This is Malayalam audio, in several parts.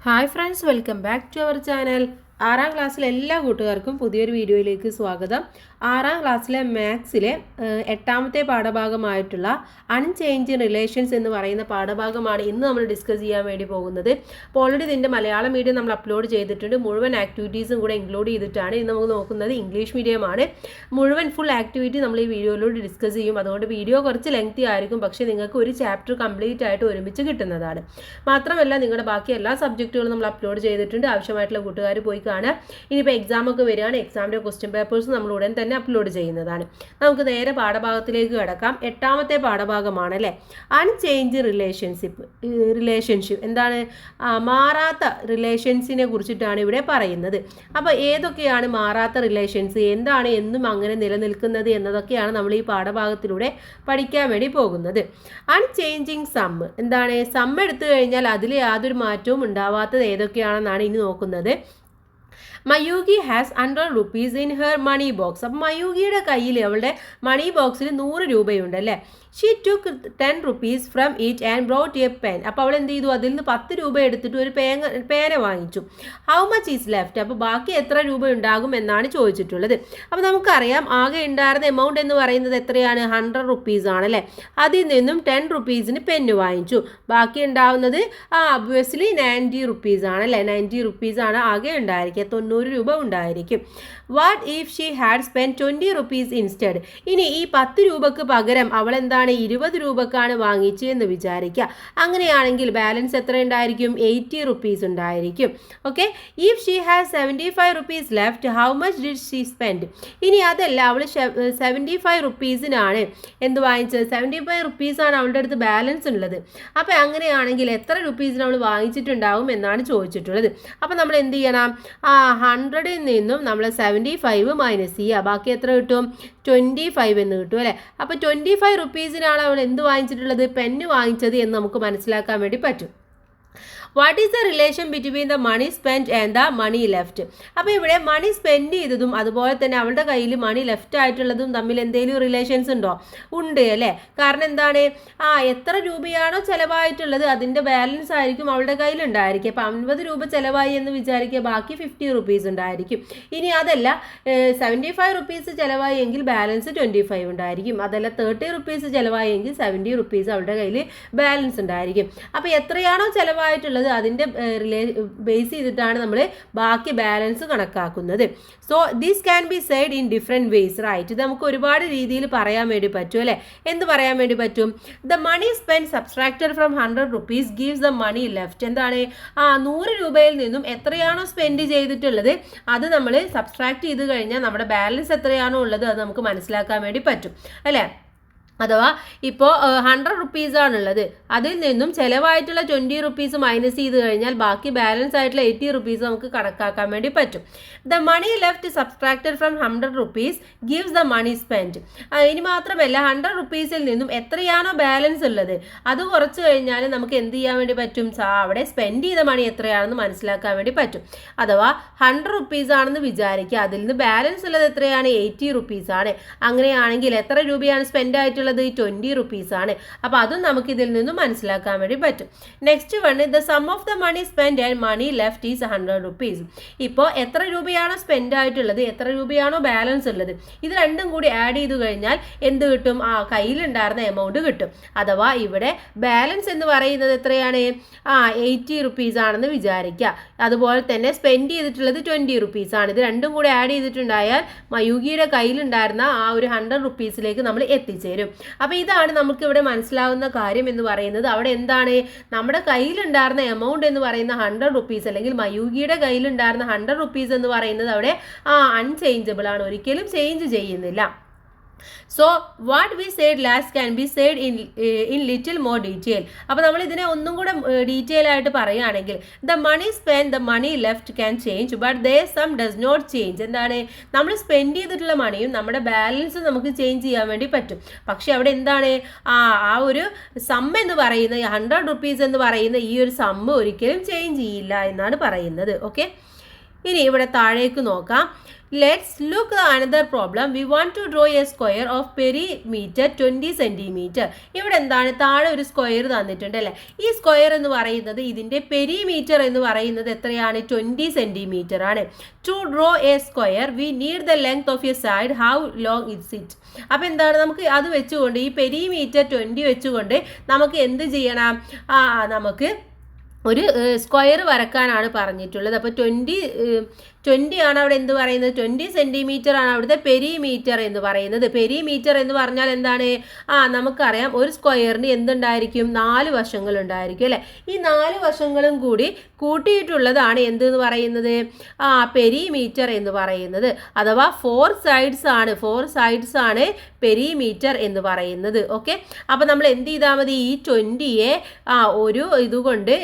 Hi friends, welcome back to our channel. 6ാം ക്ലാസ്സിലെ എല്ലാ കൂട്ടുകാർക്കും പുതിയൊരു വീഡിയോയിലേക്ക് സ്വാഗതം. 6ാം ക്ലാസ്സിലെ മാത്സിലെ 8ാമത്തെ പാഠഭാഗമായിട്ടുള്ള അൺചേഞ്ച് റിലേഷൻസ് എന്ന് പറയുന്ന പാഠഭാഗമാണ് ഇന്ന് നമ്മൾ ഡിസ്കസ് ചെയ്യാൻ വേണ്ടി പോകുന്നത്. അപ്പോൾ ഓൾറെഡി ഇതിൻ്റെ മലയാളം മീഡിയം നമ്മൾ അപ്ലോഡ് ചെയ്തിട്ടുണ്ട്. മുഴുവൻ ആക്ടിവിറ്റീസും കൂടെ ഇൻക്ലൂഡ് ചെയ്തിട്ടാണ് ഇന്ന് നമുക്ക് നോക്കുന്നത്. ഇംഗ്ലീഷ് മീഡിയമാണ്. മുഴുവൻ ഫുൾ ആക്ടിവിറ്റി നമ്മൾ ഈ വീഡിയോയിലൂടെ ഡിസ്കസ് ചെയ്യും. അതുകൊണ്ട് വീഡിയോ കുറച്ച് ലെങ്തി ആയിരിക്കും, പക്ഷേ നിങ്ങൾക്ക് ഒരു ചാപ്റ്റർ കംപ്ലീറ്റ് ആയിട്ട് ഒരുമിച്ച് കിട്ടുന്നതാണ്. മാത്രമല്ല നിങ്ങളുടെ ബാക്കി എല്ലാ സബ്ജക്റ്റുകളും നമ്മൾ അപ്ലോഡ് ചെയ്തിട്ടുണ്ട്. ആവശ്യമായിട്ടുള്ള കൂട്ടുകാർ പോയി കാണുക. ഇനിയിപ്പോൾ എക്സാമൊക്കെ വരികയാണ്, എക്സാമിൻ്റെ ക്വസ്റ്റ്യൻ പേപ്പേഴ്സ് നമ്മൾ ഉടൻ തന്നെ അപ്ലോഡ് ചെയ്യുന്നതാണ്. നമുക്ക് നേരെ പാഠഭാഗത്തിലേക്ക് കിടക്കാം. 8ാമത്തെ പാഠഭാഗമാണ് അല്ലേ, അൺചേഞ്ച് റിലേഷൻഷിപ്പ് എന്താണ്, മാറാത്ത റിലേഷൻസിനെ കുറിച്ചിട്ടാണ് ഇവിടെ പറയുന്നത്. അപ്പോൾ ഏതൊക്കെയാണ് മാറാത്ത റിലേഷൻസ്, എന്താണ് എന്നും അങ്ങനെ നിലനിൽക്കുന്നത് എന്നതൊക്കെയാണ് നമ്മൾ ഈ പാഠഭാഗത്തിലൂടെ പഠിക്കാൻ വേണ്ടി പോകുന്നത്. അൺചേഞ്ചിങ് സം എന്താണ്, സം എടുത്തു കഴിഞ്ഞാൽ അതിൽ യാതൊരു മാറ്റവും ഉണ്ടാവാത്തത് ഏതൊക്കെയാണെന്നാണ് ഇനി നോക്കുന്നത്. Mayoogi has 100 rupees in her money box. അപ്പം മയൂഗിയുടെ കയ്യിൽ അവളുടെ മണി ബോക്സിൽ 100 രൂപയുണ്ട് അല്ലേ. She took 10 rupees from it and brought a pen. അപ്പോൾ അവൾ എന്ത് ചെയ്തു, അതിൽ നിന്ന് 10 രൂപ എടുത്തിട്ട് ഒരു പേന വാങ്ങിച്ചു. ഹൗ മച്ച് ഈസ് ലെഫ്റ്റ്, അപ്പോൾ ബാക്കി എത്ര രൂപ ഉണ്ടാകും എന്നാണ് ചോദിച്ചിട്ടുള്ളത്. അപ്പോൾ നമുക്കറിയാം ആകെ ഉണ്ടായിരുന്ന എമൗണ്ട് എന്ന് പറയുന്നത് എത്രയാണ്, 100 rupees ആണല്ലേ. അതിൽ നിന്നും 10 rupeesന് പെന്ന് വാങ്ങിച്ചു. ബാക്കി ഉണ്ടാവുന്നത് ഒബ്വിയസ്ലി 90 rupees ആണല്ലേ. 90 rupees ആണ് ആകെ ഉണ്ടായിരിക്കുക, 90 രൂപ ഉണ്ടായിരിക്കും. What if she had spend 20 rupees instead. ഇനി ഈ 10 രൂപക്ക് പകരം അവൾ എന്താണ് 20 രൂപക്കാണ് വാങ്ങിച്ചു എന്ന് വിചാരിക്കുക. അങ്ങനെയാണെങ്കിൽ ബാലൻസ് എത്ര ഉണ്ടായിരിക്കും, 80 rupees ഉണ്ടായിരിക്കും. Okay. If she has 75 rupees left, how much did she spend. ഇനി അതല്ല, അവൾ 75 rupeesനാണ് എന്ത് വാങ്ങിച്ചത്, 75 rupees ആണ് അവളുടെ അടുത്ത് ബാലൻസ് ഉള്ളത്. അപ്പോൾ അങ്ങനെയാണെങ്കിൽ എത്ര രൂപീസിന് അവൾ വാങ്ങിച്ചിട്ടുണ്ടാവും എന്നാണ് ചോദിച്ചിട്ടുള്ളത്. അപ്പോൾ നമ്മൾ എന്ത് ചെയ്യണം, 100ൽ നിന്നും നമ്മൾ 75 മൈനസ് ചെയ്യുക. ബാക്കി എത്ര കിട്ടും, 25 എന്ന് കിട്ടും അല്ലേ. അപ്പോൾ 25 rupeesനാണ് അവൾ എന്ത് വാങ്ങിച്ചിട്ടുള്ളത്, പെന്ന് വാങ്ങിച്ചത് എന്ന് നമുക്ക് മനസ്സിലാക്കാൻ വേണ്ടി പറ്റും. What is the relation between the money spend and the money left. അപ്പോൾ ഇവിടെ മണി സ്പെൻഡ് ചെയ്തതും അതുപോലെ തന്നെ അവളുടെ കയ്യിൽ മണി ലെഫ്റ്റ് ആയിട്ടുള്ളതും തമ്മിൽ എന്തെങ്കിലും റിലേഷൻസ് ഉണ്ടോ, ഉണ്ട് അല്ലേ. കാരണം എന്താണ്, എത്ര രൂപയാണോ ചിലവായിട്ടുള്ളത് അതിൻ്റെ ബാലൻസ് ആയിരിക്കും അവളുടെ കയ്യിൽ ഉണ്ടായിരിക്കും. അപ്പോൾ 50 രൂപ ചിലവായി എന്ന് വിചാരിക്കുക, ബാക്കി 50 rupees ഉണ്ടായിരിക്കും. ഇനി അതല്ല 75 rupees ചിലവായി എങ്കിൽ ബാലൻസ് 25 ഉണ്ടായിരിക്കും. അതല്ല 30 rupees ചിലവായി എങ്കിൽ 70 rupees അവളുടെ കയ്യിൽ ബാലൻസ് ഉണ്ടായിരിക്കും. അപ്പോൾ എത്രയാണോ ചിലവായിട്ടുള്ളത് അതിൻ്റെ ബേസ് ചെയ്തിട്ടാണ് നമ്മൾ ബാക്കി ബാലൻസ് കണക്കാക്കുന്നത്. So this can be said in different ways, right. ഇത് നമുക്ക് ഒരുപാട് രീതിയിൽ പറയാൻ വേണ്ടി പറ്റും അല്ലേ. എന്ത് പറയാൻ വേണ്ടി പറ്റും, the money spend subtracted from 100 rupees gives the money left. എന്താണ്, 100 രൂപയിൽ നിന്നും എത്രയാണോ സ്പെൻഡ് ചെയ്തിട്ടുള്ളത് അത് നമ്മൾ സബ്സ്ട്രാക്ട് ചെയ്ത് കഴിഞ്ഞാൽ നമ്മുടെ ബാലൻസ് എത്രയാണോ ഉള്ളത് അത് നമുക്ക് മനസ്സിലാക്കാൻ വേണ്ടി പറ്റും അല്ലേ. അഥവാ ഇപ്പോൾ 100 rupees ആണുള്ളത്, അതിൽ നിന്നും ചിലവായിട്ടുള്ള 20 rupees മൈനസ് ചെയ്ത് കഴിഞ്ഞാൽ ബാക്കി ബാലൻസ് ആയിട്ടുള്ള 80 rupees നമുക്ക് കണക്കാക്കാൻ വേണ്ടി പറ്റും. The money left subtracted from 100 rupees gives the money spend. ഇനി മാത്രമല്ല 100 rupeesൽ നിന്നും എത്രയാണോ ബാലൻസ് ഉള്ളത് അത് കുറച്ച് കഴിഞ്ഞാൽ നമുക്ക് എന്ത് ചെയ്യാൻ വേണ്ടി പറ്റും, അവിടെ സ്പെൻഡ് ചെയ്ത മണി എത്രയാണെന്ന് മനസ്സിലാക്കാൻ വേണ്ടി പറ്റും. അഥവാ 100 rupees ആണെന്ന് വിചാരിക്കുക, അതിൽ നിന്ന് ബാലൻസ് ഉള്ളത് എത്രയാണ്, 80 rupees ആണ്. അങ്ങനെയാണെങ്കിൽ എത്ര രൂപയാണ് സ്പെൻഡ് ആയിട്ടുള്ളത്, 20 rupees ആണ്. അപ്പോൾ അതും നമുക്ക് ഇതിൽ നിന്നും മനസ്സിലാക്കാൻ വേണ്ടി പറ്റും. Next one, the sum of the money spend and money left is 100 rupees. ഇപ്പോൾ എത്ര രൂപയാണോ സ്പെൻഡ് ആയിട്ടുള്ളത്, എത്ര രൂപയാണോ ബാലൻസ് ഉള്ളത്, ഇത് രണ്ടും കൂടി ആഡ് ചെയ്ത് കഴിഞ്ഞാൽ എന്ത് കിട്ടും, കയ്യിലുണ്ടായിരുന്ന എമൗണ്ട് കിട്ടും. അഥവാ ഇവിടെ ബാലൻസ് എന്ന് പറയുന്നത് എത്രയാണ്, 80 rupees ആണെന്ന് വിചാരിക്കുക. അതുപോലെ തന്നെ സ്പെൻഡ് ചെയ്തിട്ടുള്ളത് 20 rupees ആണ്. ഇത് രണ്ടും കൂടി ആഡ് ചെയ്തിട്ടുണ്ടായാൽ മയൂഗിയുടെ കയ്യിലുണ്ടായിരുന്ന ഒരു 100 rupeesലേക്ക് നമ്മൾ എത്തിച്ചേരും. അപ്പോൾ ഇതാണ് നമുക്ക് ഇവിടെ മനസ്സിലാവുന്ന കാര്യം എന്ന് പറയുന്നത്. അവിടെ എന്താണ്, നമ്മുടെ കയ്യിലുണ്ടായിരുന്ന എമൗണ്ട് എന്ന് പറയുന്ന 100 rupees അല്ലെങ്കിൽ മയൂഗിയുടെ കയ്യിലുണ്ടായിരുന്ന 100 rupees എന്ന് പറയുന്നത് അവിടെ അൺചേഞ്ചബിൾ ആണ്, ഒരിക്കലും ചേഞ്ച് ചെയ്യുന്നില്ല. So what we said last can be said in little more detail. അപ്പോൾ നമ്മൾ ഇതിനെ ഒന്നും കൂടെ ഡീറ്റെയിൽ ആയിട്ട് പറയുകയാണെങ്കിൽ, the money spend the money left can change but they sum does not change. എന്താണ്, നമ്മൾ സ്പെൻഡ് ചെയ്തിട്ടുള്ള മണിയും നമ്മുടെ ബാലൻസും നമുക്ക് ചേഞ്ച് ചെയ്യാൻ വേണ്ടി പറ്റും. പക്ഷെ അവിടെ എന്താണ്, ഒരു സം എന്ന് പറയുന്ന 100 rupees എന്ന് പറയുന്ന ഈ ഒരു സം ഒരിക്കലും ചേഞ്ച് ചെയ്യില്ല എന്നാണ് പറയുന്നത്. ഓക്കെ. ഇനി ഇവിടെ താഴേക്ക് നോക്കാം. Let's look another problem. We want to draw a square of perimeter 20 centimetre. ഇവിടെ എന്താണ്, താഴെ ഒരു സ്ക്വയർ തന്നിട്ടുണ്ട് അല്ലേ. ഈ സ്ക്വയർ എന്ന് പറയുന്നത് ഇതിൻ്റെ പെരിമീറ്റർ എന്ന് പറയുന്നത് എത്രയാണ്, 20 സെൻറ്റിമീറ്റർ ആണ്. To draw a square we need the length of a side, how long it's it. അപ്പോൾ എന്താണ്, നമുക്ക് അത് വെച്ചുകൊണ്ട് ഈ പെരിമീറ്റർ 20 വെച്ചുകൊണ്ട് നമുക്ക് എന്ത് ചെയ്യണം, നമുക്ക് ഒരു സ്ക്വയർ വരക്കാനാണ് പറഞ്ഞിട്ടുള്ളത്. അപ്പോൾ 20 ആണ് അവിടെ എന്ത് പറയുന്നത്, 20 സെൻറ്റിമീറ്റർ ആണ് അവിടുത്തെ പെരിമീറ്റർ എന്ന് പറയുന്നത്. പെരിമീറ്റർ എന്ന് പറഞ്ഞാൽ എന്താണ്, നമുക്കറിയാം ഒരു സ്ക്വയറിന് എന്തുണ്ടായിരിക്കും, 4 വശങ്ങളുണ്ടായിരിക്കും അല്ലേ. ഈ 4 വശങ്ങളും കൂടി കൂട്ടിയിട്ടുള്ളതാണ് എന്തെന്ന് പറയുന്നത്, പെരിമീറ്റർ എന്ന് പറയുന്നത്. അഥവാ 4 സൈഡ്സ് ആണ് പെരിമീറ്റർ എന്ന് പറയുന്നത്. ഓക്കെ, അപ്പോൾ നമ്മൾ എന്ത് ചെയ്താൽ മതി, ഈ 20യെ ഒരു ഇതുകൊണ്ട്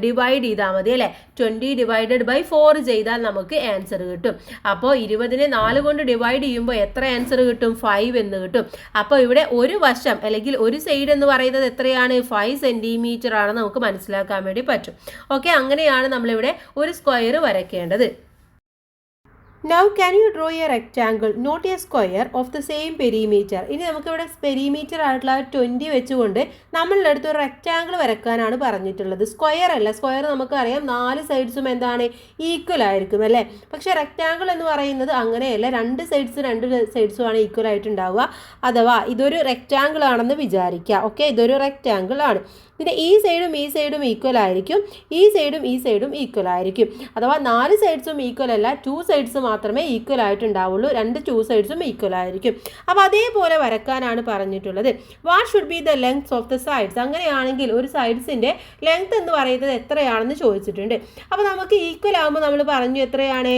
ഡിവൈഡ് ചെയ്താൽ മതി അല്ലേ. 20 ഡിവൈഡഡ് ബൈ 4 ചെയ്താൽ നമുക്ക് ആൻസർ കിട്ടും. അപ്പോൾ 20നെ 4 കൊണ്ട് ഡിവൈഡ് ചെയ്യുമ്പോൾ എത്ര ആൻസർ കിട്ടും, 5 എന്ന് കിട്ടും. അപ്പോൾ ഇവിടെ ഒരു വശം അല്ലെങ്കിൽ ഒരു സൈഡ് എന്ന് പറയുന്നത് എത്രയാണ്, 5 സെൻറ്റിമീറ്റർ ആണെന്ന് നമുക്ക് മനസ്സിലാക്കാൻ വേണ്ടി പറ്റും. ഓക്കെ, അങ്ങനെയാണ് നമ്മളിവിടെ ഒരു square വരയ്ക്കേണ്ടത്. Now can you draw a rectangle, not a square, of the same perimeter? ഇനി നമുക്കിവിടെ പെരിമീറ്റർ ആയിട്ടുള്ള 20 വെച്ചുകൊണ്ട് നമ്മളുടെ അടുത്ത് ഒരു റെക്റ്റാങ്കിൾ വരക്കാനാണ് പറഞ്ഞിട്ടുള്ളത്. സ്ക്വയർ അല്ല, സ്ക്വയർ നമുക്കറിയാം 4 സൈഡ്സും എന്താണ്, ഈക്വൽ ആയിരിക്കും അല്ലേ. പക്ഷേ റെക്റ്റാങ്കിൾ എന്ന് പറയുന്നത് അങ്ങനെയല്ല, 2 സൈഡ്സും ആണ് ഈക്വൽ ആയിട്ടുണ്ടാവുക. അഥവാ ഇതൊരു റെക്റ്റാങ്കിൾ ആണെന്ന് വിചാരിക്കുക. ഓക്കെ, ഇതൊരു റെക്റ്റാങ്കിൾ ആണ്. പിന്നെ ഈ സൈഡും ഈക്വൽ ആയിരിക്കും, ഈ സൈഡും ഈക്വൽ ആയിരിക്കും. അഥവാ 4 സൈഡ്സും ഈക്വൽ അല്ല, 2 സൈഡ്സ് മാത്രമേ ഈക്വൽ ആയിട്ടുണ്ടാവുള്ളൂ. 2 സൈഡ്സും ഈക്വൽ ആയിരിക്കും. അപ്പോൾ അതേപോലെ വരക്കാനാണ് പറഞ്ഞിട്ടുള്ളത്. What should be the length of the sides. അങ്ങനെയാണെങ്കിൽ ഒരു സൈഡ്സിൻ്റെ ലെങ്ത് എന്ന് പറയുന്നത് എത്രയാണെന്ന് ചോദിച്ചിട്ടുണ്ട്. അപ്പോൾ നമുക്ക് ഈക്വൽ ആകുമ്പോൾ നമ്മൾ പറഞ്ഞു എത്രയാണ്,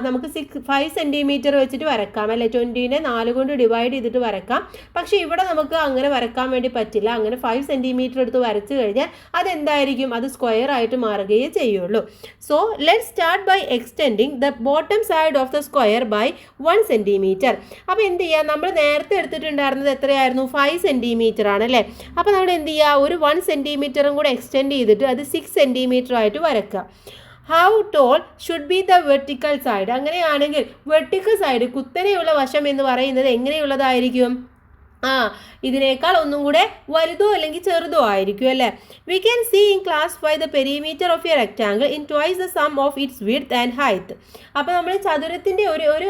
നമുക്ക് 5 സെൻറ്റിമീറ്റർ വെച്ചിട്ട് വരക്കാം അല്ലേ. 20നെ 4 കൊണ്ട് ഡിവൈഡ് ചെയ്തിട്ട് വരക്കാം. പക്ഷേ ഇവിടെ നമുക്ക് അങ്ങനെ വരക്കാൻ വേണ്ടി പറ്റില്ല. അങ്ങനെ 5 സെൻറ്റിമീറ്റർ എടുത്ത് വരച്ചു കഴിഞ്ഞാൽ അതെന്തായിരിക്കും, അത് സ്ക്വയർ ആയിട്ട് മാറുകയേ ചെയ്യുള്ളൂ. So let start by extending the bottom side of the square by 1 centimetre. അപ്പോൾ എന്ത് ചെയ്യുക, നമ്മൾ നേരത്തെ എടുത്തിട്ടുണ്ടായിരുന്നത് എത്രയായിരുന്നു, 5 സെൻറ്റിമീറ്റർ ആണല്ലേ. അപ്പോൾ നമ്മൾ എന്ത് ചെയ്യുക, ഒരു 1 സെൻറ്റിമീറ്ററും കൂടെ എക്സ്റ്റെൻഡ് ചെയ്തിട്ട് അത് 6 സെൻറ്റിമീറ്റർ ആയിട്ട് വരക്കുക. How tall should be the vertical side. അങ്ങനെയാണെങ്കിൽ വെർട്ടിക്കൽ സൈഡ്, കുത്തനെയുള്ള വശം എന്ന് പറയുന്നത് എങ്ങനെയുള്ളതായിരിക്കും, ഇതിനേക്കാൾ ഒന്നും കൂടെ വലുതോ അല്ലെങ്കിൽ ചെറുതോ ആയിരിക്കും അല്ലേ. We can see in class 5 the perimeter of a rectangle in twice the sum of its width and height. അപ്പോൾ നമ്മൾ ചതുരത്തിൻ്റെ ഒരു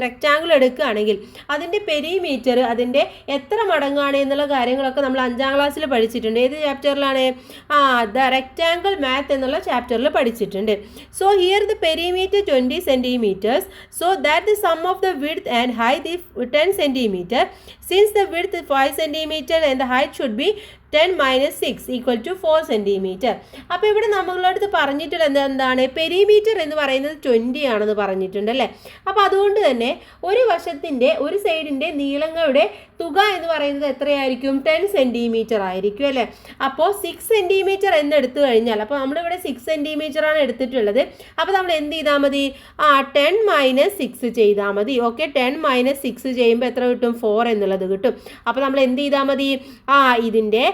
റെക്റ്റാങ്കിൾ എടുക്കുകയാണെങ്കിൽ അതിൻ്റെ പെരിമീറ്റർ അതിൻ്റെ എത്ര മടങ്ങാണ് എന്നുള്ള കാര്യങ്ങളൊക്കെ നമ്മൾ 5ാം ക്ലാസ്സിൽ പഠിച്ചിട്ടുണ്ട്. ഏത് ചാപ്റ്ററിലാണ്, ദ റെക്റ്റാങ്കിൾ മാത്ത് എന്നുള്ള ചാപ്റ്ററിൽ പഠിച്ചിട്ടുണ്ട്. So here the perimeter 20 centimetres, so that the sum of the width and height is 10 centimetre. Since the width is 5 cm and the height should be 10 minus 6 equal to 4 cm. അപ്പോൾ ഇവിടെ നമ്മളടുത്ത് പറഞ്ഞിട്ടുള്ളത് എന്താണ്, പെരിമീറ്റർ എന്ന് പറയുന്നത് 20 ആണെന്ന് പറഞ്ഞിട്ടുണ്ട് അല്ലേ. അപ്പോൾ അതുകൊണ്ട് തന്നെ ഒരു വശത്തിൻ്റെ ഒരു സൈഡിൻ്റെ നീളങ്ങളുടെ തുക എന്ന് പറയുന്നത് എത്രയായിരിക്കും, 10 സെൻറ്റിമീറ്റർ ആയിരിക്കും അല്ലേ. അപ്പോൾ 6 സെൻറ്റിമീറ്റർ എന്നെടുത്തു കഴിഞ്ഞാൽ, അപ്പോൾ നമ്മളിവിടെ 6 സെൻറ്റിമീറ്റർ ആണ് എടുത്തിട്ടുള്ളത്. അപ്പോൾ നമ്മൾ എന്ത് ചെയ്താൽ മതി, 10 minus 6 ചെയ്താൽ മതി. ഓക്കെ, 10 minus 6 ചെയ്യുമ്പോൾ എത്ര കിട്ടും, 4 എന്നുള്ളത് കിട്ടും. അപ്പോൾ നമ്മൾ എന്ത് ചെയ്താൽ മതി, ഇതിൻ്റെ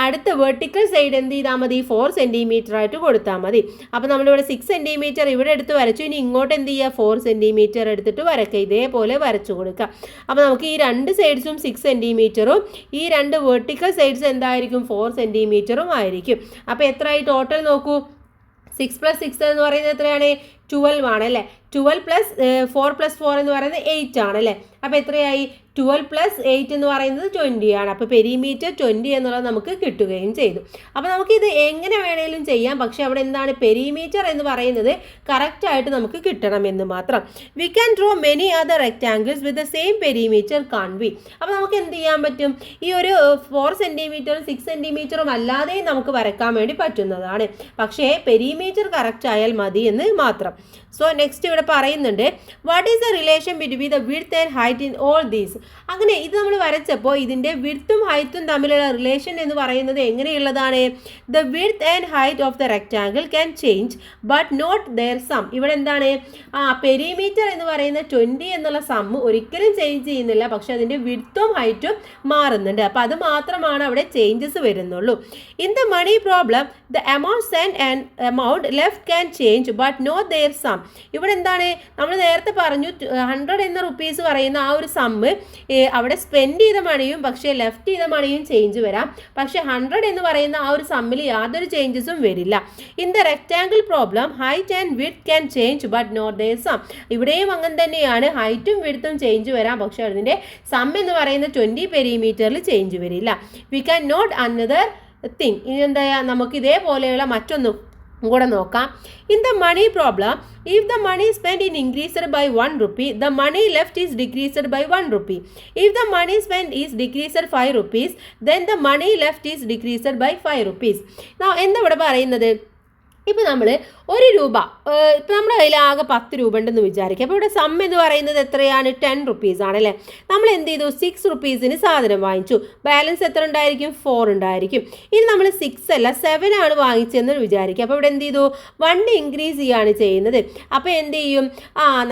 അടുത്ത വെർട്ടിക്കൽ സൈഡ് എന്ത് ചെയ്താൽ മതി, 4 സെൻറ്റിമീറ്റർ ആയിട്ട് കൊടുത്താൽ മതി. അപ്പോൾ നമ്മളിവിടെ 6 സെൻറ്റിമീറ്റർ ഇവിടെ എടുത്ത് വരച്ചു. ഇനി ഇങ്ങോട്ട് എന്ത് ചെയ്യുക, 4 സെൻറ്റിമീറ്റർ എടുത്തിട്ട് വരയ്ക്കുക. ഇതേപോലെ വരച്ചു കൊടുക്കുക. അപ്പോൾ നമുക്ക് ഈ 2 സൈഡ്സും 6 സെൻറ്റിമീറ്ററും ഈ 2 വെർട്ടിക്കൽ സൈഡ്സ് എന്തായിരിക്കും, 4 സെൻറ്റിമീറ്ററും ആയിരിക്കും. അപ്പോൾ എത്രയായി ടോട്ടൽ നോക്കൂ, 6 + 6 എന്ന് പറയുന്നത് എത്രയാണ്, 12 ആണല്ലേ. 12 + 4 + 4 എന്ന് പറയുന്നത് 8 ആണല്ലേ. അപ്പോൾ എത്രയായി, 12 + 8 എന്ന് പറയുന്നത് 20 ആണ്. അപ്പോൾ പെരിമീറ്റർ 20 എന്നുള്ളത് നമുക്ക് കിട്ടുകയും ചെയ്തു. അപ്പോൾ നമുക്കിത് എങ്ങനെ വേണേലും ചെയ്യാം. പക്ഷേ അവിടെ എന്താണ്, പെരിമീറ്റർ എന്ന് പറയുന്നത് കറക്റ്റായിട്ട് നമുക്ക് കിട്ടണമെന്ന് മാത്രം. We can draw many other rectangles with the same perimeter can we. അപ്പോൾ നമുക്ക് എന്ത് ചെയ്യാൻ പറ്റും, ഈ ഒരു 4 സെൻറ്റിമീറ്ററും 6 സെൻറ്റിമീറ്ററും അല്ലാതെയും നമുക്ക് വരക്കാൻ വേണ്ടി പറ്റുന്നതാണ്. പക്ഷേ പെരിമീറ്റർ കറക്റ്റ് ആയാൽ മതി എന്ന് മാത്രം. സോ നെക്സ്റ്റ് ഇവിടെ പറയുന്നുണ്ട്, what is the relation between the width and height in all these. അങ്ങനെ ഇത് നമ്മൾ വരച്ചപ്പോൾ ഇതിൻ്റെ വിഡ്ത്തും ഹൈറ്റും തമ്മിലുള്ള റിലേഷൻ എന്ന് പറയുന്നത് എങ്ങനെയുള്ളതാണ്, the width and height of the rectangle can change but not their sum. ഇവിടെ എന്താണ്, പെരിമീറ്റർ എന്ന് പറയുന്ന 20 എന്നുള്ള സം ഒരിക്കലും ചേഞ്ച് ചെയ്യുന്നില്ല. പക്ഷേ അതിൻ്റെ വിഡ്ത്തും ഹൈറ്റും മാറുന്നുണ്ട്. അപ്പോൾ അത് മാത്രമാണ് അവിടെ ചേഞ്ചസ് വരുന്നുള്ളൂ. In the money problem the amount send and amount left can change but not their their sum. ഇവിടെ എന്താണ് നമ്മൾ നേരത്തെ പറഞ്ഞു 100 എന്ന റുപ്പീസ് പറയുന്ന ആ ഒരു സമ്മ് അവിടെ സ്പെൻഡ് ചെയ്ത മണിയും പക്ഷേ ലെഫ്റ്റ് ചെയ്ത മണിയും ചേഞ്ച് വരാം. പക്ഷേ 100 എന്ന് പറയുന്ന ആ ഒരു സമ്മിൽ യാതൊരു ചേഞ്ചസും വരില്ല. In the rectangle problem height and width can change but not their sum. ഇവിടെയും അങ്ങനെ തന്നെയാണ്, ഹൈറ്റും വിഡ്ത്തും ചേഞ്ച് വരാം, പക്ഷേ അതിൻ്റെ സം എന്ന് പറയുന്ന 20 പെരിമീറ്ററിൽ ചേഞ്ച് വരില്ല. We can note another thing. ഇനി എന്താ നമുക്ക് ഇതേപോലെയുള്ള മറ്റൊന്നും കൂടെ നോക്കാം. In the money problem if the money spent is increased by 1 rupee, the money left is decreased by 1 rupee. If the money spent is decreased 5 rupees, then the money left is decreased by 5 rupees. Now എന്താ ഇവിടെ പറയുന്നത്? ഇപ്പോൾ നമ്മൾ 1 രൂപ, ഇപ്പോൾ നമ്മുടെ കയ്യിൽ ആകെ 10 രൂപ ഉണ്ടെന്ന് വിചാരിക്കുക. അപ്പോൾ ഇവിടെ സം എന്ന് പറയുന്നത് എത്രയാണ്? 10 റുപ്പീസ് ആണല്ലേ. നമ്മൾ എന്ത് ചെയ്തു? 6 റുപ്പീസിന് സാധനം വാങ്ങിച്ചു. ബാലൻസ് എത്ര ഉണ്ടായിരിക്കും? 4 ഉണ്ടായിരിക്കും. ഇനി നമ്മൾ 6 അല്ല 7 ആണ് വാങ്ങിച്ചതെന്ന് വിചാരിക്കുക. അപ്പോൾ ഇവിടെ എന്ത് ചെയ്തു? 1 ഇൻക്രീസ് ചെയ്യാണ് ചെയ്യുന്നത്. അപ്പോൾ എന്ത് ചെയ്യും?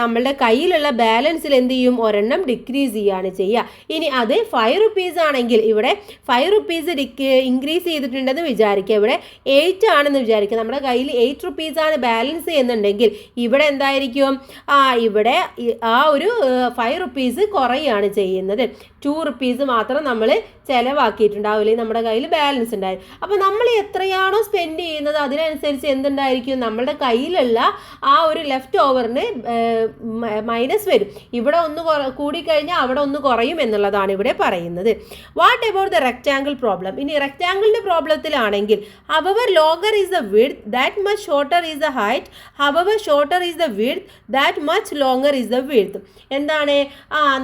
നമ്മളുടെ കയ്യിലുള്ള ബാലൻസിൽ എന്ത് ചെയ്യും? ഒരെണ്ണം ഡിക്രീസ് ചെയ്യാണ് ചെയ്യുക. ഇനി അത് 5 റുപ്പീസ് ആണെങ്കിൽ ഇവിടെ 5 റുപ്പീസ് ഇൻക്രീസ് ചെയ്തിട്ടുണ്ടെന്ന് വിചാരിക്കുക. ഇവിടെ 8 ആണെന്ന് വിചാരിക്കുക. നമ്മുടെ കയ്യിൽ 8 റുപ്പീസ് ആണ് ബാലൻസ് ചെയ്യുന്നുണ്ടെങ്കിൽ ഇവിടെ എന്തായിരിക്കും? ഇവിടെ ആ ഒരു 5 റുപ്പീസ് കുറയാണ് ചെയ്യുന്നത്. 2 റുപ്പീസ് മാത്രം നമ്മൾ ചിലവാക്കിയിട്ടുണ്ടാവില്ലേ, നമ്മുടെ കയ്യിൽ ബാലൻസ് ഉണ്ടായി. അപ്പോൾ നമ്മൾ എത്രയാണോ സ്പെൻഡ് ചെയ്യുന്നത് അതിനനുസരിച്ച് എന്തുണ്ടായിരിക്കും? നമ്മളുടെ കയ്യിലുള്ള ആ ഒരു ലെഫ്റ്റ് ഓവറിന് മൈനസ് വരും. ഇവിടെ ഒന്ന് കൂടിക്കഴിഞ്ഞാൽ അവിടെ ഒന്ന് കുറയും എന്നുള്ളതാണ് ഇവിടെ പറയുന്നത്. What about the rectangle problem? ഇനി റെക്റ്റാങ്കിളിൻ്റെ പ്രോബ്ലത്തിലാണെങ്കിൽ however longer is the width that much shorter is the height, however shorter is the width that much longer is the width. എന്താണ്?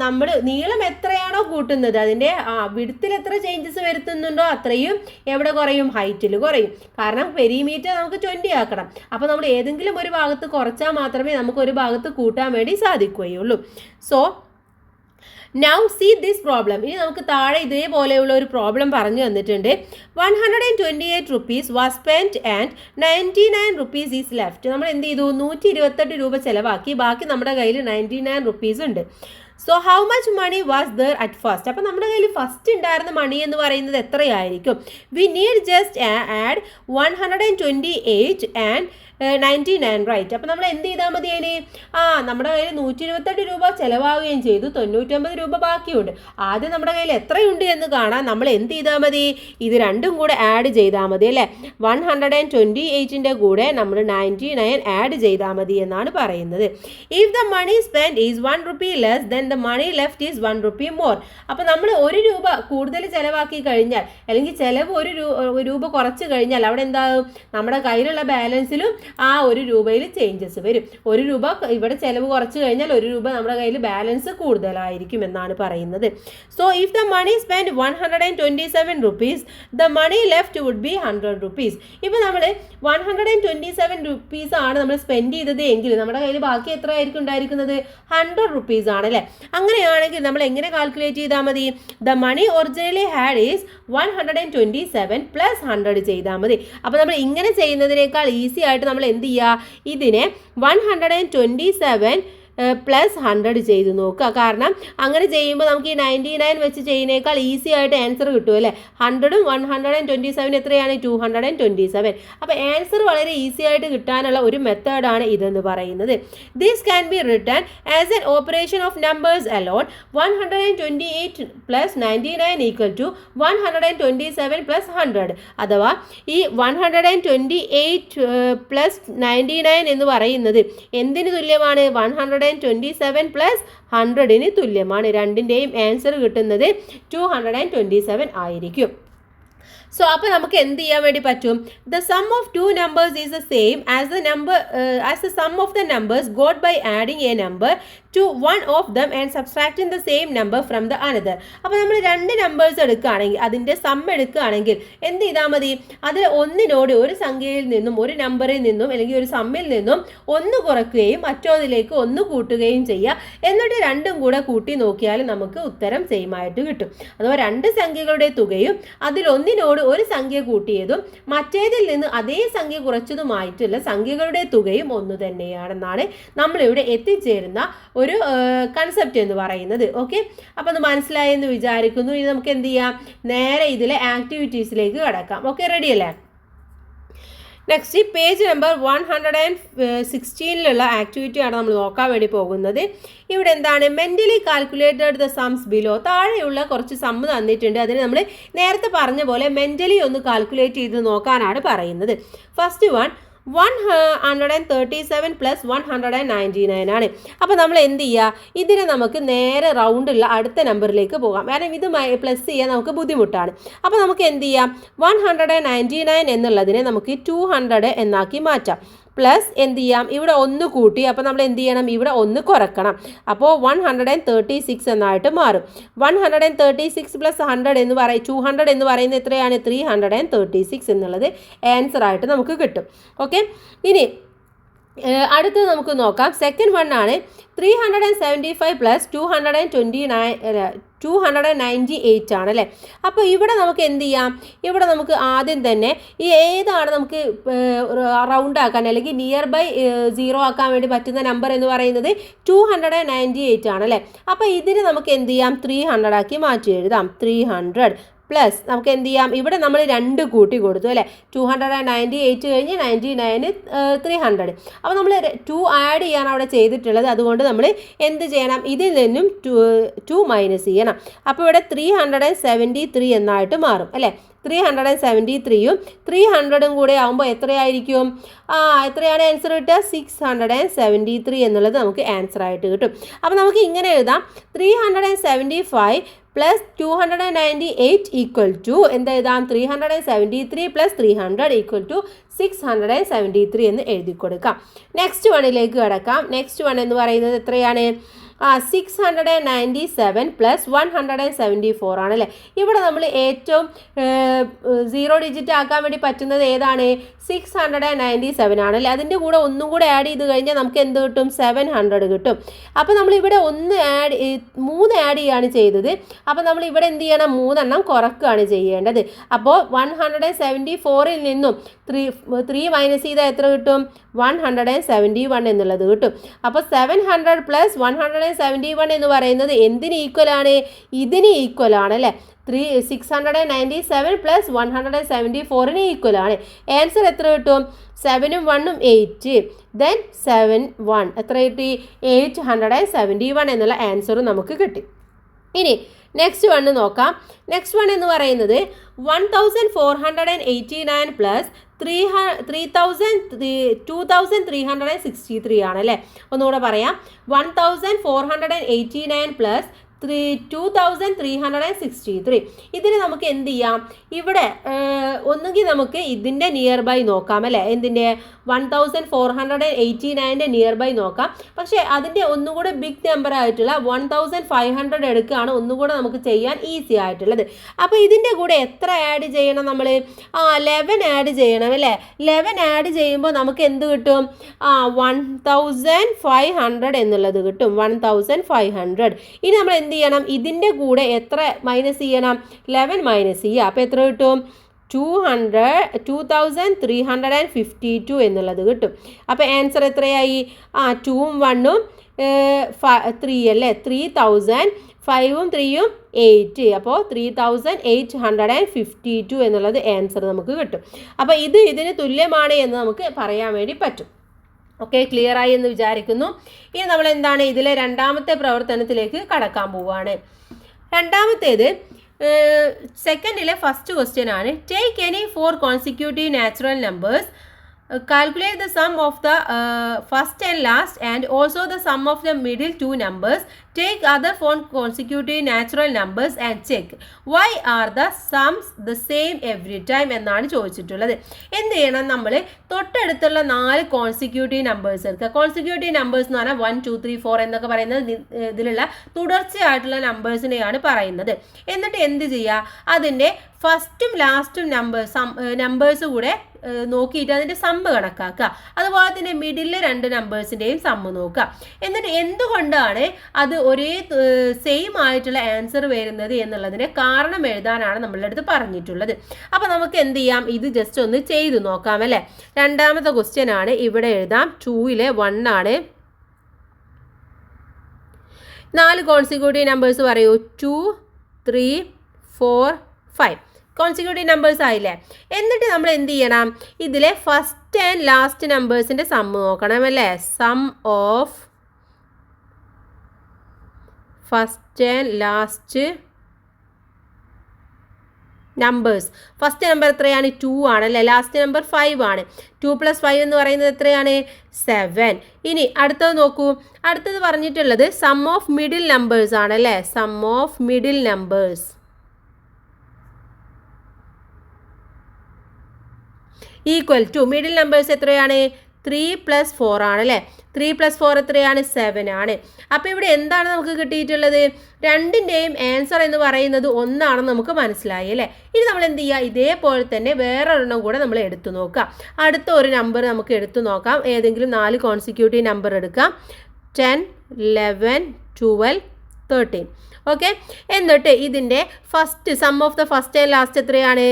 നമ്മൾ നീളം എത്രയാണോ കൂട്ടുന്നത് അതിൻ്റെ വിഡ്ത്തിൽ എത്ര ചേഞ്ചസ് വരുത്തുന്നുണ്ടോ അത്രയും എവിടെ കുറയും? ഹൈറ്റിൽ കുറയും. കാരണം പെരിമീറ്റർ നമുക്ക് 20 ആക്കണം. അപ്പോൾ നമ്മൾ ഏതെങ്കിലും ഒരു ഭാഗത്ത് കുറച്ചാൽ മാത്രമേ നമുക്ക് ഒരു ഭാഗത്ത് കൂട്ടാൻ വേണ്ടി സാധിക്കുകയുള്ളൂ. So now see this problem. ഇനി നമുക്ക് താഴെ ഇതേപോലെയുള്ള ഒരു പ്രോബ്ലം പറഞ്ഞു തന്നിട്ടുണ്ട്. 128 rupees was spent and 99 rupees is left. നമ്മൾ എന്ത് ചെയ്തു? 128 രൂപ ചിലവാക്കി, ബാക്കി നമ്മുടെ കയ്യിൽ 99 റുപ്പീസ് ഉണ്ട്. So how much money was there at first? അപ്പോൾ നമ്മുടെ കയ്യിൽ ഫസ്റ്റ് ഉണ്ടായിരുന്ന മണി എന്ന് പറയുന്നത് എത്രയായിരിക്കും? We need just add 128 and 99 right. അപ്പോൾ നമ്മൾ എന്ത് ചെയ്താൽ മതി? അതിന് നമ്മുടെ കയ്യിൽ 128 രൂപ ചിലവാകുകയും ചെയ്തു, 99 രൂപ ബാക്കിയുണ്ട്. ആദ്യം നമ്മുടെ കയ്യിൽ എത്രയുണ്ട് എന്ന് കാണാൻ നമ്മൾ എന്ത് ചെയ്താൽ മതി? ഇത് രണ്ടും കൂടെ ആഡ് ചെയ്താൽ മതി അല്ലേ. 128ൻ്റെ കൂടെ നമ്മൾ 99 ആഡ് ചെയ്താൽ മതി എന്നാണ് പറയുന്നത്. If the money spend is 1 rupee less then the money left is 1 rupee more. അപ്പോൾ നമ്മൾ 1 രൂപ കൂടുതൽ ചിലവാക്കി കഴിഞ്ഞാൽ അല്ലെങ്കിൽ ചിലവ് 1 രൂപ കുറച്ച് കഴിഞ്ഞാൽ അവിടെ എന്താകും? നമ്മുടെ കയ്യിലുള്ള ബാലൻസിലും ആ 1 രൂപയിൽ ചേഞ്ചസ് വരും. 1 രൂപ ഇവിടെ ചിലവ് കുറച്ച് കഴിഞ്ഞാൽ 1 രൂപ നമ്മുടെ കയ്യിൽ ബാലൻസ് കൂടുതലായിരിക്കും എന്നാണ് പറയുന്നത്. So if the money spend 127 rupees the money left would be 100 rupees. ഇപ്പോൾ നമ്മൾ 127 റുപ്പീസ് ആണ് നമ്മൾ സ്പെൻഡ് ചെയ്തത് എങ്കിൽ നമ്മുടെ കയ്യിൽ ബാക്കി എത്ര ആയിരിക്കും ഉണ്ടായിരിക്കുന്നത്? 100 റുപ്പീസ് ആണല്ലേ. അങ്ങനെയാണെങ്കിൽ നമ്മൾ എങ്ങനെ കാൽക്കുലേറ്റ് ചെയ്താൽ മതി? The money originally had is 127 plus 100 ചെയ്താൽ മതി. അപ്പോൾ നമ്മൾ ഇങ്ങനെ ചെയ്യുന്നതിനേക്കാൾ ഈസി ആയിട്ട് നമ്മൾ എന്ത് ചെയ്യുക? ഇതിനെ 127 പ്ലസ് 100 ചെയ്ത് നോക്കുക. കാരണം അങ്ങനെ ചെയ്യുമ്പോൾ നമുക്ക് ഈ 99 വെച്ച് ചെയ്യുന്നേക്കാൾ ഈസി ആയിട്ട് ആൻസർ കിട്ടും അല്ലേ. 100ഉം 127 എത്രയാണ്? 227. അപ്പോൾ ആൻസർ വളരെ ഈസി ആയിട്ട് കിട്ടാനുള്ള ഒരു മെത്തേഡാണ് ഇതെന്ന് പറയുന്നത്. This can be written as an operation of numbers alone. 128 plus 99 equal to 127 plus 100. അഥവാ ഈ 128 പ്ലസ് 99 എന്ന് പറയുന്നത് എന്തിന് തുല്യമാണ്? 127 പ്ലസ് 100ന് തുല്യമാണ്. രണ്ടിൻ്റെയും ആൻസർ കിട്ടുന്നത് 227 ആയിരിക്കും. സോ അപ്പോൾ നമുക്ക് എന്ത് ചെയ്യാൻ വേണ്ടി പറ്റും? The sum of 2 numbers is the same as the sum of the numbers got by adding a number to one of them and subtracting the same number from the another. അപ്പോൾ നമ്മൾ 2 നമ്പേഴ്സ് എടുക്കുകയാണെങ്കിൽ അതിൻ്റെ സം എടുക്കുകയാണെങ്കിൽ എന്ത് ചെയ്താൽ മതി? അതിൽ ഒന്നിനോട് ഒരു സംഖ്യയിൽ നിന്നും ഒരു നമ്പറിൽ നിന്നും അല്ലെങ്കിൽ ഒരു സമ്മിൽ നിന്നും 1 കുറയ്ക്കുകയും മറ്റൊന്നിലേക്ക് 1 കൂട്ടുകയും ചെയ്യുക. എന്നിട്ട് രണ്ടും കൂടെ കൂട്ടി നോക്കിയാൽ നമുക്ക് ഉത്തരം സെയിം ആയിട്ട് കിട്ടും. അഥവാ 2 സംഖ്യകളുടെ തുകയും അതിൽ ഒന്നിനോട് ഒരു സംഖ്യ കൂട്ടിയതും മറ്റേതിൽ നിന്ന് അതേ സംഖ്യ കുറച്ചതുമായിട്ടുള്ള സംഖ്യകളുടെ തുകയും ഒന്ന് തന്നെയാണെന്നാണ് നമ്മളിവിടെ എത്തിച്ചേരുന്ന ഒരു കൺസെപ്റ്റ് എന്ന് പറയുന്നത്. ഓക്കെ, അപ്പോൾ അത് മനസ്സിലായെന്ന് വിചാരിക്കുന്നു. ഇനി നമുക്ക് എന്ത് ചെയ്യാം? നേരെ ഇതിലെ ആക്ടിവിറ്റീസിലേക്ക് കടക്കാം. ഓക്കെ, റെഡി അല്ലേ? നെക്സ്റ്റ് പേജ് നമ്പർ 116 ആക്ടിവിറ്റിയാണ് നമ്മൾ നോക്കാൻ വേണ്ടി പോകുന്നത്. ഇവിടെ എന്താണ് മെൻ്റലി കാൽക്കുലേറ്റഡ് ദ സംസ് ബിലോ. താഴെയുള്ള കുറച്ച് സമ്മ് തന്നിട്ടുണ്ട്. അതിന് നമ്മൾ നേരത്തെ പറഞ്ഞ പോലെ മെൻ്റലി ഒന്ന് കാൽക്കുലേറ്റ് ചെയ്ത് നോക്കാനാണ് പറയുന്നത്. ഫസ്റ്റ് വൺ 137 പ്ലസ് 199 ആണ്. അപ്പോൾ നമ്മൾ എന്ത് ചെയ്യുക, ഇതിനെ നമുക്ക് നേരെ റൗണ്ടുള്ള അടുത്ത നമ്പറിലേക്ക് പോകാം. കാരണം ഇത് പ്ലസ് ചെയ്യാൻ നമുക്ക് ബുദ്ധിമുട്ടാണ്. അപ്പോൾ നമുക്ക് എന്ത് ചെയ്യാം, 199 എന്നുള്ളതിനെ നമുക്ക് 200 എന്നാക്കി മാറ്റാം. പ്ലസ് എന്ത് ചെയ്യാം, ഇവിടെ 1 കൂട്ടി. അപ്പോൾ നമ്മൾ എന്ത് ചെയ്യണം, ഇവിടെ 1 കുറക്കണം. അപ്പോൾ 136 എന്നായിട്ട് മാറും. 136 പ്ലസ് 100 എന്ന് 200 എന്ന് പറയുന്നത് എത്രയാണ്, 336 എന്നുള്ളത് ആൻസറായിട്ട് നമുക്ക് കിട്ടും. ഓക്കെ, ഇനി അടുത്തത് നമുക്ക് നോക്കാം. സെക്കൻഡ് വൺ ആണ് 375 പ്ലസ് 298 ആണ് അല്ലേ. അപ്പോൾ ഇവിടെ നമുക്ക് എന്ത് ചെയ്യാം, ഇവിടെ നമുക്ക് ആദ്യം തന്നെ ഈ ഏതാണ് നമുക്ക് റൗണ്ട് ആക്കാൻ അല്ലെങ്കിൽ നിയർ ബൈ 0 ആക്കാൻ വേണ്ടി പറ്റുന്ന നമ്പർ എന്ന് പറയുന്നത് 298 ആണ് അല്ലേ. അപ്പോൾ ഇതിന് നമുക്ക് എന്ത് ചെയ്യാം, 300 ആക്കി മാറ്റി എഴുതാം. 300 പ്ലസ് നമുക്ക് എന്ത് ചെയ്യാം, ഇവിടെ നമ്മൾ 2 കൂട്ടി കൊടുത്തു അല്ലേ. 298 കഴിഞ്ഞ് 99 300. അപ്പോൾ നമ്മൾ 2 ആഡ് ചെയ്യാൻ അവിടെ ചെയ്തിട്ടുള്ളത്. അതുകൊണ്ട് നമ്മൾ എന്ത് ചെയ്യണം, ഇതിൽ നിന്നും 2 മൈനസ് ചെയ്യണം. അപ്പോൾ ഇവിടെ 373 എന്നായിട്ട് മാറും അല്ലേ. 373യും 300ഉം കൂടെ ആകുമ്പോൾ എത്രയായിരിക്കും, എത്രയാണ് ആൻസർ കിട്ടുക, 673 എന്നുള്ളത് നമുക്ക് ആൻസർ ആയിട്ട് കിട്ടും. അപ്പോൾ നമുക്ക് ഇങ്ങനെ എഴുതാം, 375 പ്ലസ് 298 ഈക്വൽ ടു എന്താ എഴുതാം, 373 പ്ലസ് 300 ഈക്വൽ ടു 673 എന്ന് എഴുതി കൊടുക്കാം. നെക്സ്റ്റ് വണ്ണിലേക്ക് കിടക്കാം. നെക്സ്റ്റ് വൺ എന്ന് പറയുന്നത് എത്രയാണ്, 697 പ്ലസ് 174 ആണല്ലേ. ഇവിടെ നമ്മൾ ഏറ്റവും 0 ഡിജിറ്റ് ആക്കാൻ വേണ്ടി പറ്റുന്നത് ഏതാണ്, 697 ആണല്ലേ. അതിൻ്റെ കൂടെ ഒന്നും കൂടെ ആഡ് ചെയ്ത് കഴിഞ്ഞാൽ നമുക്ക് എന്ത് കിട്ടും, 700 കിട്ടും. അപ്പോൾ നമ്മൾ ഇവിടെ 3 ആഡ് ചെയ്യാണ് ചെയ്തത്. അപ്പോൾ നമ്മൾ ഇവിടെ എന്ത് ചെയ്യണം, 3 എണ്ണം കുറക്കുകയാണ് ചെയ്യേണ്ടത്. അപ്പോൾ 174ൽ നിന്നും 3 മൈനസ് ചെയ്താൽ എത്ര കിട്ടും, 171 എന്നുള്ളത് കിട്ടും. അപ്പോൾ 700 പ്ലസ് 171 എന്ന് പറയുന്നത് എന്തിന് ഈക്വൽ ആണ്, ഇതിന് ഈക്വൽ ആണ് അല്ലേ. 697 പ്ലസ് 174ന് ഈക്വൽ ആണ്. ആൻസർ എത്ര കിട്ടും, 7ഉം 1ഉം 8, ദെൻ 7 1 എത്ര കിട്ടി, 871 എന്നുള്ള ആൻസറും നമുക്ക് കിട്ടി. ഇനി നെക്സ്റ്റ് വൺ നോക്കാം. നെക്സ്റ്റ് വൺ എന്ന് പറയുന്നത് 1489 പ്ലസ് 2363 ആണല്ലേ. ഒന്നുകൂടെ പറയാം, 1489 പ്ലസ് 2363. ഇതിന് നമുക്ക് എന്ത് ചെയ്യാം, ഇവിടെ ഒന്നുകിൽ നമുക്ക് ഇതിൻ്റെ നിയർ ബൈ നോക്കാം അല്ലേ. എന്തിൻ്റെ, 1489ൻ്റെ നിയർ ബൈ നോക്കാം. പക്ഷേ അതിൻ്റെ ഒന്നുകൂടെ ബിഗ് നമ്പർ ആയിട്ടുള്ള 1500 എടുക്കുകയാണ് ഒന്നുകൂടെ നമുക്ക് ചെയ്യാൻ ഈസി ആയിട്ടുള്ളത്. അപ്പോൾ ഇതിൻ്റെ കൂടെ എത്ര ആഡ് ചെയ്യണം നമ്മൾ, 11 ആഡ് ചെയ്യണം അല്ലേ. 11 ആഡ് ചെയ്യുമ്പോൾ നമുക്ക് എന്ത് കിട്ടും, 1500 എന്നുള്ളത് കിട്ടും. 1500. ഇനി നമ്മൾ എന്ത് ചെയ്യണം, ഇതിൻ്റെ കൂടെ എത്ര മൈനസ് ചെയ്യണം, 11 മൈനസ് ചെയ്യുക. അപ്പോൾ എത്ര കിട്ടും, 2352 എന്നുള്ളത് കിട്ടും. അപ്പോൾ ആൻസർ എത്രയായി, 2ഉം 1ഉം 3 അല്ലേ. 3000, 5ഉം 3ഉം 8. അപ്പോൾ 3852 എന്നുള്ളത് ആൻസർ നമുക്ക് കിട്ടും. അപ്പോൾ ഇതിന് തുല്യമാണ് എന്ന് നമുക്ക് പറയാൻ വേണ്ടി പറ്റും. ഓക്കെ, ക്ലിയർ ആയി എന്ന് വിചാരിക്കുന്നു. ഇനി നമ്മൾ എന്താണ്, ഇതിലെ രണ്ടാമത്തെ പ്രവർത്തനത്തിലേക്ക് കടക്കാൻ പോവുകയാണ്. രണ്ടാമത്തേത് സെക്കൻഡിലെ ഫസ്റ്റ് ക്വസ്റ്റ്യൻ ആണ്. Take any 4 consecutive natural numbers, calculate the sum of the first and last and also the sum of the middle 2 numbers. Take other 4 consecutive natural numbers and check why are the sums the same every time എന്നാണ് ചോദിച്ചിട്ടുള്ളത്. എന്ത് ചെയ്യണം, നമ്മൾ തൊട്ടടുത്തുള്ള 4 കോൺസിക്യൂട്ടീവ് നമ്പേഴ്സ് എടുക്കുക. കോൺസിക്യൂട്ടീവ് നമ്പേഴ്സ് എന്ന് പറഞ്ഞാൽ 1 2 3 4 എന്നൊക്കെ പറയുന്നത് ഇതിലുള്ള തുടർച്ചയായിട്ടുള്ള നമ്പേഴ്സിനെയാണ് പറയുന്നത്. എന്നിട്ട് എന്ത് ചെയ്യുക, അതിൻ്റെ ഫസ്റ്റും ലാസ്റ്റും നമ്പേഴ്സ് കൂടെ നോക്കിയിട്ട് അതിൻ്റെ സമ്മ് കണക്കാക്കുക. അതുപോലെ തന്നെ മിഡിലെ 2 നമ്പേഴ്സിൻ്റെയും സമ്മ് നോക്കുക. എന്നിട്ട് എന്തുകൊണ്ടാണ് അത് ഒരേ സെയിം ആയിട്ടുള്ള ആൻസർ വരുന്നത് എന്നുള്ളതിന് കാരണം എഴുതാനാണ് നമ്മളുടെ അടുത്ത് പറഞ്ഞിട്ടുള്ളത്. അപ്പോൾ നമുക്ക് എന്ത് ചെയ്യാം, ഇത് ജസ്റ്റ് ഒന്ന് ചെയ്തു നോക്കാം അല്ലേ. രണ്ടാമത്തെ ക്വസ്റ്റ്യൻ ആണ്, ഇവിടെ എഴുതാം. 2ലെ 1 ആണ്. 4 കോൺസിക്യൂട്ടീവ് നമ്പേഴ്സ് പറയൂ. 2 3 4 5. കോൺസിക്യൂട്ടീവ് നമ്പേഴ്സ് ആയില്ലേ. എന്നിട്ട് നമ്മൾ എന്ത് ചെയ്യണം, ഇതിലെ ഫസ്റ്റ് ആൻഡ് ലാസ്റ്റ് നമ്പേഴ്സിൻ്റെ സമ്മ് നോക്കണം അല്ലേ. Sum of first and last numbers. First number എത്രയാണ്? 2 ആണ് അല്ലേ. ലാസ്റ്റ് നമ്പർ 5 ആണ്. 2 + 5 എന്ന് പറയുന്നത് എത്രയാണ്? 7. ഇനി അടുത്തത് നോക്കൂ. അടുത്തത് പറഞ്ഞിട്ടുള്ളത് സം ഓഫ് മിഡിൽ നമ്പേഴ്സ് ആണ് അല്ലേ. Sum of middle numbers equal to, middle numbers എത്രയാണ്? 3 + 4 ആണ് അല്ലേ. 3 + 4 എത്രയാണ്? 7 ആണ്. അപ്പോൾ ഇവിടെ എന്താണ് നമുക്ക് കിട്ടിയിട്ടുള്ളത്? രണ്ടിൻ്റെയും ആൻസർ എന്ന് പറയുന്നത് 1 ആണെന്ന് നമുക്ക് മനസ്സിലായി അല്ലേ. ഇനി നമ്മൾ എന്ത് ചെയ്യുക, ഇതേപോലെ തന്നെ വേറൊരെണ്ണം കൂടെ നമ്മൾ എടുത്തു നോക്കാം. അടുത്ത ഒരു നമ്പർ നമുക്ക് എടുത്തു നോക്കാം. ഏതെങ്കിലും 4 കോൺസിക്യൂട്ടീവ് നമ്പർ എടുക്കാം. 10, 11, 12, 13. ഓക്കെ. എന്നിട്ട് ഇതിൻ്റെ first sum of the first and last എത്രയാണ്?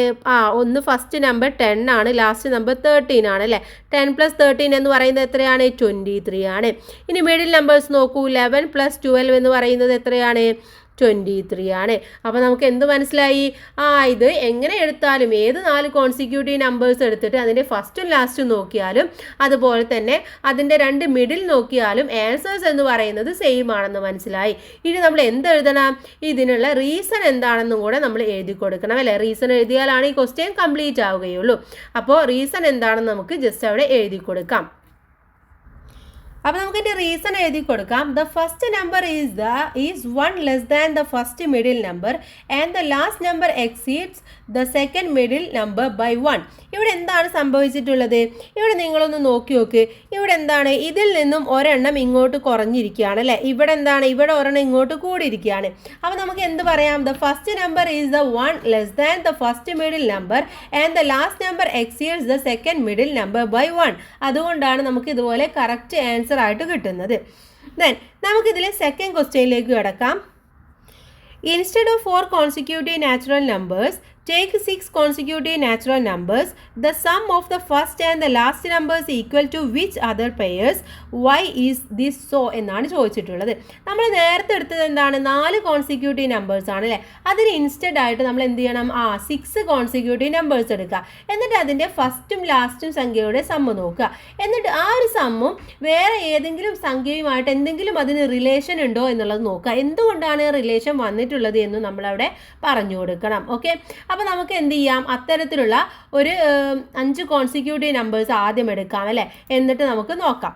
ഒന്ന് ഫസ്റ്റ് നമ്പർ 10 ആണ്, ലാസ്റ്റ് നമ്പർ 13 ആണ് അല്ലേ. 10 + 13 എന്ന് പറയുന്നത് എത്രയാണ്? 23 ആണ്. ഇനി മിഡിൽ നമ്പേഴ്സ് നോക്കൂ. 11 + 12 എന്ന് പറയുന്നത് എത്രയാണ്? 23 ആണ്. അപ്പോൾ നമുക്ക് എന്ത് മനസ്സിലായി? ഇത് എങ്ങനെ എടുത്താലും ഏത് 4 കോൺസിക്യൂട്ടീവ് നമ്പേഴ്സ് എടുത്തിട്ട് അതിൻ്റെ ഫസ്റ്റും ലാസ്റ്റും നോക്കിയാലും അതുപോലെ തന്നെ അതിൻ്റെ 2 മിഡിൽ നോക്കിയാലും ആൻസേഴ്സ് എന്ന് പറയുന്നത് സെയിം ആണെന്ന് മനസ്സിലായി. ഇനി നമ്മൾ എന്ത് എഴുതണം? ഇതിനുള്ള റീസൺ എന്താണെന്നും കൂടെ നമ്മൾ എഴുതി കൊടുക്കണം അല്ലേ. റീസൺ എഴുതിയാലാണ് ഈ ക്വസ്റ്റ്യൻ കംപ്ലീറ്റ് ആവുകയുള്ളൂ. അപ്പോൾ റീസൺ എന്താണെന്ന് നമുക്ക് ജസ്റ്റ് അവിടെ എഴുതി കൊടുക്കാം. അപ്പോൾ നമുക്ക് ഇതിൻ്റെ റീസൺ എഴുതി കൊടുക്കാം. The first number is 1 less than the first middle number and the last number exceeds the second middle number by 1. ഇവിടെ എന്താണ് സംഭവിച്ചിട്ടുള്ളത്? ഇവിടെ നിങ്ങളൊന്ന് നോക്കി നോക്ക്. ഇവിടെ എന്താണ്? ഇതിൽ നിന്നും ഒരെണ്ണം ഇങ്ങോട്ട് കുറഞ്ഞിരിക്കുകയാണ് അല്ലേ. ഇവിടെ എന്താണ്? ഇവിടെ ഒരെണ്ണം ഇങ്ങോട്ട് കൂടിയിരിക്കുകയാണ്. അപ്പോൾ നമുക്ക് എന്ത് പറയാം? The first number is the 1 less than the first middle number and the last number exceeds the second middle number by 1. അതുകൊണ്ടാണ് നമുക്ക് ഇതുപോലെ കറക്റ്റ് ആൻസർ ആയിട്ട് കിട്ടുന്നത്. ദെൻ നമുക്കിതിലെ സെക്കൻഡ് ക്വസ്റ്റ്യനിലേക്ക് കിടക്കാം. Instead of 4 consecutive natural numbers take 6 consecutive natural numbers. The sum of the first and the last numbers equal to which other pairs? Why is this so? എന്നാണ് ചോദിച്ചിട്ടുള്ളത്. നമ്മൾ നേരത്തെ എടുത്തത് എന്താണ്? 4 കോൺസിക്യൂട്ടീവ് നമ്പേഴ്സ് ആണ് അല്ലേ. അതിന് ഇൻസ്റ്റഡ് ആയിട്ട് നമ്മൾ എന്ത് ചെയ്യണം? 6 കോൺസിക്യൂട്ടീവ് നമ്പേഴ്സ് എടുക്കുക. എന്നിട്ട് അതിൻ്റെ ഫസ്റ്റും ലാസ്റ്റും സംഖ്യയുടെ സമ്മ് നോക്കുക. എന്നിട്ട് ആ ഒരു സമ്മും വേറെ ഏതെങ്കിലും സംഖ്യയുമായിട്ട് എന്തെങ്കിലും അതിന് റിലേഷൻ ഉണ്ടോ എന്നുള്ളത് നോക്കുക. എന്തുകൊണ്ടാണ് റിലേഷൻ വന്നിട്ടുള്ളത് എന്ന് നമ്മളവിടെ പറഞ്ഞു കൊടുക്കണം. ഓക്കെ. അപ്പോൾ നമുക്ക് എന്ത് ചെയ്യാം? അത്തരത്തിലുള്ള ഒരു 5 കോൺസിക്യൂട്ടീവ് നമ്പേഴ്സ് ആദ്യം എടുക്കാം അല്ലേ. എന്നിട്ട് നമുക്ക് നോക്കാം.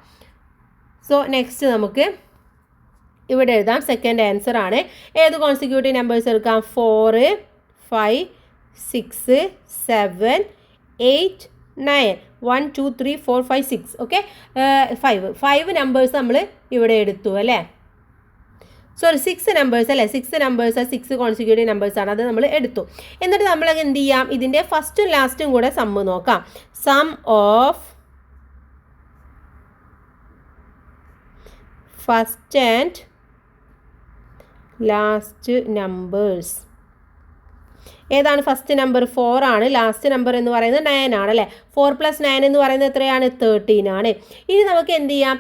സോ നെക്സ്റ്റ് നമുക്ക് ഇവിടെ എഴുതാം. സെക്കൻഡ് ആൻസർ ആണ്. ഏത് കോൺസിക്യൂട്ടീവ് നമ്പേഴ്സ് എടുക്കാം? 4, 5, 6, 7, 8, 9. 1, 2, 3, 4, 5, 6. ഓക്കെ. 5 നമ്പേഴ്സ് നമ്മൾ ഇവിടെ എടുത്തു അല്ലേ. 6 നമ്പേഴ്സ് അല്ലേ. 6 നമ്പേഴ്സ് 6 കോൺസിക്യൂട്ടീവ് നമ്പേഴ്സാണ്. അത് നമ്മൾ എടുത്തു. എന്നിട്ട് നമ്മൾ എന്ത് ചെയ്യാം? ഇതിൻ്റെ ഫസ്റ്റും ലാസ്റ്റും കൂടെ സമ്മ് നോക്കാം. Sum of first and last numbers. ഏതാണ്? ഫസ്റ്റ് നമ്പർ 4 ആണ്. ലാസ്റ്റ് നമ്പർ എന്ന് പറയുന്നത് 9 ആണ് അല്ലേ. 4 + 9 എന്ന് പറയുന്നത് എത്രയാണ്? 13 ആണ്. ഇനി നമുക്ക് എന്ത് ചെയ്യാം?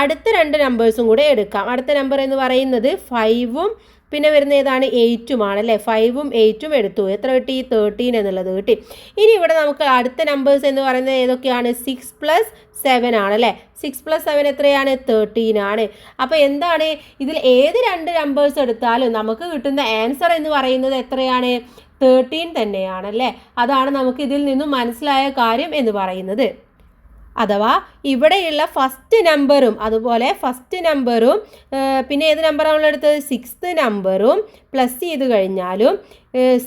അടുത്ത 2 നമ്പേഴ്സും കൂടെ എടുക്കാം. അടുത്ത നമ്പർ എന്ന് പറയുന്നത് 5ഉം പിന്നെ വരുന്ന ഏതാണ്? 8ഉം ആണല്ലേ. 5ഉം 8ഉം എടുത്തു. എത്ര കിട്ടി? 13 എന്നുള്ളത് കിട്ടി. ഇനി ഇവിടെ നമുക്ക് അടുത്ത നമ്പേഴ്സ് എന്ന് പറയുന്നത് ഏതൊക്കെയാണ്? 6 + 7 ആണല്ലേ. 6 + 7 എത്രയാണ്? 13 ആണ്. അപ്പോൾ എന്താണ്? ഇതിൽ ഏത് 2 നമ്പേഴ്സ് എടുത്താലും നമുക്ക് കിട്ടുന്ന ആൻസർ എന്ന് പറയുന്നത് എത്രയാണ്? 13 തന്നെയാണല്ലേ. അതാണ് നമുക്ക് ഇതിൽ നിന്നും മനസ്സിലായ കാര്യം എന്ന് പറയുന്നത്. അഥവാ ഇവിടെയുള്ള ഫസ്റ്റ് നമ്പറും അതുപോലെ ഫസ്റ്റ് നമ്പറും പിന്നെ ഏത് നമ്പറാണ് നമ്മളെടുത്തത്? 6th നമ്പറും പ്ലസ് ചെയ്ത് കഴിഞ്ഞാലും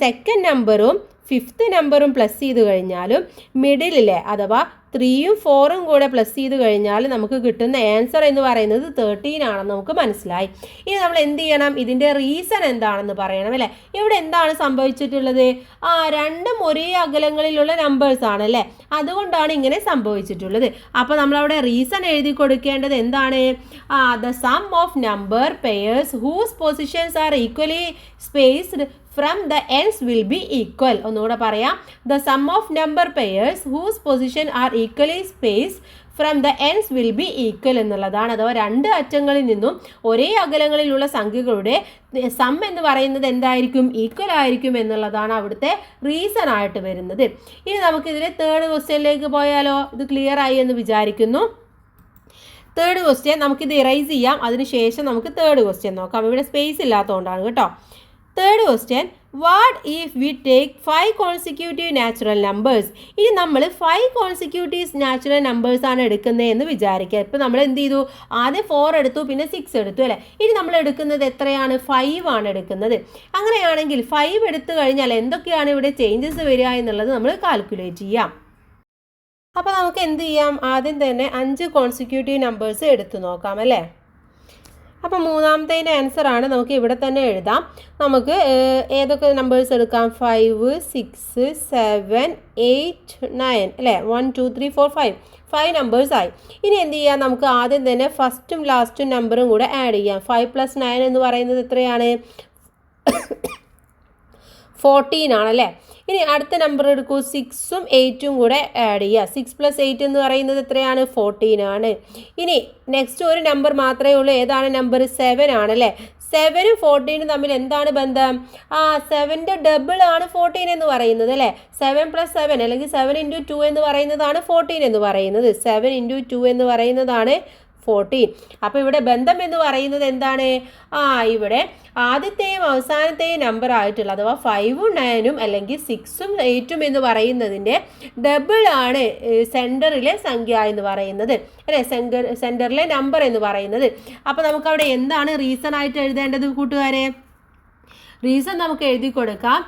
സെക്കൻഡ് നമ്പറും 5th നമ്പറും പ്ലസ് ചെയ്ത് കഴിഞ്ഞാലും മിഡിലിലെ അഥവാ 3ഉം 4ഉം കൂടെ പ്ലസ് ചെയ്ത് കഴിഞ്ഞാൽ നമുക്ക് കിട്ടുന്ന ആൻസർ എന്ന് പറയുന്നത് 13 ആണെന്ന് നമുക്ക് മനസ്സിലായി. ഇനി നമ്മൾ എന്ത് ചെയ്യണം? ഇതിൻ്റെ റീസൺ എന്താണെന്ന് പറയണം അല്ലേ. ഇവിടെ എന്താണ് സംഭവിച്ചിട്ടുള്ളത്? രണ്ടും ഒരേ അകലങ്ങളിലുള്ള നമ്പേഴ്സ് ആണല്ലേ. അതുകൊണ്ടാണ് ഇങ്ങനെ സംഭവിച്ചിട്ടുള്ളത്. അപ്പോൾ നമ്മളവിടെ റീസൺ എഴുതി കൊടുക്കേണ്ടത് എന്താണ്? The sum of number pairs whose positions are equally spaced from the ends will be equal. ഒന്നുകൂടെ പറയാം. The sum of number pairs whose position are equally space from the ends will be equal എന്നുള്ളതാണ്. അഥവാ രണ്ട് അറ്റങ്ങളിൽ നിന്നും ഒരേ അകലങ്ങളിലുള്ള സംഖ്യകളുടെ സം എന്ന് പറയുന്നത് എന്തായിരിക്കും? ഈക്വൽ ആയിരിക്കും എന്നുള്ളതാണ് അവിടുത്തെ റീസൺ ആയിട്ട് വരുന്നത്. ഇനി നമുക്കിതിലെ തേർഡ് ക്വസ്റ്റ്യനിലേക്ക് പോയാലോ? ഇത് ക്ലിയർ ആയി എന്ന് വിചാരിക്കുന്നു. തേർഡ് ക്വസ്റ്റ്യൻ നമുക്കിത് ഇറൈസ് ചെയ്യാം. അതിനുശേഷം നമുക്ക് തേർഡ് ക്വസ്റ്റ്യൻ നോക്കാം. ഇവിടെ സ്പേസ് ഇല്ലാത്തതുകൊണ്ടാണ് കേട്ടോ. Third question, what if we take 5 consecutive natural numbers? ഇനി നമ്മൾ 5 കോൺസിക്യൂട്ടീവ് നാച്ചുറൽ നമ്പേഴ്സ് ആണ് എടുക്കുന്നത് എന്ന് വിചാരിക്കുക. ഇപ്പോൾ നമ്മൾ എന്ത് ചെയ്തു? ആദ്യം 4 എടുത്തു, പിന്നെ 6 എടുത്തു അല്ലേ? ഇനി നമ്മൾ എടുക്കുന്നത് എത്രയാണ്? 5 ആണ് എടുക്കുന്നത്. അങ്ങനെയാണെങ്കിൽ 5 എടുത്തു കഴിഞ്ഞാൽ എന്തൊക്കെയാണ് ഇവിടെ ചേഞ്ചസ് വരിക എന്നുള്ളത് നമ്മൾ കാൽക്കുലേറ്റ് ചെയ്യാം. അപ്പോൾ നമുക്ക് എന്ത് ചെയ്യാം? ആദ്യം തന്നെ 5 കോൺസിക്യൂട്ടീവ് നമ്പേഴ്സ് എടുത്തു നോക്കാം അല്ലേ? അപ്പോൾ മൂന്നാമത്തേൻ്റെ ആൻസറാണ്. നമുക്ക് ഇവിടെ തന്നെ എഴുതാം. നമുക്ക് ഏതൊക്കെ നമ്പേഴ്സ് എടുക്കാം? 5, 6, 7, 8, 9 അല്ലേ? 1, 2, 3, 4, 5 നമ്പേഴ്സ് ആയി. ഇനി എന്ത് ചെയ്യാം? നമുക്ക് ആദ്യം തന്നെ ഫസ്റ്റും ലാസ്റ്റും നമ്പറും കൂടെ ആഡ് ചെയ്യാം. 5 + 9 എന്ന് പറയുന്നത് എത്രയാണ്? 14 ആണല്ലേ? ഇനി അടുത്ത നമ്പർ എടുക്കൂ. 6ഉം 8ഉം കൂടെ ആഡ് ചെയ്യുക. 6 + 8 എന്ന് പറയുന്നത് എത്രയാണ്? 14 ആണ്. ഇനി നെക്സ്റ്റ് ഒരു നമ്പർ മാത്രമേ ഉള്ളൂ. ഏതാണ് നമ്പർ? 7 ആണല്ലേ? 7ഉം 14ഉം തമ്മിൽ എന്താണ് ബന്ധം? 7ൻ്റെ ഡബിൾ ആണ് 14 എന്ന് പറയുന്നത് അല്ലേ? 7 + 7 അല്ലെങ്കിൽ 7 × 2 എന്ന് പറയുന്നതാണ് 14 എന്ന് പറയുന്നത്. 7 × 2 എന്ന് പറയുന്നതാണ് 14. അപ്പോൾ ഇവിടെ ബന്ധം എന്ന് പറയുന്നത് എന്താണ്? ഇവിടെ ആദ്യത്തെയും അവസാനത്തെയും നമ്പർ ആയിട്ടുള്ള അഥവാ 5ഉം 9ഉം അല്ലെങ്കിൽ 6ഉം 8ഉം എന്ന് പറയുന്നതിൻ്റെ ഡബിൾ ആണ് സെൻറ്ററിലെ സംഖ്യ എന്ന് പറയുന്നത് അല്ലേ? സെൻറ്ററിലെ നമ്പർ എന്ന് പറയുന്നത്. അപ്പോൾ നമുക്കവിടെ എന്താണ് റീസൺ ആയിട്ട് എഴുതേണ്ടത് കൂട്ടുകാരെ? റീസൺ നമുക്ക് എഴുതി കൊടുക്കാം.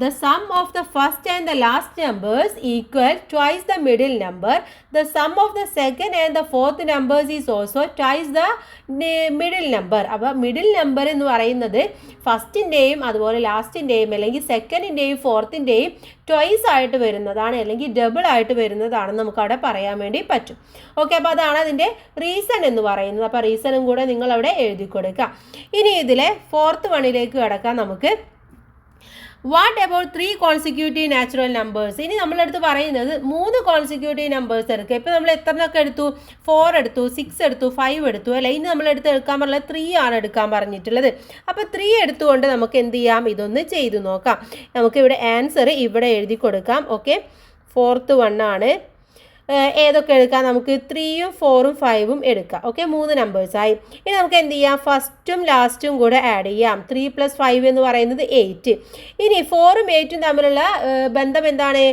The sum of the first and the last numbers equal twice the middle number. The sum of the second and the fourth numbers is also twice the middle number. അപ്പോൾ മിഡിൽ നമ്പർ എന്ന് പറയുന്നത് ഫസ്റ്റിൻ്റെയും അതുപോലെ ലാസ്റ്റിൻ്റെയും അല്ലെങ്കിൽ സെക്കൻഡിൻ്റെയും ഫോർത്തിൻ്റെയും ട്വൈസ് ആയിട്ട് വരുന്നതാണ് അല്ലെങ്കിൽ ഡബിൾ ആയിട്ട് വരുന്നതാണെന്ന് നമുക്കവിടെ പറയാൻ വേണ്ടി പറ്റും. ഓക്കെ, അപ്പോൾ അതാണ് അതിൻ്റെ റീസൺ എന്ന് പറയുന്നത്. അപ്പോൾ റീസണും കൂടെ നിങ്ങളവിടെ എഴുതി കൊടുക്കുക. ഇനി ഇതിലെ ഫോർത്ത് വണ്ണിലേക്ക് കിടക്കാം നമുക്ക്. What about 3 consecutive natural numbers? ഇനി നമ്മളെടുത്ത് പറയുന്നത് 3 കോൺസിക്യൂട്ടീവ് നമ്പേഴ്സ് എടുക്കുക. ഇപ്പോൾ നമ്മൾ എത്രയൊക്കെ എടുത്തു? 4 എടുത്തു, 6 എടുത്തു, 5 എടുത്തു അല്ലേ? ഇനി നമ്മളെടുത്ത് എടുക്കാൻ പറഞ്ഞത് 3 ആണ് എടുക്കാൻ പറഞ്ഞിട്ടുള്ളത്. അപ്പോൾ 3 എടുത്തുകൊണ്ട് നമുക്ക് എന്ത് ചെയ്യാം? ഇതൊന്ന് ചെയ്തു നോക്കാം. നമുക്കിവിടെ ആൻസർ ഇവിടെ എഴുതി കൊടുക്കാം. ഓക്കെ, ഫോർത്ത് വണ്ണാണ്. ഏതൊക്കെ എടുക്കാം? നമുക്ക് 3ഉം 4ഉം 5ഉം എടുക്കാം. ഓക്കെ, 3 നമ്പേഴ്സായി. ഇനി നമുക്ക് എന്ത് ചെയ്യാം? ഫസ്റ്റും ലാസ്റ്റും കൂടെ ആഡ് ചെയ്യാം. 3 + 5 എന്ന് പറയുന്നത് 8. ഇനി 4ഉം 8ഉം തമ്മിലുള്ള ബന്ധം എന്താണ്?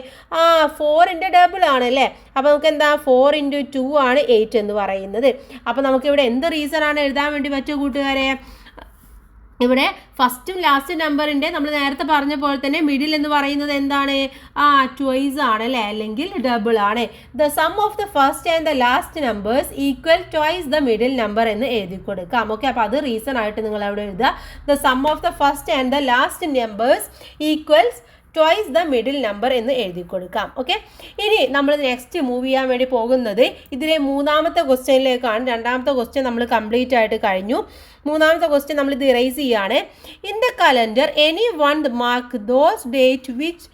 4ൻ്റെ ഡബിൾ ആണ് അല്ലേ? അപ്പോൾ നമുക്ക് എന്താ? 4 × 2 ആണ് 8 എന്ന് പറയുന്നത്. അപ്പോൾ നമുക്കിവിടെ എന്ത് റീസൺ ആണ് എഴുതാൻ വേണ്ടി പറ്റുമോ കൂട്ടുകാരെ? ഇവിടെ ഫസ്റ്റും ലാസ്റ്റ് നമ്പറിൻ്റെ നമ്മൾ നേരത്തെ പറഞ്ഞ പോലെ തന്നെ മിഡിൽ എന്ന് പറയുന്നത് എന്താണ്? ട്വൈസ് ആണ് അല്ലേ? അല്ലെങ്കിൽ ഡബിൾ ആണ്. The sum of the first and the last numbers equal twice the middle number എന്ന് എഴുതി കൊടുക്കാം. ഓക്കെ, അപ്പോൾ അത് റീസൺ ആയിട്ട് നിങ്ങൾ അവിടെ എഴുതുക. The sum of the first and the last numbers equals twice the middle number എന്ന് എഴുതി കൊടുക്കാം. ഓക്കെ, ഇനി നമ്മൾ നെക്സ്റ്റ് മൂവ് ചെയ്യാൻ വേണ്ടി പോകുന്നത് ഇതിലെ മൂന്നാമത്തെ ക്വസ്റ്റ്യനിലേക്കാണ്. രണ്ടാമത്തെ ക്വസ്റ്റ്യൻ നമ്മൾ കംപ്ലീറ്റ് ആയിട്ട് കഴിഞ്ഞു. മൂന്നാമത്തെ ക്വസ്റ്റ്യൻ നമ്മൾ ഇത് ഇറേസ് ചെയ്യാണ്. In the calendar any one mark those date which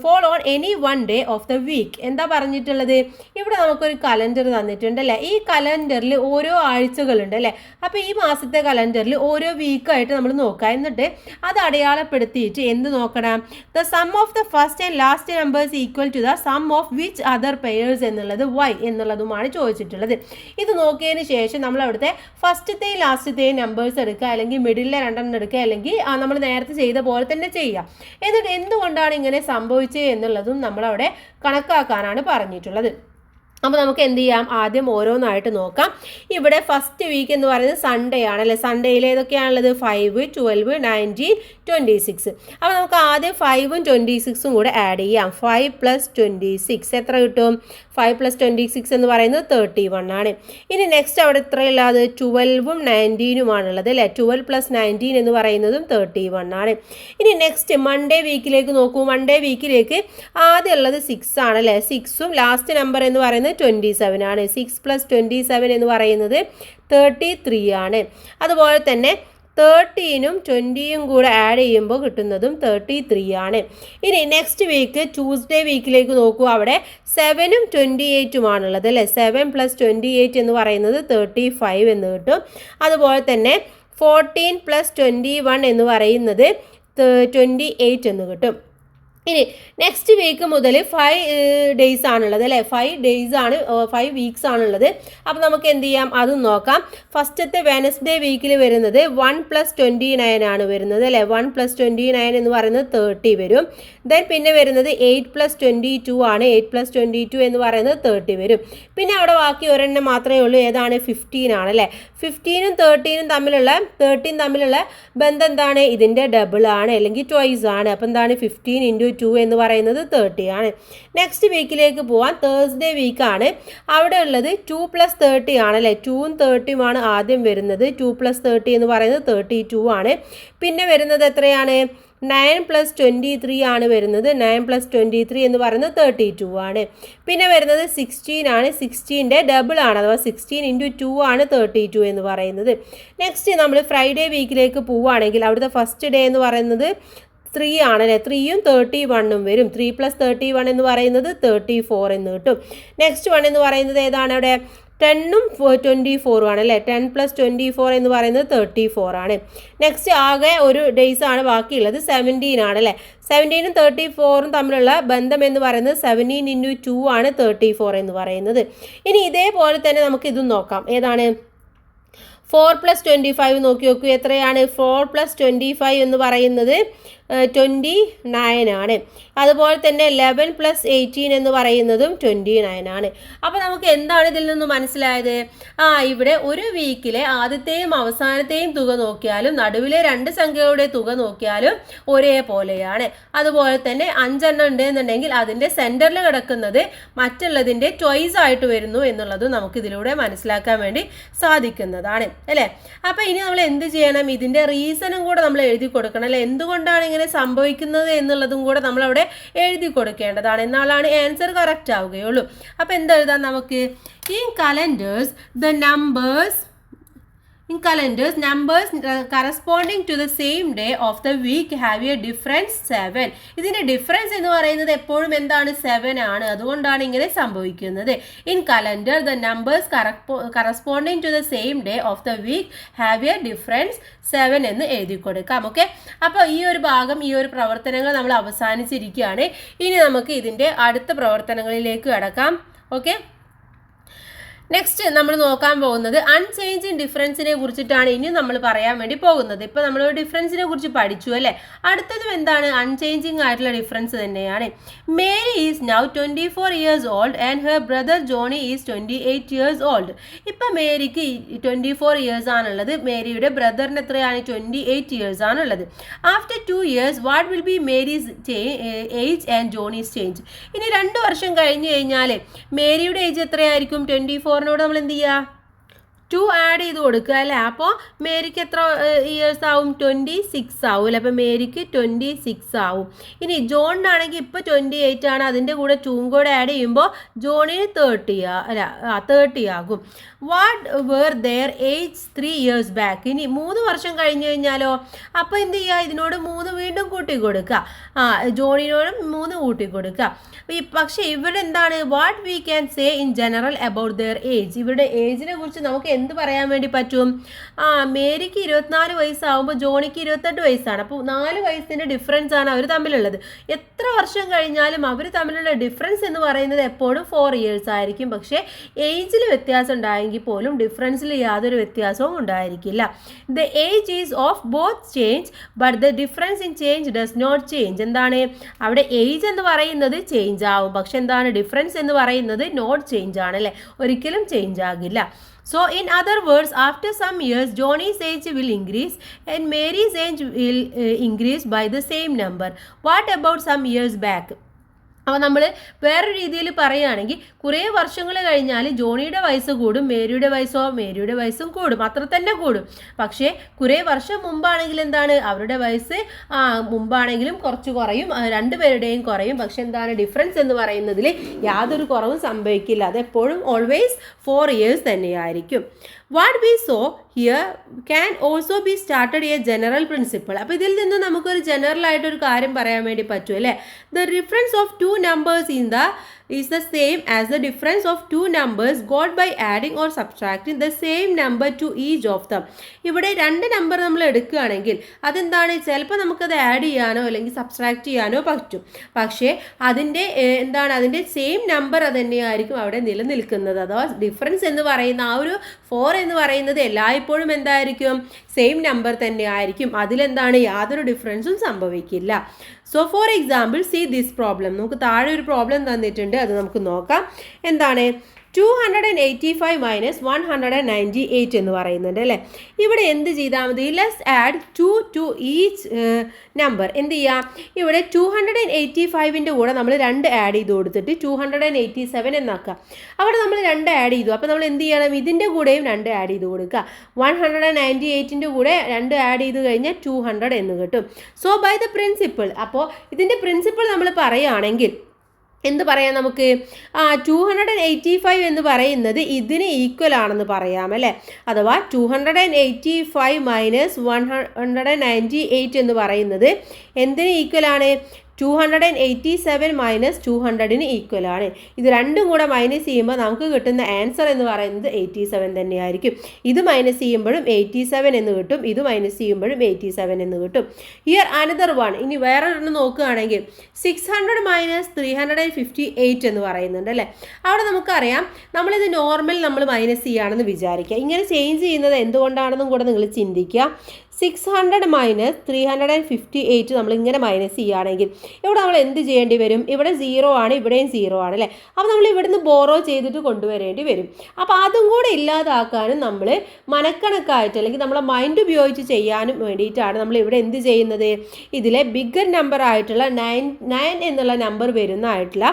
fall on any one day of the week. എന്താ പറഞ്ഞിട്ടുള്ളത്? ഇവിടെ നമുക്കൊരു കലണ്ടർ തന്നിട്ടുണ്ട് അല്ലേ? ഈ കലണ്ടറിൽ ഓരോ ആഴ്ചകളുണ്ട് അല്ലേ? അപ്പോൾ ഈ മാസത്തെ കലണ്ടറിൽ ഓരോ വീക്കായിട്ട് നമ്മൾ നോക്കുക. എന്നിട്ട് അത് അടയാളപ്പെടുത്തിയിട്ട് എന്ത് നോക്കണം? The sum of the first and last numbers equal to the sum of which other pairs എന്നുള്ളത് വൈ എന്നുള്ളതുമാണ് ചോദിച്ചിട്ടുള്ളത്. ഇത് നോക്കിയതിന് ശേഷം നമ്മൾ അവിടുത്തെ ഫസ്റ്റത്തെയും ലാസ്റ്റത്തെയും നമ്പേഴ്സ് എടുക്കുക, അല്ലെങ്കിൽ മിഡിലെ രണ്ടെണ്ണം എടുക്കുക, അല്ലെങ്കിൽ നമ്മൾ നേരത്തെ ചെയ്ത പോലെ തന്നെ ചെയ്യുക. എന്നിട്ട് എന്തുകൊണ്ടാണ് ഇങ്ങനെ സംഭവിച്ചത് എന്നുള്ളതും നമ്മളവിടെ കണക്കാക്കാനാണ് പറഞ്ഞിട്ടുള്ളത്. അപ്പോൾ നമുക്ക് എന്ത് ചെയ്യാം? ആദ്യം ഓരോന്നായിട്ട് നോക്കാം. ഇവിടെ ഫസ്റ്റ് വീക്ക് എന്ന് പറയുന്നത് സൺഡേ ആണല്ലേ? സൺഡേയിൽ ഏതൊക്കെയാണുള്ളത്? 5, 12, 19, 26. അപ്പോൾ നമുക്ക് ആദ്യം 5ഉം 26ഉം കൂടെ ആഡ് ചെയ്യാം. 5 + 26 എത്ര കിട്ടും? 5 + 26 എന്ന് പറയുന്നത് 31 ആണ്. ഇനി നെക്സ്റ്റ് അവിടെ എത്രയുള്ളത്? 12ഉം 19ഉമാണുള്ളത് അല്ലേ? 12 + 19 എന്ന് പറയുന്നതും 31 ആണ്. ഇനി നെക്സ്റ്റ് മൺഡേ വീക്കിലേക്ക് നോക്കൂ. മൺഡേ വീക്കിലേക്ക് ആദ്യം ഉള്ളത് 6 ആണല്ലേ? 6ഉം ലാസ്റ്റ് നമ്പർ എന്ന് പറയുന്നത് 27 ആണ്. 6 + 27 എന്ന് പറയുന്നത് 33 ആണ്. അതുപോലെ തന്നെ 13ഉം 20യും കൂടെ ആഡ് ചെയ്യുമ്പോൾ കിട്ടുന്നതും 33 ആണ്. ഇനി നെക്സ്റ്റ് വീക്ക് ട്യൂസ്ഡേ വീക്കിലേക്ക് നോക്കൂ. അവിടെ 7ഉം 28ഉമാണുള്ളത് അല്ലേ. 7 + 28 എന്ന് പറയുന്നത് 35 എന്ന് കിട്ടും. അതുപോലെ തന്നെ 14 + 21 എന്ന് പറയുന്നത് 28 എന്ന് കിട്ടും. ഇനി നെക്സ്റ്റ് വീക്ക് മുതൽ 5 ഡേയ്സ് ആണുള്ളത് അല്ലേ. 5 ഡേയ്സ് ആണ്, 5 വീക്സ് ആണുള്ളത്. അപ്പോൾ നമുക്ക് എന്ത് ചെയ്യാം, അതും നോക്കാം. ഫസ്റ്റത്തെ വെനസ്ഡേ വീക്കിൽ വരുന്നത് 1 + 29 ആണ് വരുന്നത് അല്ലേ. 1 + 29 എന്ന് പറയുന്നത് 30 വരും. ദെൻ പിന്നെ വരുന്നത് 8 + 22 ആണ്. 8 + 22 എന്ന് പറയുന്നത് 30 വരും. പിന്നെ അവിടെ ബാക്കി ഒരെണ്ണം മാത്രമേ ഉള്ളൂ. ഏതാണ്? 15 ആണ് അല്ലേ. 15ഉം 13ഉം തമ്മിലുള്ള ബന്ധം എന്താണ്? ഇതിൻ്റെ ഡബിൾ ആണ്, അല്ലെങ്കിൽ ട്വൈസ് ആണ്. അപ്പോൾ എന്താണ്? 15 × 2 എന്ന് പറയുന്നത് 30 ആണ്. നെക്സ്റ്റ് വീക്കിലേക്ക് പോവാം. തേഴ്സ്ഡേ വീക്കാണ്. അവിടെ ഉള്ളത് 2 + 30 ആണ് അല്ലേ. 2ഉം 30ഉം ആണ് ആദ്യം വരുന്നത്. 2 + 30 എന്ന് പറയുന്നത് 32 ആണ്. പിന്നെ വരുന്നത് എത്രയാണ്? 9 + 23 ആണ് വരുന്നത്. 9 + 23 എന്ന് പറയുന്നത് 32 ആണ്. പിന്നെ വരുന്നത് 16 ആണ്. 16ൻ്റെ ഡബിൾ ആണ്, അഥവാ 16 × 2 ആണ് 32 എന്ന് പറയുന്നത്. നെക്സ്റ്റ് നമ്മൾ ഫ്രൈഡേ വീക്കിലേക്ക് പോവുകയാണെങ്കിൽ അവിടുത്തെ ഫസ്റ്റ് ഡേ എന്ന് പറയുന്നത് 3 ആണല്ലേ. 3ഉം 31ഉം വരും. 3 + 31 എന്ന് പറയുന്നത് 34 എന്ന് കിട്ടും. നെക്സ്റ്റ് വൺ എന്ന് പറയുന്നത് ഏതാണ്? അവിടെ 10ഉം 24ഉം ആണ് അല്ലേ. 10 + 24 എന്ന് പറയുന്നത് 34 ആണ്. നെക്സ്റ്റ് ആകെ ഒരു ഡേയ്സ് ആണ് ബാക്കിയുള്ളത്. 17 ആണ് അല്ലേ. 17ഉം 34ഉം തമ്മിലുള്ള ബന്ധം എന്ന് പറയുന്നത് 17 × 2 ആണ് 34 എന്ന് പറയുന്നത്. ഇനി ഇതേപോലെ തന്നെ നമുക്ക് ഇതും നോക്കാം. ഏതാണ്? 4 + 25 നോക്കി നോക്കൂ. എത്രയാണ്? 4 + 25 എന്ന് പറയുന്നത് 29 ആണ്. അതുപോലെ തന്നെ 11 + 18 എന്ന് പറയുന്നതും 29 ആണ്. അപ്പോൾ നമുക്ക് എന്താണ് ഇതിൽ നിന്ന് മനസ്സിലായത്? ഇവിടെ ഒരു വീക്കിലെ ആദ്യത്തെയും അവസാനത്തെയും തുക നോക്കിയാലും നടുവിലെ 2 സംഖ്യകളുടെ തുക നോക്കിയാലും ഒരേപോലെയാണ്. അതുപോലെ തന്നെ 5 എണ്ണം ഉണ്ടെന്നുണ്ടെങ്കിൽ അതിൻ്റെ സെൻറ്ററിൽ കിടക്കുന്നത് മറ്റുള്ളതിൻ്റെ ട്വൈസ് ആയിട്ട് വരുന്നു എന്നുള്ളത് നമുക്ക് ഇതിലൂടെ മനസ്സിലാക്കാൻ വേണ്ടി സാധിക്കുന്നതാണ് അല്ലേ. അപ്പോൾ ഇനി നമ്മൾ എന്ത് ചെയ്യണം? ഇതിൻ്റെ റീസണും കൂടെ നമ്മൾ എഴുതി കൊടുക്കണം അല്ലേ. എന്തുകൊണ്ടാണ് ഇങ്ങനെ സംഭവിക്കുന്നത് എന്നുള്ളതും കൂടെ നമ്മളവിടെ എഴുതി കൊടുക്കേണ്ടതാണ്. എന്നാലാണ് ആൻസർ കറക്റ്റ് ആവുകയുള്ളൂ. അപ്പോൾ എന്തെഴുതാം നമുക്ക്? In calendars numbers corresponding to the same day of the week have a difference 7. ഇതിൻ്റെ ഡിഫറൻസ് എന്ന് പറയുന്നത് എപ്പോഴും എന്താണ്? 7 ആണ്. അതുകൊണ്ടാണ് ഇങ്ങനെ സംഭവിക്കുന്നത്. In calendar the numbers corresponding to the same day of the week have a difference 7 എന്ന് എഴുതി കൊടുക്കാം. ഓക്കെ. അപ്പോൾ ഈ ഒരു ഭാഗം, ഈ ഒരു പ്രവർത്തനങ്ങൾ നമ്മൾ അവസാനിച്ചിരിക്കുകയാണ്. ഇനി നമുക്ക് ഇതിൻ്റെ അടുത്ത പ്രവർത്തനങ്ങളിലേക്ക് കടക്കാം. ഓക്കെ. നെക്സ്റ്റ് നമ്മൾ നോക്കാൻ പോകുന്നത് അൺചേഞ്ചിങ് ഡിഫറൻസിനെ കുറിച്ചിട്ടാണ് ഇനി നമ്മൾ പറയാൻ വേണ്ടി പോകുന്നത്. ഇപ്പോൾ നമ്മൾ ഡിഫറൻസിനെ കുറിച്ച് പഠിച്ചു അല്ലേ. അടുത്തതും എന്താണ്? അൺചേഞ്ചിങ് ആയിട്ടുള്ള ഡിഫറൻസ് തന്നെയാണ്. Mary is now 24 years old and her brother Johnny is 28 years old. ഇപ്പം മേരിക്ക് 24 years ആണുള്ളത്. മേരിയുടെ ബ്രദറിന് എത്രയാണ്? 28 years ആണുള്ളത്. After 2 years what will be Mary's age and Jonees change? ഇനി 2 വർഷം കഴിഞ്ഞ് കഴിഞ്ഞാൽ മേരിയുടെ ഏജ് എത്രയായിരിക്കും? 24 നമ്മൾ എന്ത് ചെയ്യുക? 2 ആഡ് ചെയ്ത് കൊടുക്കുക അല്ലേ. അപ്പോൾ മേരിക്ക് എത്ര ഇയേഴ്സ് ആവും? 26 ആവും അല്ലേ. അപ്പോൾ മേരിക്ക് 26 ആവും. ഇനി ജോണിനാണെങ്കിൽ ഇപ്പോൾ 28 ആണ്. അതിൻ്റെ കൂടെ 2 കൂടെ ആഡ് ചെയ്യുമ്പോൾ ജോണിന് 30 ആകും. What were their age 3 years back? ഇനി 3 വർഷം കഴിഞ്ഞ് കഴിഞ്ഞാലോ? അപ്പോൾ എന്ത് ചെയ്യുക? ഇതിനോട് 3 വീണ്ടും കൂട്ടി കൊടുക്കുക. ജോണിനോടും 3 കൂട്ടി കൊടുക്കുക. പക്ഷേ ഇവിടെ എന്താണ്? What we can say in general about their age? ഇവരുടെ ഏജിനെ കുറിച്ച് നമുക്ക് എന്ത് പറയാൻ വേണ്ടി പറ്റും? മേരിക്ക് 24 വയസ്സാവുമ്പോൾ ജോണിക്ക് 28 വയസ്സാണ്. അപ്പോൾ 4 വയസ്സിൻ്റെ ഡിഫറൻസ് ആണ് അവർ തമ്മിലുള്ളത്. എത്ര വർഷം കഴിഞ്ഞാലും അവർ തമ്മിലുള്ള ഡിഫറൻസ് എന്ന് പറയുന്നത് എപ്പോഴും 4 years ആയിരിക്കും. പക്ഷേ ഏജിൽ വ്യത്യാസം ഉണ്ടായെങ്കിൽ പോലും ഡിഫറൻസിൽ യാതൊരു വ്യത്യാസവും ഉണ്ടായിരിക്കില്ല. The age is of both change but the difference in change does not change. എന്താണ്? അവിടെ ഏജ് എന്ന് പറയുന്നത് ചേഞ്ച് ആവും, പക്ഷെ എന്താണ്? ഡിഫറൻസ് എന്ന് പറയുന്നത് നോട്ട് ചേഞ്ച് ആണ് അല്ലേ. ഒരിക്കലും ചേഞ്ച് ആകില്ല. So in other words, after some years, Johnny's age will increase and Mary's age will increase by the same number. What about some years back? അപ്പോൾ നമ്മൾ വേറെ രീതിയിൽ പറയുകയാണെങ്കിൽ കുറേ വർഷങ്ങൾ കഴിഞ്ഞാൽ ജോണിയുടെ വയസ്സ് കൂടും, മേരിയുടെ വയസ്സും കൂടും. അത്ര തന്നെ കൂടും. പക്ഷേ കുറേ വർഷം മുമ്പാണെങ്കിൽ എന്താണ്? അവരുടെ വയസ്സ് മുമ്പാണെങ്കിലും കുറച്ച് കുറയും, 2 പേരുടെയും കുറയും. പക്ഷെ എന്താണ്? ഡിഫറൻസ് എന്ന് പറയുന്നതിൽ യാതൊരു കുറവും സംഭവിക്കില്ല. അതെപ്പോഴും ഓൾവേസ് 4 years തന്നെയായിരിക്കും. What we saw here can also be started A general principle. അപ്പോൾ ഇതിൽ നിന്ന് നമുക്കൊരു ജനറൽ ആയിട്ടൊരു കാര്യം പറയാൻ വേണ്ടി പറ്റും അല്ലേ. The difference of two numbers is the same as the difference of two numbers got by adding or subtracting the same number to each of them. ഇവിടെ രണ്ട് നമ്പർ നമ്മൾ എടുക്കുകയാണെങ്കിൽ അതെന്താണ്, ചിലപ്പോൾ നമുക്കത് ആഡ് ചെയ്യാനോ അല്ലെങ്കിൽ സബ്സ്ട്രാക്ട് ചെയ്യാനോ പറ്റും. പക്ഷേ അതിൻ്റെ അതിൻ്റെ സെയിം നമ്പർ അത് തന്നെയായിരിക്കും അവിടെ നിലനിൽക്കുന്നത്. അഥവാ ഡിഫറൻസ് എന്ന് പറയുന്ന ആ ഒരു 4 എന്ന് പറയുന്നത് എല്ലായ്പ്പോഴും എന്തായിരിക്കും, സെയിം നമ്പർ തന്നെ ആയിരിക്കും. അതിലെന്താണ്, യാതൊരു ഡിഫറൻസും സംഭവിക്കില്ല. So for example see this problem. നമുക്ക് താഴെ ഒരു പ്രോബ്ലം തന്നിട്ടുണ്ട്, അത് നമുക്ക് നോക്കാം. എന്താണ്, 285 മൈനസ് 198 എന്ന് പറയുന്നുണ്ട് അല്ലേ. ഇവിടെ എന്ത് ചെയ്താൽ മതി, let's add 2 to each number. എന്ത് ചെയ്യാം, ഇവിടെ 285ൻ്റെ കൂടെ നമ്മൾ 2 ആഡ് ചെയ്ത് കൊടുത്തിട്ട് 287 എന്നാക്കാം. അവിടെ നമ്മൾ 2 ആഡ് ചെയ്തു. അപ്പോൾ നമ്മൾ എന്ത് ചെയ്യണം, ഇതിൻ്റെ കൂടെയും 2 ആഡ് ചെയ്ത് കൊടുക്കുക. 198ൻ്റെ കൂടെ 2 ആഡ് ചെയ്ത് കഴിഞ്ഞാൽ 200 എന്ന് കിട്ടും. സോ ബൈ ദ പ്രിൻസിപ്പിൾ, അപ്പോൾ ഇതിൻ്റെ പ്രിൻസിപ്പിൾ നമ്മൾ പറയുകയാണെങ്കിൽ എന്ത് പറയാം, നമുക്ക് 285 എന്ന് പറയുന്നത് ഇതിന് ഈക്വൽ ആണെന്ന് പറയാം അല്ലേ. അഥവാ 285 മൈനസ് 198 എന്ന് പറയുന്നത് എന്തിന് ഈക്വൽ ആണ്, 287 മൈനസ് 200ന് ഈക്വൽ ആണ്. ഇത് രണ്ടും കൂടെ മൈനസ് ചെയ്യുമ്പോൾ നമുക്ക് കിട്ടുന്ന ആൻസർ എന്ന് പറയുന്നത് 87 തന്നെയായിരിക്കും. ഇത് മൈനസ് ചെയ്യുമ്പോഴും 87 എന്ന് കിട്ടും, ഇത് മൈനസ് ചെയ്യുമ്പോഴും 87 എന്ന് കിട്ടും. Here another one. ഇനി വേറെ ഒരെണ്ണം നോക്കുകയാണെങ്കിൽ 600 മൈനസ് 358 എന്ന് പറയുന്നുണ്ട് അല്ലേ. അവിടെ നമുക്കറിയാം, നമ്മളിത് നോർമൽ നമ്മൾ മൈനസ് ചെയ്യുകയാണെന്ന് വിചാരിക്കുക. ഇങ്ങനെ ചേഞ്ച് ചെയ്യുന്നത് എന്തുകൊണ്ടാണെന്നും കൂടെ നിങ്ങൾ ചിന്തിക്കുക. 600 മൈനസ് 358 നമ്മളിങ്ങനെ മൈനസ് ചെയ്യുകയാണെങ്കിൽ ഇവിടെ നമ്മൾ എന്ത് ചെയ്യേണ്ടി വരും, ഇവിടെ 0 ആണ്, ഇവിടെയും 0 ആണ് അല്ലേ. അപ്പോൾ നമ്മൾ ഇവിടുന്ന് ബോറോ ചെയ്തിട്ട് കൊണ്ടുവരേണ്ടി വരും. അപ്പോൾ അതും കൂടെ ഇല്ലാതാക്കാനും നമ്മൾ മനക്കണക്കായിട്ട് അല്ലെങ്കിൽ നമ്മളെ മൈൻഡ് ഉപയോഗിച്ച് ചെയ്യാനും വേണ്ടിയിട്ടാണ് നമ്മൾ ഇവിടെ എന്ത് ചെയ്യുന്നത്, ഇതിലെ ബിഗ്ഗർ നമ്പർ ആയിട്ടുള്ള 9 എന്നുള്ള നമ്പർ വരുന്നതായിട്ടുള്ള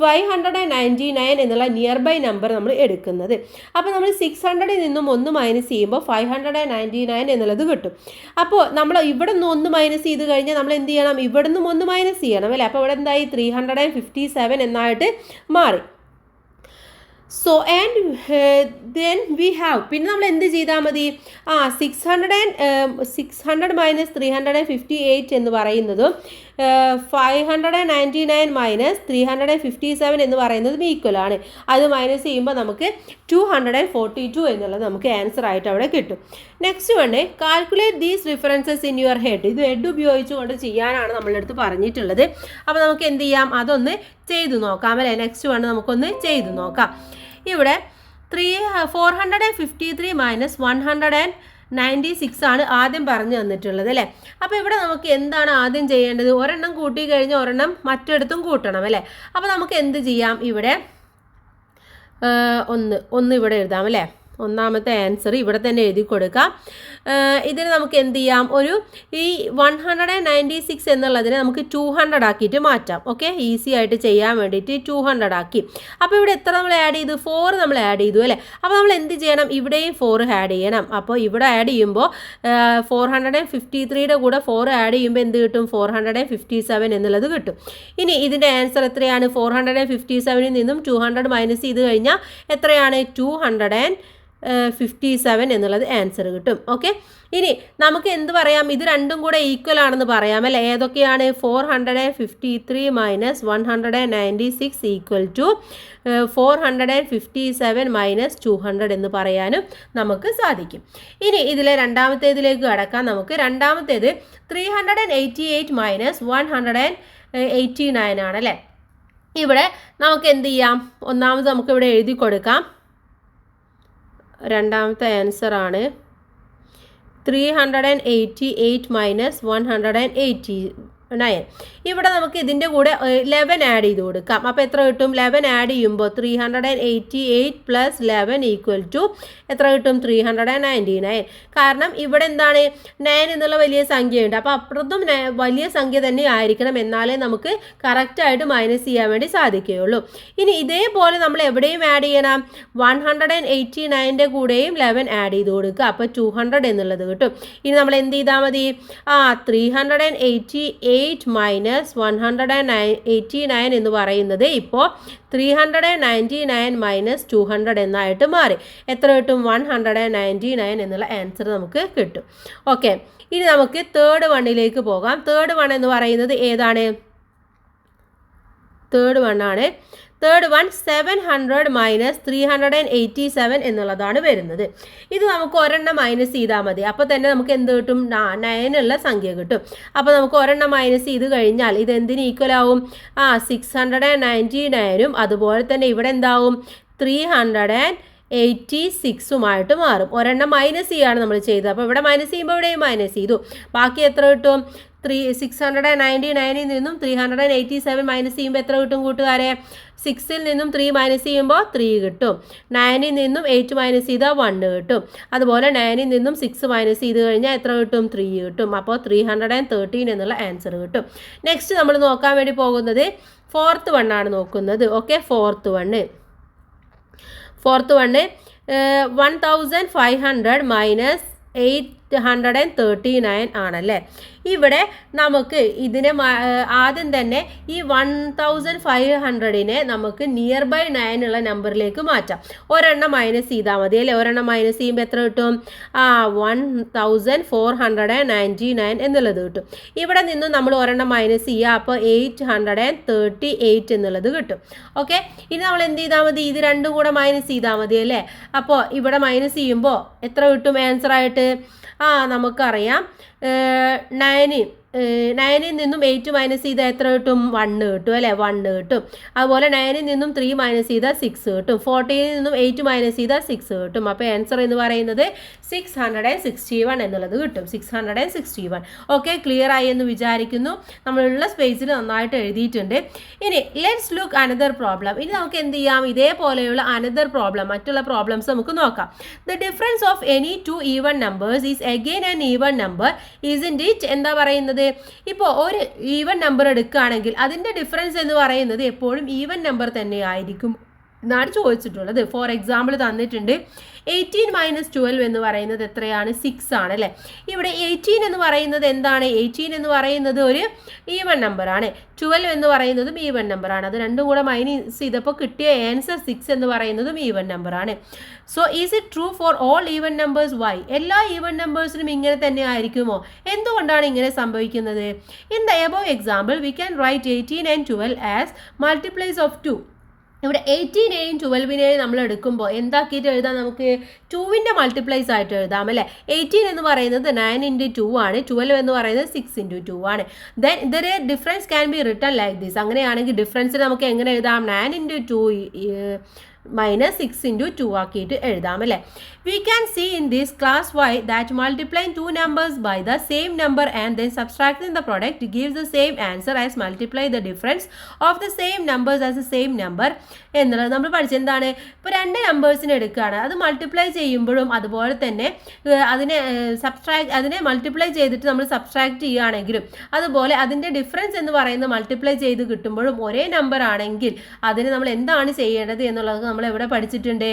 599 എന്നുള്ള നിയർ ബൈ നമ്പർ നമ്മൾ എടുക്കുന്നത്. അപ്പോൾ നമ്മൾ 600ൽ നിന്നും 1 മൈനസ് ചെയ്യുമ്പോൾ 599 എന്നുള്ളത് കിട്ടും. അപ്പോൾ നമ്മൾ ഇവിടെ നിന്ന് 1 മൈനസ് ചെയ്ത് കഴിഞ്ഞാൽ നമ്മൾ എന്ത് ചെയ്യണം, ഇവിടെ നിന്നും 1 മൈനസ് ചെയ്യണം അല്ലേ. അപ്പോൾ ഇവിടെ എന്തായി, 357 എന്നായിട്ട് മാറി. So and then we have, പിന്നെ നമ്മൾ എന്ത് ചെയ്താൽ മതി, 600 മൈനസ് 358 എന്ന് പറയുന്നതും 599 മൈനസ് 357 എന്ന് പറയുന്നതും ഈക്വൽ ആണ്. അത് മൈനസ് ചെയ്യുമ്പോൾ നമുക്ക് 242 എന്നുള്ളത് നമുക്ക് ആൻസർ ആയിട്ട് അവിടെ കിട്ടും. Next one, calculate these differences in your head. ഇത് ഹെഡ് ഉപയോഗിച്ചുകൊണ്ട് ചെയ്യാനാണ് നമ്മളുടെ അടുത്ത് പറഞ്ഞിട്ടുള്ളത്. അപ്പോൾ നമുക്ക് എന്ത് ചെയ്യാം, അതൊന്ന് ചെയ്തു നോക്കാം അല്ലേ. നെക്സ്റ്റ് വണ് നമുക്കൊന്ന് ചെയ്തു നോക്കാം. ഇവിടെ 453 മൈനസ് 196 ആണ് ആദ്യം പറഞ്ഞു തന്നിട്ടുള്ളത് അല്ലേ. അപ്പോൾ ഇവിടെ നമുക്ക് എന്താണ് ആദ്യം ചെയ്യേണ്ടത്, ഒരെണ്ണം കൂട്ടി കഴിഞ്ഞ് ഒരെണ്ണം മറ്റൊരിടത്തും കൂട്ടണം അല്ലേ. അപ്പോൾ നമുക്ക് എന്ത് ചെയ്യാം, ഇവിടെ ഒന്ന് ഇവിടെ എഴുതാം അല്ലേ. ഒന്നാമത്തെ ആൻസർ ഇവിടെ തന്നെ എഴുതി കൊടുക്കാം. ഇതിന് നമുക്ക് എന്ത് ചെയ്യാം, ഈ 196 എന്നുള്ളതിനെ നമുക്ക് 200 ആക്കിയിട്ട് മാറ്റാം. ഓക്കെ, ഈസി ആയിട്ട് ചെയ്യാൻ വേണ്ടിയിട്ട് 200 ആക്കി. അപ്പോൾ ഇവിടെ എത്ര നമ്മൾ ആഡ് ചെയ്തു, 4 നമ്മൾ ആഡ് ചെയ്തു അല്ലേ. അപ്പോൾ നമ്മൾ എന്ത് ചെയ്യണം, ഇവിടെയും 4 ആഡ് ചെയ്യണം. അപ്പോൾ ഇവിടെ ആഡ് ചെയ്യുമ്പോൾ 453യുടെ കൂടെ 4 ആഡ് ചെയ്യുമ്പോൾ എന്ത് കിട്ടും, 457 എന്നുള്ളത് കിട്ടും. ഇനി ഇതിൻ്റെ ആൻസർ എത്രയാണ്, 457ൽ നിന്നും 200 മൈനസ് ചെയ്ത് കഴിഞ്ഞാൽ എത്രയാണ്, 257 എന്നുള്ളത് ആൻസർ കിട്ടും. ഓക്കെ, ഇനി നമുക്ക് എന്ത് പറയാം, ഇത് രണ്ടും കൂടെ ഈക്വൽ ആണെന്ന് പറയാം അല്ലേ. ഏതൊക്കെയാണ്, 453 മൈനസ് 196 ഈക്വൽ ടു 457 മൈനസ് 200 എന്ന് പറയാനും നമുക്ക് സാധിക്കും. ഇനി ഇതിലെ രണ്ടാമത്തേതിലേക്ക് കടക്കാം. നമുക്ക് രണ്ടാമത്തേത് 388 മൈനസ് 189 ആണല്ലേ. ഇവിടെ നമുക്ക് എന്ത് ചെയ്യാം, ഒന്നാമത് നമുക്ക് ഇവിടെ എഴുതി കൊടുക്കാം. രണ്ടാമത്തെ ആൻസർ ആണ് 388 മൈനസ് 189. ഇവിടെ നമുക്ക് ഇതിൻ്റെ കൂടെ 11 ആഡ് ചെയ്ത് കൊടുക്കാം. അപ്പോൾ എത്ര കിട്ടും, 11 ആഡ് ചെയ്യുമ്പോൾ 388 പ്ലസ് 11 ഈക്വൽ ടു എത്ര കിട്ടും, 399. കാരണം ഇവിടെ എന്താണ്, 9 എന്നുള്ള വലിയ സംഖ്യയുണ്ട്. അപ്പോൾ അപ്പുറത്തും വലിയ സംഖ്യ തന്നെ ആയിരിക്കണം, എന്നാലേ നമുക്ക് കറക്റ്റായിട്ട് മൈനസ് ചെയ്യാൻ വേണ്ടി സാധിക്കുകയുള്ളൂ. ഇനി ഇതേപോലെ നമ്മൾ എവിടെയും ആഡ് ചെയ്യണം, 189ൻ്റെ കൂടെയും 11 ആഡ് ചെയ്ത് കൊടുക്കുക. അപ്പോൾ 200 എന്നുള്ളത് കിട്ടും. ഇനി നമ്മൾ എന്ത് ചെയ്താൽ മതി, 388 8 മൈനസ് 189 എന്ന് പറയുന്നത് ഇപ്പോൾ 399 മൈനസ് 200 എന്നായിട്ട് മാറി. എത്ര കിട്ടും? 199 എന്നുള്ള ആൻസർ നമുക്ക് കിട്ടും. ഓക്കെ, ഇനി നമുക്ക് തേർഡ് വണ്ണിലേക്ക് പോകാം. തേർഡ് വൺ എന്ന് പറയുന്നത് ഏതാണ്? തേർഡ് വൺ ആണ്. തേർഡ് വൺ 700 മൈനസ് 387 എന്നുള്ളതാണ് വരുന്നത്. ഇത് നമുക്ക് ഒരെണ്ണം മൈനസ് ചെയ്താൽ മതി. അപ്പോൾ തന്നെ നമുക്ക് എന്ത് കിട്ടും? 9 ഉള്ള സംഖ്യ കിട്ടും. അപ്പോൾ നമുക്ക് ഒരെണ്ണം മൈനസ് ചെയ്ത് കഴിഞ്ഞാൽ ഇത് എന്തിന് ഈക്വൽ ആവും? 699ഉം അതുപോലെ തന്നെ ഇവിടെ എന്താവും? 386ഉമായിട്ട് മാറും. ഒരെണ്ണം മൈനസ് ചെയ്യാണ് നമ്മൾ ചെയ്തത്. അപ്പോൾ ഇവിടെ മൈനസ് ചെയ്യുമ്പോൾ ഇവിടെയും മൈനസ് ചെയ്തു. ബാക്കി എത്ര കിട്ടും? 699 നിന്നും 387 മൈനസ് ചെയ്യുമ്പോൾ എത്ര കിട്ടും കൂട്ടുകാരെ? 6 നിന്നും 3 മൈനസ് ചെയ്യുമ്പോൾ 3 കിട്ടും. 9 നിന്നും 8 മൈനസ് ചെയ്താൽ 1 കിട്ടും. അതുപോലെ 9 നിന്നും 6 മൈനസ് ചെയ്ത് കഴിഞ്ഞാൽ എത്ര കിട്ടും? 3 കിട്ടും. അപ്പോൾ 313 എന്നുള്ള ആൻസർ കിട്ടും. നെക്സ്റ്റ് നമ്മൾ നോക്കാൻ വേണ്ടി പോകുന്നത് ഫോർത്ത് വണ്ണാണ് നോക്കുന്നത്. ഓക്കെ, ഫോർത്ത് വണ്ണ് 1500 മൈനസ് 839 ആണല്ലേ. ഇവിടെ നമുക്ക് ഇതിനെ ആദ്യം തന്നെ ഈ 1500നെ നമുക്ക് നിയർ ബൈ 9 ഉള്ള നമ്പറിലേക്ക് മാറ്റാം. ഒരെണ്ണം മൈനസ് ചെയ്താൽ മതി അല്ലേ. ഒരെണ്ണം മൈനസ് ചെയ്യുമ്പോൾ എത്ര കിട്ടും? 1499 എന്നുള്ളത് കിട്ടും. ഇവിടെ നിന്ന് നമ്മൾ ഒരെണ്ണം മൈനസ് ചെയ്യുക. അപ്പോൾ 838 എന്നുള്ളത് കിട്ടും. ഓക്കെ, ഇനി നമ്മൾ എന്ത് ചെയ്താൽ മതി? ഇത് രണ്ടും കൂടെ മൈനസ് ചെയ്താൽ മതി അല്ലേ. അപ്പോൾ ഇവിടെ മൈനസ് ചെയ്യുമ്പോൾ എത്ര കിട്ടും ആൻസർ ആയിട്ട്? നമുക്കറിയാം 9 നിന്നും 8 മൈനസ് ചെയ്താൽ എത്ര കിട്ടും? 1 കിട്ടും അല്ലേ. 1 കിട്ടും. അതുപോലെ 9 നിന്നും 3 മൈനസ് ചെയ്താൽ 6 കിട്ടും. 14 നിന്നും 8 മൈനസ് ചെയ്താൽ 6 കിട്ടും. അപ്പോൾ ആൻസർ എന്ന് പറയുന്നത് 661 എന്നുള്ളത് കിട്ടും. 661. ഓക്കെ, ക്ലിയർ ആയി എന്ന് വിചാരിക്കുന്നു. നമ്മളുള്ള സ്പേസിൽ നന്നായിട്ട് എഴുതിയിട്ടുണ്ട്. ഇനി ലെറ്റ്സ് ലുക്ക് അനദർ പ്രോബ്ലം. ഇനി നമുക്ക് എന്ത് ചെയ്യാം? ഇതേപോലെയുള്ള അനദർ പ്രോബ്ലം, മറ്റുള്ള പ്രോബ്ലംസ് നമുക്ക് നോക്കാം. The difference of any two even numbers is again an even number isn't it? എന്താ പറയുന്നത്? ഇപ്പോൾ ഒരു ഈവൻ നമ്പർ എടുക്കുകയാണെങ്കിൽ അതിൻ്റെ ഡിഫറൻസ് എന്ന് പറയുന്നത് എപ്പോഴും ഈവൻ നമ്പർ തന്നെ ആയിരിക്കും എന്നാണ് ചോദിച്ചിട്ടുള്ളത്. ഫോർ എക്സാമ്പിൾ തന്നിട്ടുണ്ട് 18 മൈനസ് 12 എന്ന് പറയുന്നത് എത്രയാണ്? 6 ആണ് അല്ലേ. ഇവിടെ 18 എന്ന് പറയുന്നത് എന്താണ്? 18 എന്ന് പറയുന്നത് ഒരു ഈവൻ നമ്പറാണ്. 12 എന്ന് പറയുന്നതും ഈവൻ നമ്പറാണ്. അത് രണ്ടും കൂടെ മൈനസ് ചെയ്തപ്പോൾ കിട്ടിയ ആൻസർ 6 എന്ന് പറയുന്നതും ഈവൻ നമ്പറാണ്. So is it true for all even numbers? Why? എല്ലാ ഈവൻ നമ്പേഴ്സിനും ഇങ്ങനെ തന്നെ ആയിരിക്കുമോ? എന്തുകൊണ്ടാണ് ഇങ്ങനെ സംഭവിക്കുന്നത്? In the above example we can write 18 and 12 as multiplies of 2. ഇവിടെ 18നെയും 12നെയും നമ്മൾ എടുക്കുമ്പോൾ എന്താക്കിയിട്ട് എഴുതാം? നമുക്ക് 2ൻ്റെ മൾട്ടിപ്ലൈസ് ആയിട്ട് എഴുതാം അല്ലേ. 18 എന്ന് പറയുന്നത് 9 × 2 ആണ്. 12 എന്ന് പറയുന്നത് 6 × 2 ആണ്. Then there difference can be written like this. അങ്ങനെയാണെങ്കിൽ ഡിഫറൻസ് നമുക്ക് എങ്ങനെ എഴുതാം? 9 × 2 മൈനസ് 6 × 2 ആക്കിയിട്ട് എഴുതാം അല്ലേ. We can see in this class y that multiplying two numbers by the same number and then subtracting the product gives the same answer as multiply the difference of the same numbers as the same number എന്നുള്ളത് നമ്മൾ പഠിച്ചത്. എന്താണ്? ഇപ്പോൾ രണ്ട് നമ്പേഴ്സിനെ എടുക്കുകയാണ്, അത് മൾട്ടിപ്ലൈ ചെയ്യുമ്പോഴും അതുപോലെ തന്നെ അതിനെ മൾട്ടിപ്ലൈ ചെയ്തിട്ട് നമ്മൾ സബ്സ്ട്രാക്ട് ചെയ്യുകയാണെങ്കിലും അതുപോലെ അതിൻ്റെ ഡിഫറൻസ് എന്ന് പറയുന്നത് മൾട്ടിപ്ലൈ ചെയ്ത് കിട്ടുമ്പോഴും ഒരേ നമ്പർ ആണെങ്കിൽ അതിന് നമ്മൾ എന്താണ് ചെയ്യേണ്ടത് എന്നുള്ളത് നമ്മൾ എവിടെ പഠിച്ചിട്ടുണ്ട്?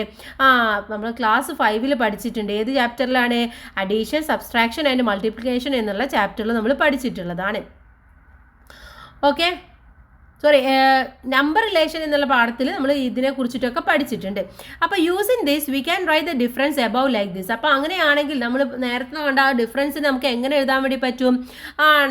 നമ്മൾ ക്ലാസ് 5 പഠിച്ചിട്ടുണ്ട്. ഏത് ചാപ്റ്ററിലാണ്? അഡീഷൻ, സബ്സ്ട്രാക്ഷൻ ആൻഡ് മൾട്ടിപ്ലിക്കേഷൻ എന്നുള്ള ചാപ്റ്ററിൽ നമ്മൾ പഠിച്ചിട്ടുള്ളതാണ്. ഓക്കെ, സോറി, നമ്പർ റിലേഷൻ എന്നുള്ള പാഠത്തിൽ നമ്മൾ ഇതിനെ കുറിച്ചിട്ടൊക്കെ പഠിച്ചിട്ടുണ്ട്. അപ്പോൾ using this we can write the difference above like this. അപ്പോൾ അങ്ങനെയാണെങ്കിൽ നമ്മൾ നേരത്തെ കണ്ട ആ ഡിഫറൻസ് നമുക്ക് എങ്ങനെ എഴുതാൻ വേണ്ടി പറ്റും?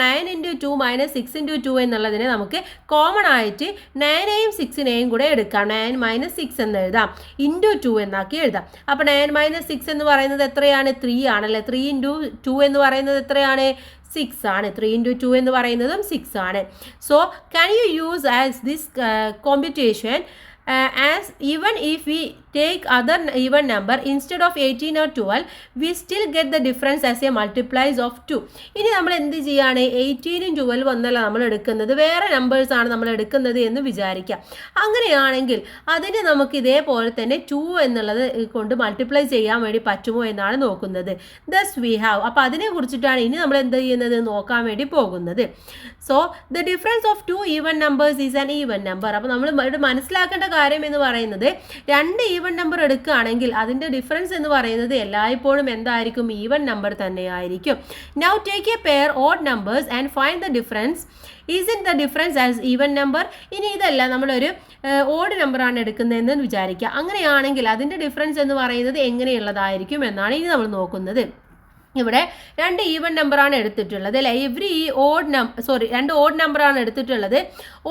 9 × 2 മൈനസ് 6 × 2 എന്നുള്ളതിനെ നമുക്ക് കോമൺ ആയിട്ട് 9നെയും 6നെയും കൂടെ എടുക്കാം. 9 മൈനസ് 6 എന്ന് എഴുതാം, ഇൻറ്റു 2 എന്നാക്കി എഴുതാം. അപ്പോൾ 9 മൈനസ് 6 എന്ന് പറയുന്നത് എത്രയാണ്? 3 ആണല്ലേ. 3 × 2 എന്ന് പറയുന്നത് എത്രയാണ്? 6 ആണ്. 3 × 2 എന്ന് പറയുന്നതും 6 ആണ്. So can you use as this computation as even if we take other even number instead of 18 or 12 we still get the difference as a multiplies of 2. ഇനി നമ്മൾ എന്ത് ചെയ്യാണ്? 18ഉം 12 ഒന്നല്ല നമ്മൾ എടുക്കുന്നത്, വേറെ നമ്പേഴ്സ് ആണ് നമ്മൾ എടുക്കുന്നത് എന്ന് വിചാരിക്കാം. അങ്ങനെയാണെങ്കിൽ അതിനെ നമുക്ക് ഇതേപോലെ തന്നെ 2 എന്നുള്ളത് കൊണ്ട് മൾട്ടിപ്ലൈ ചെയ്യാൻ വേണ്ടി പറ്റുമോ എന്നാണ് നോക്കുന്നത്. thus we have. അപ്പോൾ അതിനെ കുറിച്ചിട്ടാണ് ഇനി നമ്മൾ എന്ത് ചെയ്യുന്നത് നോക്കാൻ വേണ്ടി പോകുന്നത്. So the difference of two even numbers is an even number. അപ്പോൾ നമ്മൾ ഇവിടെ മനസ്സിലാക്കേണ്ട കാര്യം എന്ന് പറയുന്നത് രണ്ട് ഈവൻ നമ്പർ എടുക്കുകയാണെങ്കിൽ അതിൻ്റെ ഡിഫറൻസ് എന്ന് പറയുന്നത് എല്ലായ്പ്പോഴും എന്തായിരിക്കും? ഈവൻ നമ്പർ തന്നെയായിരിക്കും. Now take A pair odd numbers and find the difference. Is in the difference as even number? ഇനി ഇതല്ല, നമ്മളൊരു ഓഡ് നമ്പറാണ് എടുക്കുന്നതെന്ന് വിചാരിക്കുക. അങ്ങനെയാണെങ്കിൽ അതിൻ്റെ ഡിഫറൻസ് എന്ന് പറയുന്നത് എങ്ങനെയുള്ളതായിരിക്കും എന്നാണ് ഇനി നമ്മൾ നോക്കുന്നത്. ഇവിടെ രണ്ട് ഈവൻ നമ്പറാണ് എടുത്തിട്ടുള്ളത് അല്ലേ? രണ്ട് ഓഡ് നമ്പറാണ് എടുത്തിട്ടുള്ളത്.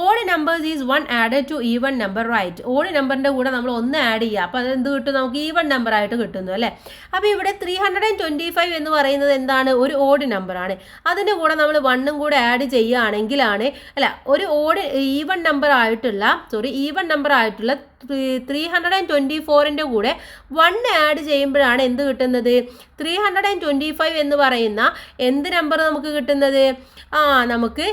Odd numbers is 1 added to even number, right? Odd നമ്പറിൻ്റെ കൂടെ നമ്മൾ 1 ആഡ് ചെയ്യുക, അപ്പോൾ അത് എന്ത് കിട്ടും? നമുക്ക് ഈവൻ നമ്പർ ആയിട്ട് കിട്ടുന്നു അല്ലേ? അപ്പോൾ ഇവിടെ 325 എന്ന് പറയുന്നത് എന്താണ്? ഒരു ഓഡ് നമ്പറാണ്. അതിൻ്റെ കൂടെ നമ്മൾ 1 കൂടെ ആഡ് ചെയ്യുകയാണെങ്കിലാണ് ഒരു ഈവൻ നമ്പർ ആയിട്ടുള്ള 324ൻ്റെ കൂടെ 1 ആഡ് ചെയ്യുമ്പോഴാണ് എന്ത് കിട്ടുന്നത്? 325 എന്ന് പറയുന്ന എന്ത് നമ്പർ നമുക്ക് കിട്ടുന്നത്? നമുക്ക്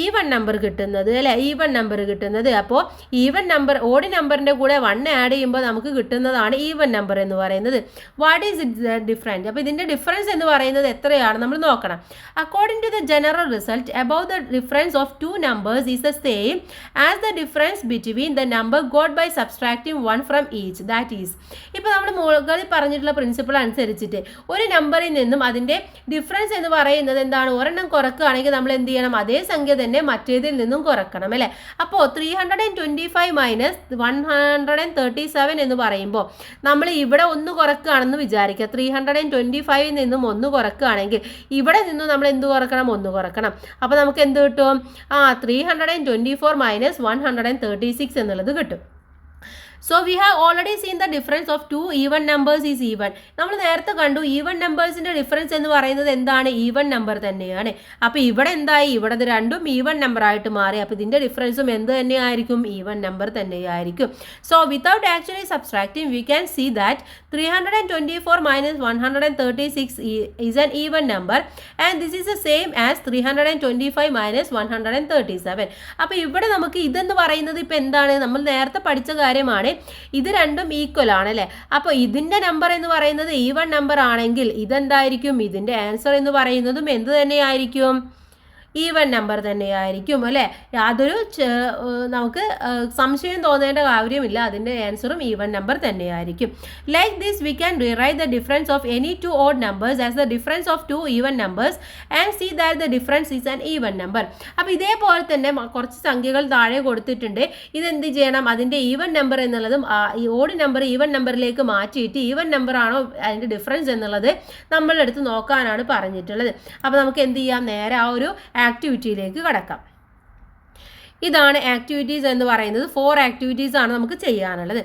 ഈവൻ നമ്പർ കിട്ടുന്നത് അല്ലേ? ഈവൻ നമ്പർ കിട്ടുന്നത്. അപ്പോൾ ഈവൻ നമ്പർ ഓഡ് നമ്പറിൻ്റെ കൂടെ 1 ആഡ് ചെയ്യുമ്പോൾ നമുക്ക് കിട്ടുന്നതാണ് ഈവൻ നമ്പർ എന്ന് പറയുന്നത്. What is it different? അപ്പോൾ ഇതിൻ്റെ ഡിഫറൻസ് എന്ന് പറയുന്നത് എത്രയാണ് നമ്മൾ നോക്കണം. According to the general result about the difference of 2 numbers is the same as the difference between the number got by subtracting 1 from each. That is, ഇപ്പോൾ നമ്മൾ മുകളിൽ പറഞ്ഞിട്ടുള്ള പ്രിൻസിപ്പിൾ അനുസരിച്ചിട്ട് ഒരു നമ്പറിൽ നിന്നും അതിൻ്റെ ഡിഫറൻസ് എന്ന് പറയുന്നത് എന്താണ്? ഒരെണ്ണം കുറക്കുകയാണെങ്കിൽ നമ്മൾ എന്ത് ചെയ്യണം? അതേ സംഖ്യ തന്നെ മറ്റേതിൽ നിന്നും കുറക്കണം അല്ലേ? അപ്പോൾ 325 - 137 എന്ന് പറയുമ്പോൾ നമ്മൾ ഇവിടെ 1 കുറക്കുകയാണെന്ന് വിചാരിക്കുക. 325 നിന്നും 1 കുറക്കുകയാണെങ്കിൽ ഇവിടെ നിന്നും നമ്മൾ എന്ത് കുറക്കണം? 1 കുറക്കണം. അപ്പോൾ നമുക്ക് എന്ത് കിട്ടും? 324 - 136 എന്നുള്ളത് കിട്ടും. So we have already seen the difference of two even numbers is even. നമ്മൾ നേരത്തെ കണ്ടു ഈവൻ നമ്പേഴ്സിൻ്റെ ഡിഫറൻസ് എന്ന് പറയുന്നത് എന്താണ്? ഈവൻ നമ്പർ തന്നെയാണ്. അപ്പോൾ ഇവിടെ എന്തായി? ഇവിടെ രണ്ടും ഈവൻ നമ്പർ ആയിട്ട് മാറി. അപ്പോൾ ഇതിൻ്റെ ഡിഫറൻസും എന്ത് തന്നെയായിരിക്കും? ഈവൻ നമ്പർ തന്നെയായിരിക്കും. So without actually subtracting we can see that 324 - 136 is an even number and this is the same as 325 - 137. അപ്പോൾ ഇവിടെ നമുക്ക് ഇതെന്ന് പറയുന്നത് ഇപ്പോൾ എന്താണ്? നമ്മൾ നേരത്തെ പഠിച്ച കാര്യമാണ്. ഇത് രണ്ടും ഈക്വൽ ആണ് അല്ലേ? അപ്പോൾ ഇതിൻ്റെ നമ്പർ എന്ന് പറയുന്നത് ഈവൻ നമ്പർ ആണെങ്കിൽ ഇതെന്തായിരിക്കും? ഇതിൻ്റെ ആൻസർ എന്ന് പറയുന്നതും എന്ത് തന്നെയായിരിക്കും? ഈവൻ നമ്പർ തന്നെയായിരിക്കും അല്ലേ? യാതൊരു നമുക്ക് സംശയം തോന്നേണ്ട കാര്യമില്ല, അതിൻ്റെ ആൻസറും ഈവൻ നമ്പർ തന്നെയായിരിക്കും. Like this we can rewrite the difference of any 2 odd numbers as the difference of 2 even numbers and see that the difference is an even number. അപ്പോൾ ഇതേപോലെ തന്നെ കുറച്ച് സംഖ്യകൾ താഴെ കൊടുത്തിട്ടുണ്ട്. ഇതെന്ത് ചെയ്യണം? അതിൻ്റെ ഈവൻ നമ്പർ എന്നുള്ളതും ഈ ഓഡ് നമ്പർ ഈവൻ നമ്പറിലേക്ക് മാറ്റിയിട്ട് ഈവൻ നമ്പർ ആണോ അതിൻ്റെ ഡിഫറൻസ് എന്നുള്ളത് നമ്മളെടുത്ത് നോക്കാനാണ് പറഞ്ഞിട്ടുള്ളത്. അപ്പോൾ നമുക്ക് എന്ത് ചെയ്യാം? നേരെ ആ ഒരു ആക്ടിവിറ്റിയിലേക്ക് കടക്കാം. ഇതാണ് ആക്ടിവിറ്റീസ് എന്ന് പറയുന്നത്. 4 ആക്ടിവിറ്റീസ് ആണ് നമുക്ക് ചെയ്യാനുള്ളത്.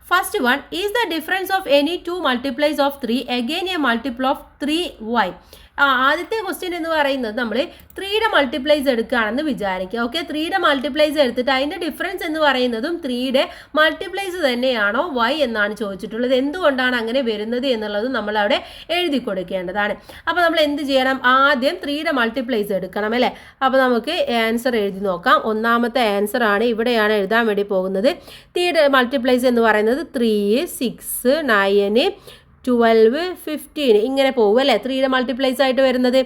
First one is the difference of any 2 multiplies of 3 again A multiple of 3y. ആദ്യത്തെ ക്വസ്റ്റ്യൻ എന്ന് പറയുന്നത് നമ്മൾ 3യുടെ മൾട്ടിപ്ലൈസ് എടുക്കുകയാണെന്ന് വിചാരിക്കുക. ഓക്കെ, 3യുടെ മൾട്ടിപ്ലൈസ് എടുത്തിട്ട് അതിൻ്റെ ഡിഫറൻസ് എന്ന് പറയുന്നതും 3യുടെ മൾട്ടിപ്ലൈസ് തന്നെയാണോ y എന്നാണ് ചോദിച്ചിട്ടുള്ളത്. എന്തുകൊണ്ടാണ് അങ്ങനെ വരുന്നത് എന്നുള്ളത് നമ്മളവിടെ എഴുതി കൊടുക്കേണ്ടതാണ്. അപ്പോൾ നമ്മൾ എന്ത് ചെയ്യണം? ആദ്യം 3യുടെ മൾട്ടിപ്ലൈസ് എടുക്കണം അല്ലേ? അപ്പോൾ നമുക്ക് ആൻസർ എഴുതി നോക്കാം. ഒന്നാമത്തെ ആൻസർ ആണ് ഇവിടെയാണ് എഴുതാൻ വേണ്ടി പോകുന്നത്. 3യുടെ മൾട്ടിപ്ലൈസ് എന്ന് പറയുന്നത് 3, 6, 9, 12, 15 ഇങ്ങനെ പോകും അല്ലേ? 3യുടെ മൾട്ടിപ്ലൈസ് ആയിട്ട് വരുന്നത്.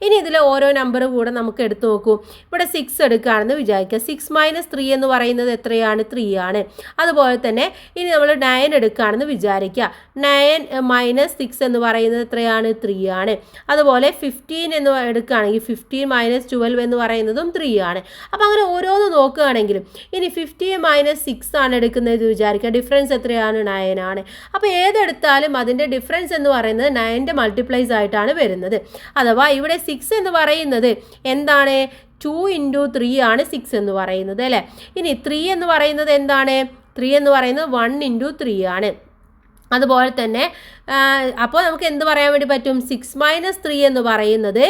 ഇനി ഇതിൽ ഓരോ നമ്പർ കൂടെ നമുക്ക് എടുത്ത് നോക്കൂ. ഇവിടെ 6 എടുക്കുകയാണെന്ന് വിചാരിക്കുക. 6 - 3 എന്ന് പറയുന്നത് എത്രയാണ്? 3 ആണ്. അതുപോലെ തന്നെ ഇനി നമ്മൾ 9 എടുക്കുകയാണെന്ന് വിചാരിക്കുക. 9 - 6 എന്ന് പറയുന്നത് എത്രയാണ്? 3 ആണ്. അതുപോലെ 15 എന്ന് എടുക്കുകയാണെങ്കിൽ 15 - 12 എന്ന് പറയുന്നതും 3 ആണ്. അപ്പോൾ അങ്ങനെ ഓരോന്ന് നോക്കുകയാണെങ്കിലും ഇനി 15 - 6 ആണ് എടുക്കുന്നത് വിചാരിക്കുക. ഡിഫറൻസ് എത്രയാണ്? 9 ആണ്. അപ്പോൾ ഏതെടുത്താലും അതിൻ്റെ ഡിഫറൻസ് എന്ന് പറയുന്നത് 9ന്റെ മൾട്ടിപ്ലൈസ് ആയിട്ടാണ് വരുന്നത്. അഥവാ ഇവിടെ 6 എന്ന് പറയുന്നത് എന്താണ്? 2 × 3 ആണ് 6 എന്ന് പറയുന്നത് അല്ലേ? ഇനി 3 എന്ന് പറയുന്നത് എന്താണ്? 3 എന്ന് പറയുന്നത് 1 × 3 ആണ്. അതുപോലെ തന്നെ അപ്പോൾ നമുക്ക് എന്ത് പറയാൻ വേണ്ടി പറ്റും? 6 - 3 എന്ന് പറയുന്നത്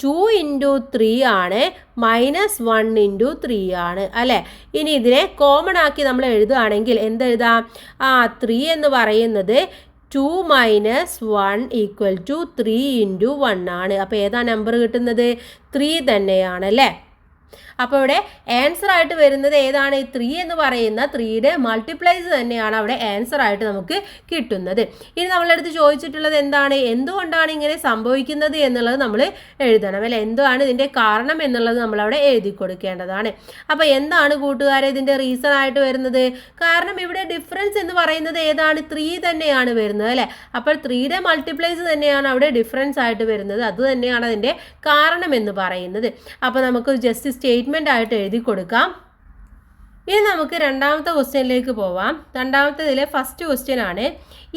2 × 3 ആണ്, -1 × 3 ആണ് അല്ലേ? ഇനി ഇതിനെ കോമൺ ആക്കി നമ്മൾ എഴുതുകയാണെങ്കിൽ എന്തെഴുതാം? 3 എന്ന് പറയുന്നത് 2 - 1 = 3 × 1 ആണ്. അപ്പോൾ ഏതാ നമ്പർ കിട്ടുന്നത്? 3 തന്നെയാണ് അല്ലേ? അപ്പോൾ ഇവിടെ ആൻസർ ആയിട്ട് വരുന്നത് ഏതാണ്? 3 എന്ന് പറയുന്ന 3യുടെ മൾട്ടിപ്ലൈസ് തന്നെയാണ് അവിടെ ആൻസർ ആയിട്ട് നമുക്ക് കിട്ടുന്നത്. ഇനി നമ്മളടുത്ത് ചോദിച്ചിട്ടുള്ളത് എന്താണ്? എന്തുകൊണ്ടാണ് ഇങ്ങനെ സംഭവിക്കുന്നത് എന്നുള്ളത് നമ്മൾ എഴുതണം അല്ലേ? എന്താണ് ഇതിൻ്റെ കാരണം എന്നുള്ളത് നമ്മളവിടെ എഴുതി കൊടുക്കേണ്ടതാണ്. അപ്പോൾ എന്താണ് കൂട്ടുകാരെ ഇതിൻ്റെ റീസൺ ആയിട്ട് വരുന്നത്? കാരണം ഇവിടെ ഡിഫറൻസ് എന്ന് പറയുന്നത് ഏതാണ്? 3 തന്നെയാണ് വരുന്നത് അല്ലേ? അപ്പോൾ 3യുടെ മൾട്ടിപ്ലൈസ് തന്നെയാണ് അവിടെ ഡിഫറൻസ് ആയിട്ട് വരുന്നത്. അത് തന്നെയാണ് അതിൻ്റെ കാരണം എന്ന് പറയുന്നത്. അപ്പോൾ നമുക്ക് ജസ്റ്റ് സ്റ്റേറ്റ്മെൻ്റ് ആയിട്ട് എഴുതി കൊടുക്കാം. ഇനി നമുക്ക് രണ്ടാമത്തെ ക്വസ്റ്റ്യനിലേക്ക് പോവാം. രണ്ടാമത്തേതിലെ ഫസ്റ്റ് ക്വസ്റ്റ്യൻ ആണ്,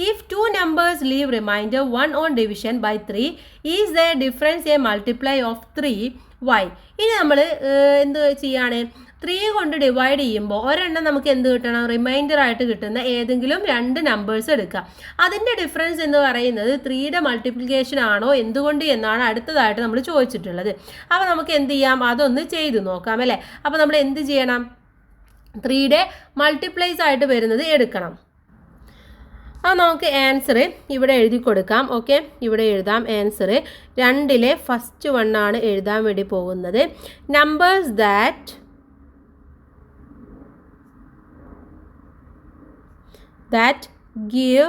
if 2 numbers leave remainder 1 on division by 3 is their difference a multiply of 3 y. ഇനി നമ്മൾ എന്ത് ചെയ്യാണ്? 3 കൊണ്ട് ഡിവൈഡ് ചെയ്യുമ്പോൾ ഒരെണ്ണം നമുക്ക് എന്ത് കിട്ടണം? റിമൈൻഡർ ആയിട്ട് കിട്ടുന്ന ഏതെങ്കിലും 2 നമ്പേഴ്സ് എടുക്കുക. അതിൻ്റെ ഡിഫറൻസ് എന്ന് പറയുന്നത് 3യുടെ മൾട്ടിപ്ലിക്കേഷൻ ആണോ എന്തുകൊണ്ട് എന്നാണ് അടുത്തതായിട്ട് നമ്മൾ ചോദിച്ചിട്ടുള്ളത്. അപ്പോൾ നമുക്ക് എന്ത് ചെയ്യാം? അതൊന്ന് ചെയ്ത് നോക്കാം അല്ലേ? അപ്പോൾ നമ്മൾ എന്ത് ചെയ്യണം? 3യുടെ മൾട്ടിപ്ലൈസ് ആയിട്ട് വരുന്നത് എടുക്കണം. അപ്പോൾ നമുക്ക് ആൻസർ ഇവിടെ എഴുതി കൊടുക്കാം. ഓക്കെ, ഇവിടെ എഴുതാം ആൻസർ. 2ലെ ഫസ്റ്റ് വണ്ണാണ് എഴുതാൻ വേണ്ടി പോകുന്നത്. Numbers that give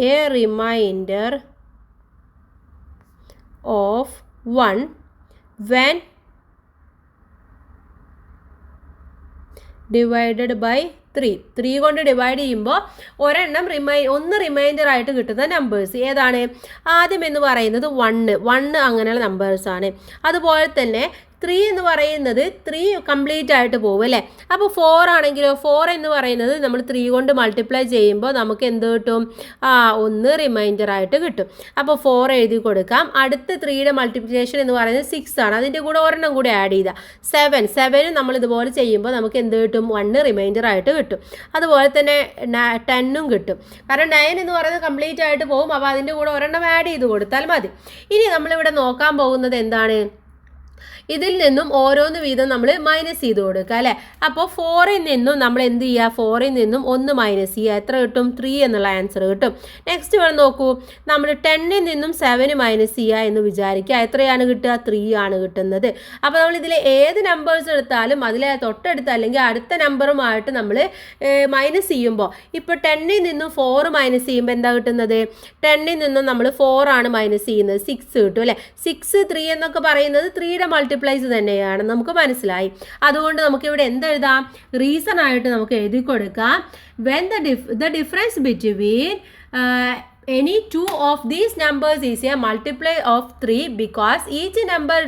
a remainder of 1 when divided by 3. 3 കൊണ്ട് ഡിവൈഡ് ചെയ്യുമ്പോൾ ഒരെണ്ണം ഒന്ന് റിമൈൻഡർ ആയിട്ട് കിട്ടുന്ന നമ്പേഴ്സ് ഏതാണ്? ആദ്യം എന്ന് പറയുന്നത് 1 അങ്ങനെയുള്ള നമ്പേഴ്സാണ്. അതുപോലെ തന്നെ 3 എന്ന് പറയുന്നത് 3 കംപ്ലീറ്റ് ആയിട്ട് പോകും അല്ലേ? അപ്പോൾ 4 ആണെങ്കിലോ 4 എന്ന് പറയുന്നത് നമ്മൾ 3 കൊണ്ട് മൾട്ടിപ്ലൈ ചെയ്യുമ്പോൾ നമുക്ക് എന്ത് കിട്ടും? ഒന്ന് റിമൈൻഡർ ആയിട്ട് കിട്ടും. അപ്പോൾ 4 എഴുതി കൊടുക്കാം. അടുത്ത 3യുടെ മൾട്ടിപ്ലിക്കേഷൻ എന്ന് പറയുന്നത് 6 ആണ്. അതിൻ്റെ കൂടെ ഒരെണ്ണം കൂടി ആഡ് ചെയ്താൽ 7 നമ്മൾ ഇതുപോലെ ചെയ്യുമ്പോൾ നമുക്ക് എന്ത് കിട്ടും? 1 റിമൈൻഡർ ആയിട്ട് കിട്ടും. അതുപോലെ തന്നെ 10ഉം കിട്ടും. കാരണം 9 എന്ന് പറയുന്നത് കംപ്ലീറ്റ് ആയിട്ട് പോകും. അപ്പോൾ അതിൻ്റെ കൂടെ ഒരെണ്ണം ആഡ് ചെയ്ത് കൊടുത്താൽ മതി. ഇനി നമ്മളിവിടെ നോക്കാൻ പോകുന്നത് എന്താണ്? ഇതിൽ നിന്നും ഓരോന്ന് വീതം നമ്മൾ മൈനസ് ചെയ്ത് കൊടുക്കുക അല്ലേ? അപ്പോൾ 4ൽ നിന്നും നമ്മൾ എന്ത് ചെയ്യുക? 4ൽ നിന്നും 1 മൈനസ് ചെയ്യുക. എത്ര കിട്ടും? 3 എന്നുള്ള ആൻസർ കിട്ടും. നെക്സ്റ്റ് വേണം നോക്കൂ, നമ്മൾ 10ൽ നിന്നും 7 മൈനസ് ചെയ്യുക എന്ന് വിചാരിക്കുക. എത്രയാണ് കിട്ടുക? 3 ആണ് കിട്ടുന്നത്. അപ്പോൾ നമ്മൾ ഇതിൽ ഏത് നമ്പേഴ്സ് എടുത്താലും അതിലെ തൊട്ടടുത്ത് അല്ലെങ്കിൽ അടുത്ത നമ്പറുമായിട്ട് നമ്മൾ മൈനസ് ചെയ്യുമ്പോൾ ഇപ്പോൾ 10ൽ നിന്നും 4 മൈനസ് ചെയ്യുമ്പോൾ എന്താ കിട്ടുന്നത്? 10ൽ നിന്നും നമ്മൾ 4 ആണ് മൈനസ് ചെയ്യുന്നത്, 6 കിട്ടും അല്ലേ? 6 3 എന്നൊക്കെ പറയുന്നത് 3യുടെ മൾട്ടിപ്ലൈസ് തന്നെയാണ്, നമുക്ക് മനസ്സിലായി. അതുകൊണ്ട് നമുക്ക് ഇവിടെ എന്തെഴുതാം? റീസൺ ആയിട്ട് നമുക്ക് എഴുതി കൊടുക്കാം. when the difference between any two of these numbers is a multiply of 3 because each number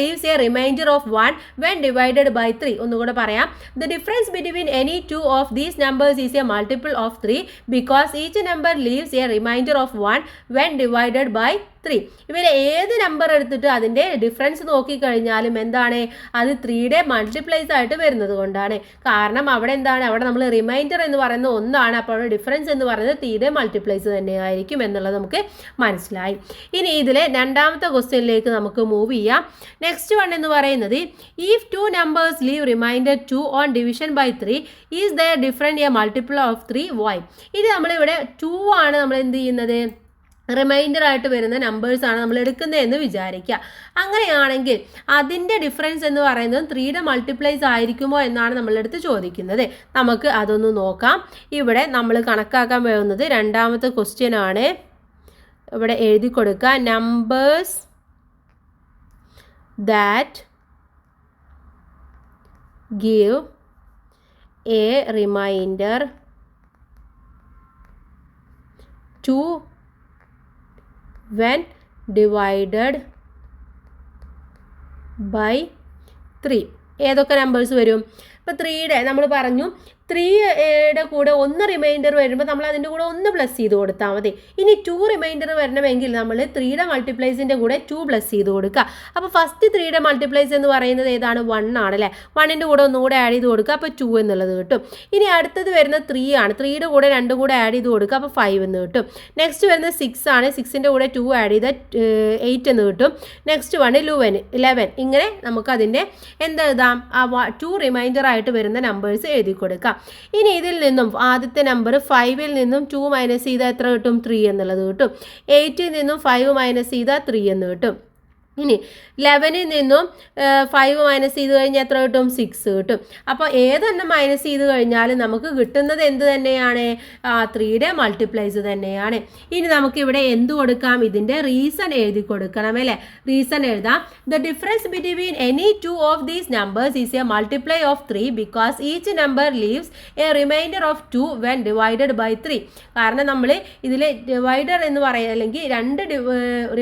leaves a remainder of 1 when divided by 3. ഒന്നുകൂടെ പറയാം. The difference between any two of these numbers is a multiple of 3 because each number leaves a remainder of 1 when divided by 3. ഇവർ ഏത് നമ്പർ എടുത്തിട്ട് അതിൻ്റെ ഡിഫറൻസ് നോക്കിക്കഴിഞ്ഞാലും എന്താണ്? അത് 3യുടെ മൾട്ടിപ്ലൈസ് ആയിട്ട് വരുന്നത് കൊണ്ടാണ്. കാരണം അവിടെ എന്താണ്? അവിടെ നമ്മൾ റിമൈൻഡർ എന്ന് പറയുന്നത് 1 ആണ്. അപ്പോൾ അവിടെ ഡിഫറൻസ് എന്ന് പറയുന്നത് 3യുടെ മൾട്ടിപ്ലൈസ് തന്നെയായിരിക്കും എന്നുള്ളത് നമുക്ക് മനസ്സിലായി. ഇനി ഇതിലെ രണ്ടാമത്തെ ക്വസ്റ്റ്യനിലേക്ക് നമുക്ക് മൂവ് ചെയ്യാം. നെക്സ്റ്റ് വൺ എന്ന് പറയുന്നത്, if 2 numbers leave remainder 2 on division by 3 is their difference a multiple of 3 y. ഇത് നമ്മളിവിടെ 2 ആണ് നമ്മൾ എന്ത് ചെയ്യുന്നത്? റിമൈൻഡർ ആയിട്ട് വരുന്ന നമ്പേഴ്സാണ് നമ്മൾ എടുക്കുന്നതെന്ന് വിചാരിക്കുക. അങ്ങനെയാണെങ്കിൽ അതിൻ്റെ ഡിഫറൻസ് എന്ന് പറയുന്നത് 3യുടെ മൾട്ടിപ്ലൈസ് ആയിരിക്കുമോ എന്നാണ് നമ്മളെടുത്ത് ചോദിക്കുന്നത്. നമുക്ക് അതൊന്ന് നോക്കാം. ഇവിടെ നമ്മൾ കണക്കാക്കാൻ പോകുന്നത് രണ്ടാമത്തെ ക്വസ്റ്റ്യൻ ആണ്. ഇവിടെ എഴുതി കൊടുക്കുക, numbers that give a remainder 2 when divided by 3. ഏതൊക്കെ നമ്പേഴ്സ് വരും? ഇപ്പോൾ 3യുടെ നമ്മൾ പറഞ്ഞു 3യുടെ കൂടെ 1 റിമൈൻഡർ വരുമ്പോൾ നമ്മൾ അതിൻ്റെ കൂടെ 1 പ്ലസ് ചെയ്ത് കൊടുത്താൽ മതി. ഇനി 2 റിമൈൻഡർ വരണമെങ്കിൽ നമ്മൾ 3യുടെ മൾട്ടിപ്ലൈസിൻ്റെ കൂടെ 2 പ്ലസ് ചെയ്ത് കൊടുക്കുക. അപ്പോൾ ഫസ്റ്റ് 3യുടെ മൾട്ടിപ്ലൈസ് എന്ന് പറയുന്നത് ഏതാണ്? 1 ആണല്ലേ? 1ൻ്റെ കൂടെ ഒന്നുകൂടെ ആഡ് ചെയ്ത് കൊടുക്കുക. അപ്പോൾ 2 എന്നുള്ളത് കിട്ടും. ഇനി അടുത്തത് വരുന്നത് 3 ആണ്. 3യുടെ കൂടെ 2 കൂടെ ആഡ് ചെയ്ത് കൊടുക്കുക. അപ്പോൾ 5 എന്ന് കിട്ടും. നെക്സ്റ്റ് വരുന്നത് 6 ആണ്. 6ൻ്റെ കൂടെ 2 ആഡ് ചെയ്താൽ 8 എന്ന് കിട്ടും. നെക്സ്റ്റ് 11. ഇങ്ങനെ നമുക്കതിൻ്റെ എന്തെഴുതാം? 2 റിമൈൻഡർ ആയിട്ട് ആയിട്ട് വരുന്ന നമ്പേഴ്സ് എഴുതി കൊടുക്കാം. ഇനി ഇതിൽ നിന്നും ആദ്യത്തെ നമ്പർ 5ൽ നിന്നും 2 മൈനസ് ചെയ്താൽ എത്ര കിട്ടും? 3 എന്നുള്ളത് കിട്ടും. 8ൽ നിന്നും 5 മൈനസ് ചെയ്താൽ 3 എന്ന് കിട്ടും. ഇനി 11ൽ നിന്നും 5 മൈനസ് ചെയ്ത് കഴിഞ്ഞാൽ എത്ര കിട്ടും? 6 കിട്ടും. അപ്പോൾ ഏതെണ്ണം മൈനസ് ചെയ്ത് കഴിഞ്ഞാലും നമുക്ക് കിട്ടുന്നത് എന്ത് തന്നെയാണ്? 3യുടെ മൾട്ടിപ്ലൈസ് തന്നെയാണ്. ഇനി നമുക്കിവിടെ എന്ത് കൊടുക്കാം? ഇതിൻ്റെ റീസൺ എഴുതി കൊടുക്കണം അല്ലേ? റീസൺ എഴുതാം. The difference between any two of these numbers is a multiply of 3 because each number leaves a remainder of 2 when divided by 3. കാരണം നമ്മൾ ഇതിൽ ഡിവൈഡർ എന്ന് പറയുക അല്ലെങ്കിൽ 2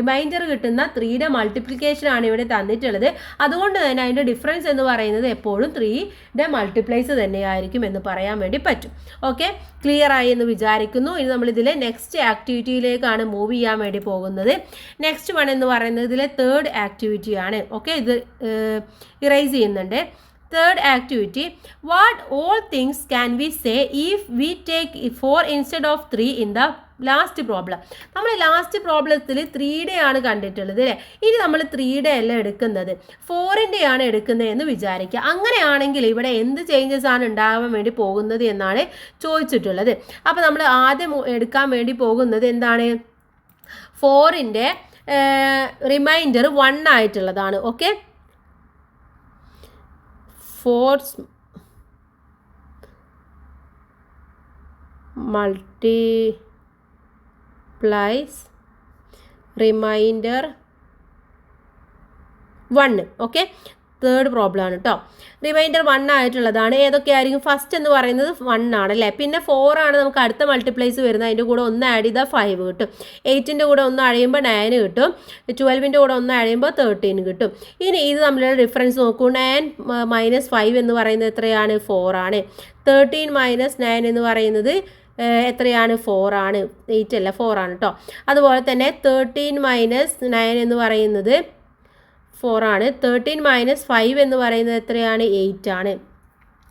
റിമൈൻഡർ കിട്ടുന്ന 3യുടെ മൾട്ടിപ്ലിക്കേഷൻ ആണ് ഇവിടെ തന്നിട്ടുള്ളത്. അതുകൊണ്ട് തന്നെ അതിൻ്റെ ഡിഫറൻസ് എന്ന് പറയുന്നത് എപ്പോഴും 3യുടെ മൾട്ടിപ്ലൈസ് തന്നെയായിരിക്കും എന്ന് പറയാൻ വേണ്ടി പറ്റും. ഓക്കെ, ക്ലിയർ ആയി എന്ന് വിചാരിക്കുന്നു. ഇനി നമ്മളിതിലെ നെക്സ്റ്റ് ആക്ടിവിറ്റിയിലേക്കാണ് മൂവ് ചെയ്യാൻ വേണ്ടി പോകുന്നത്. നെക്സ്റ്റ് വൺ എന്ന് പറയുന്നത് ഇതിലെ തേർഡ് ആക്ടിവിറ്റിയാണ്. ഓക്കെ, ഇത് ഇറേസ് ചെയ്യുന്നുണ്ട്. Third activity, what all things can we say if we take 4 instead of 3 in the last problem? നമ്മൾ ലാസ്റ്റ് പ്രോബ്ലത്തിൽ 3യുടെ ആണ് കണ്ടിട്ടുള്ളത് അല്ലേ? ഇനി നമ്മൾ 3യുടെ അല്ല എടുക്കുന്നത്, 4ൻ്റെ ആണ് എടുക്കുന്നത് എന്ന് വിചാരിക്കുക. അങ്ങനെയാണെങ്കിൽ ഇവിടെ എന്ത് ചേഞ്ചസ് ആണ് ഉണ്ടാകാൻ വേണ്ടി പോകുന്നത് എന്നാണ് ചോദിച്ചിട്ടുള്ളത്. അപ്പോൾ നമ്മൾ ആദ്യം എടുക്കാൻ വേണ്ടി പോകുന്നത് എന്താണ്? 4ൻ്റെ റിമൈൻഡർ 1 ആയിട്ടുള്ളതാണ്. Okay, 4 multiplies remainder 1. Okay, third problem ആണ് കേട്ടോ. റിമൈൻഡർ 1 ആയിട്ടുള്ളതാണ്. ഏതൊക്കെയായിരിക്കും? ഫസ്റ്റ് എന്ന് പറയുന്നത് 1 ആണല്ലേ. പിന്നെ 4 ആണ് നമുക്ക് അടുത്ത മൾട്ടിപ്ലൈസ് വരുന്നത്. അതിൻ്റെ കൂടെ 1 ആഡ് ചെയ്താൽ 5 കിട്ടും. 8ൻ്റെ കൂടെ 1 അഴിയുമ്പോൾ 9 കിട്ടും. 12ൻ്റെ കൂടെ 1 അഴിയുമ്പോൾ 13 കിട്ടും. ഇനി ഇത് തമ്മിലുള്ള ഡിഫറൻസ് നോക്കൂ. 9 മൈനസ് 5 എന്ന് പറയുന്നത് എത്രയാണ്? 4 ആണ്. 13 മൈനസ് 9 എന്ന് പറയുന്നത് എത്രയാണ്? 4 ആണ്. 8 അല്ല, 4 ആണ് കേട്ടോ. അതുപോലെ തന്നെ 13 മൈനസ് 9 എന്ന് പറയുന്നത് 4 ആണ്. 13 മൈനസ് 5 എന്ന് പറയുന്നത് എത്രയാണ്? 8 ആണ്.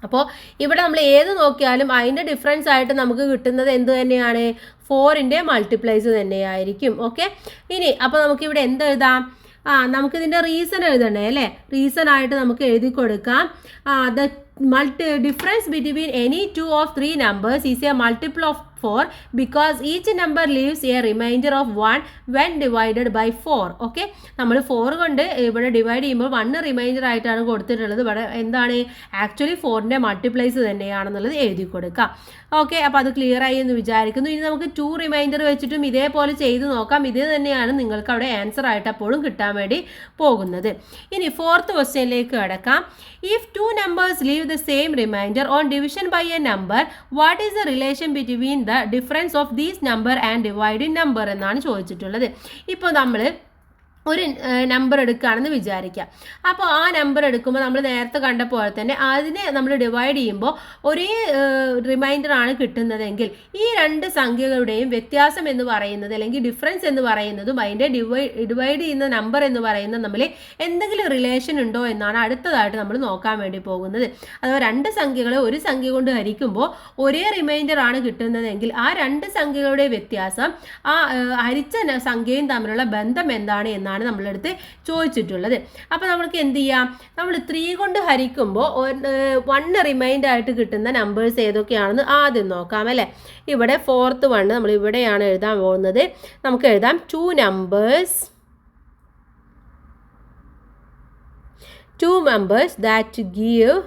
അപ്പോൾ ഇവിടെ നമ്മൾ ഏത് നോക്കിയാലും അതിൻ്റെ ഡിഫറൻസ് ആയിട്ട് നമുക്ക് കിട്ടുന്നത് എന്ത് തന്നെയാണ്? 4ൻ്റെ മൾട്ടിപ്ലൈസ് തന്നെയായിരിക്കും. ഓക്കെ, ഇനി അപ്പോൾ നമുക്കിവിടെ എന്ത് എഴുതാം? നമുക്കിതിൻ്റെ റീസൺ എഴുതണേ അല്ലേ? റീസൺ ആയിട്ട് നമുക്ക് എഴുതി കൊടുക്കാം. The difference between any 2 of 3 numbers is a multiple of 4 because each number leaves a remainder of 1 when divided by 4. Okay, നമ്മൾ 4 കൊണ്ട് ഇവിടെ ഡിവൈഡ് ചെയ്യുമ്പോൾ 1 റിമൈൻഡർ ആയിട്ടാണ് കൊടുത്തിട്ടുള്ളത്. ഇവിടെ എന്താണ്? ആക്ച്വലി 4ൻ്റെ മൾട്ടിപ്ലൈസ് തന്നെയാണെന്നുള്ളത് എഴുതി കൊടുക്കാം. ഓക്കെ, അപ്പോൾ അത് ക്ലിയർ ആയി എന്ന് വിചാരിക്കുന്നു. ഇനി നമുക്ക് 2 റിമൈൻഡർ വെച്ചിട്ടും ഇതേപോലെ ചെയ്ത് നോക്കാം. ഇത് തന്നെയാണ് നിങ്ങൾക്ക് അവിടെ ആൻസർ ആയിട്ട് അപ്പോഴും കിട്ടാൻ വേണ്ടി പോകുന്നത്. ഇനി 4th ക്വസ്റ്റ്യനിലേക്ക് കിടക്കാം. If 2 numbers leave the same remainder on division by a number, what is the relation between the difference of these number and dividing number എന്നാണ് ചോദിച്ചിട്ടുള്ളത്. ഇപ്പോൾ നമ്മൾ ഒരു നമ്പർ എടുക്കുകയാണെന്ന് വിചാരിക്കാം. അപ്പോൾ ആ നമ്പർ എടുക്കുമ്പോൾ നമ്മൾ നേരത്തെ കണ്ട പോലെ തന്നെ അതിനെ നമ്മൾ ഡിവൈഡ് ചെയ്യുമ്പോൾ ഒരേ റിമൈൻഡറാണ് കിട്ടുന്നതെങ്കിൽ ഈ 2 സംഖ്യകളുടെയും വ്യത്യാസം എന്ന് പറയുന്നത് അല്ലെങ്കിൽ ഡിഫറൻസ് എന്ന് പറയുന്നതും അതിൻ്റെ ഡിവൈഡ് ചെയ്യുന്ന നമ്പർ എന്ന് പറയുന്നത് തമ്മിൽ എന്തെങ്കിലും റിലേഷൻ ഉണ്ടോ എന്നാണ് അടുത്തതായിട്ട് നമ്മൾ നോക്കാൻ വേണ്ടി പോകുന്നത്. അഥവാ 2 സംഖ്യകളെ ഒരു സംഖ്യ കൊണ്ട് ഹരിക്കുമ്പോൾ ഒരേ റിമൈൻഡർ ആണ് കിട്ടുന്നതെങ്കിൽ ആ 2 സംഖ്യകളുടെ വ്യത്യാസം ആ ഹരിച്ച സംഖ്യയും തമ്മിലുള്ള ബന്ധം എന്താണ് എന്നാണ് നമ്മളടുത്ത് ചോദിച്ചിട്ടുള്ളത്. അപ്പോൾ നമുക്ക് എന്ത് ചെയ്യാം? നമ്മൾ 3 കൊണ്ട് ഹരിക്കുമ്പോൾ 1 റിമൈൻഡർ ആയിട്ട് കിട്ടുന്ന നമ്പേഴ്സ് ഏതൊക്കെയാണെന്ന് ആദ്യം നോക്കാം അല്ലേ? ഇവിടെ 4th 1 നമ്മൾ ഇവിടെയാണ് എഴുതാൻ പോകുന്നത്. നമുക്ക് എഴുതാം 2 numbers that give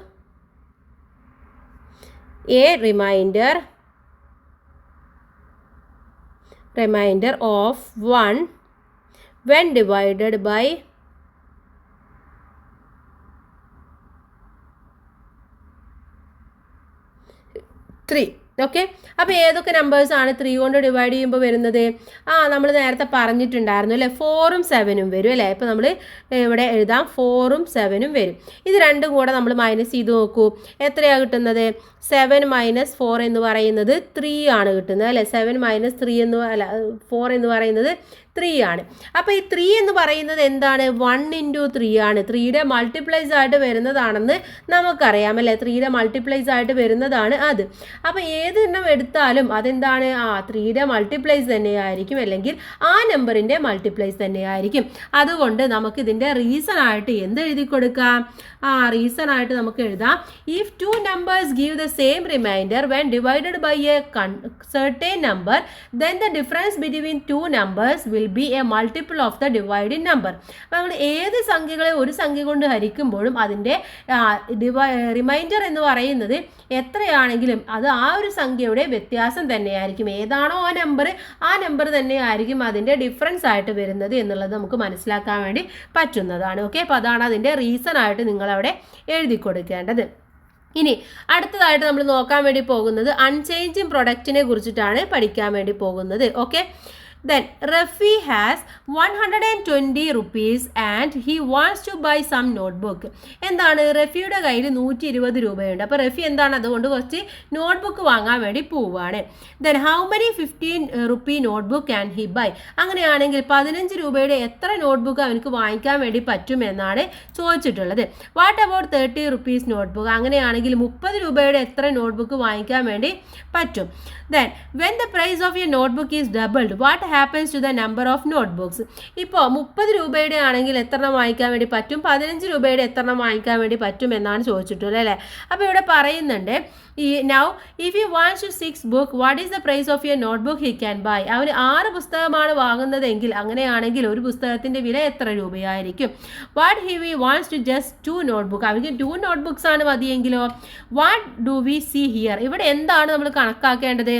a remainder of 1 when divided by 3. Okay, അപ്പോൾ ഏതൊക്കെ നമ്പേഴ്സാണ് 3 കൊണ്ട് ഡിവൈഡ് ചെയ്യുമ്പോൾ വരുന്നത്? നമ്മൾ നേരത്തെ പറഞ്ഞിട്ടുണ്ടായിരുന്നു അല്ലേ? 4ഉം 7ഉം വരും അല്ലേ? ഇപ്പോൾ നമ്മൾ ഇവിടെ എഴുതാം 4ഉം 7ഉം വരും. ഇത് രണ്ടും കൂടെ നമ്മൾ മൈനസ് ചെയ്ത് നോക്കൂ. എത്രയാണ് കിട്ടുന്നത്? 7 മൈനസ് 4 എന്ന് പറയുന്നത് 3 ആണ് കിട്ടുന്നത് അല്ലേ? 7 മൈനസ് 3 4 എന്ന് പറയുന്നത് 3 ആണ്. അപ്പോൾ ഈ 3 എന്ന് പറയുന്നത് എന്താണ്? 1 × 3 ആണ്. 3യുടെ മൾട്ടിപ്ലൈസ് ആയിട്ട് വരുന്നതാണെന്ന് നമുക്കറിയാം അല്ലേ? 3യുടെ മൾട്ടിപ്ലൈസ് ആയിട്ട് വരുന്നതാണ് അത്. അപ്പോൾ ഏതെണ്ണം എടുത്താലും അതെന്താണ്? 3യുടെ മൾട്ടിപ്ലൈസ് തന്നെയായിരിക്കും, അല്ലെങ്കിൽ ആ നമ്പറിൻ്റെ മൾട്ടിപ്ലൈസ് തന്നെയായിരിക്കും. അതുകൊണ്ട് നമുക്കിതിൻ്റെ റീസൺ ആയിട്ട് എന്ത് എഴുതി കൊടുക്കാം? റീസൺ ആയിട്ട് നമുക്ക് എഴുതാം. If two numbers give the same remainder when divided by a certain number, then the difference between two numbers will be a multiple of the dividing number. അപ്പോൾ നമ്മൾ ഏത് സംഖ്യകളെ ഒരു സംഖ്യ കൊണ്ട് ഹരിക്കുമ്പോഴും അതിൻ്റെ റിമൈൻഡർ എന്ന് പറയുന്നത് എത്രയാണെങ്കിലും അത് ആ ഒരു സംഖ്യയുടെ വ്യത്യാസം തന്നെയായിരിക്കും. ഏതാണോ ആ നമ്പർ തന്നെയായിരിക്കും അതിൻ്റെ ഡിഫറൻസ് ആയിട്ട് വരുന്നത് എന്നുള്ളത് നമുക്ക് മനസ്സിലാക്കാൻ വേണ്ടി പറ്റുന്നതാണ്. ഓക്കെ, അപ്പോൾ അതാണ് അതിൻ്റെ റീസൺ ആയിട്ട് നിങ്ങളവിടെ എഴുതി കൊടുക്കേണ്ടത്. ഇനി അടുത്തതായിട്ട് നമ്മൾ നോക്കാൻ വേണ്ടി പോകുന്നത് അൺചേഞ്ചിങ് പ്രൊഡക്റ്റിനെ കുറിച്ചിട്ടാണ് പഠിക്കാൻ വേണ്ടി പോകുന്നത്. Okay, then Rafi has 120 rupees and he wants to buy some notebook. എന്താണ്, റഫിയുടെ കയ്യിൽ 120 രൂപയുണ്ട്. അപ്പോൾ റഫി എന്താണ്, അതുകൊണ്ട് കുറച്ച് നോട്ട്ബുക്ക് വാങ്ങാൻ വേണ്ടി പോവുകയാണ്. then how many 15 rupee notebook can he buy? അങ്ങനെയാണെങ്കിൽ 15 രൂപയുടെ എത്ര നോട്ട്ബുക്ക് അവനക്ക് വാങ്ങിക്കാൻ വേണ്ടി പറ്റുമെന്നാണ് ചോദിച്ചിട്ടുള്ളത്. What about 30 rupees notebook? അങ്ങനെയാണെങ്കിൽ 30 രൂപയുടെ എത്ര നോട്ട്ബുക്ക് വാങ്ങിക്കാൻ വേണ്ടി പറ്റും? then when the price of your notebook is doubled, what happens to the number of notebooks? ഇപ്പോൾ 30 രൂപയുടെ ആണെങ്കിൽ എത്രണ്ണം വാങ്ങിക്കാൻ വേണ്ടി പറ്റും, 15 രൂപയുടെ എത്രണ്ണം വാങ്ങിക്കാൻ വേണ്ടി പറ്റും എന്നാണ് ചോദിച്ചിട്ടുള്ളത് അല്ലേ. അപ്പോൾ ഇവിടെ പറയുന്നുണ്ട് now if he wants to 6 book, what is the price of your notebook he can buy? അവന് 6 പുസ്തകമാണ് വാങ്ങുന്നതെങ്കിൽ അങ്ങനെയാണെങ്കിൽ ഒരു പുസ്തകത്തിൻ്റെ വില എത്ര രൂപയായിരിക്കും? what if he wants to just 2 notebook? അവർക്ക് 2 notebooks ആണ് മതിയെങ്കിലോ? what do we see here? ഇവിടെ എന്താണ് നമ്മൾ കണക്കാക്കേണ്ടത്?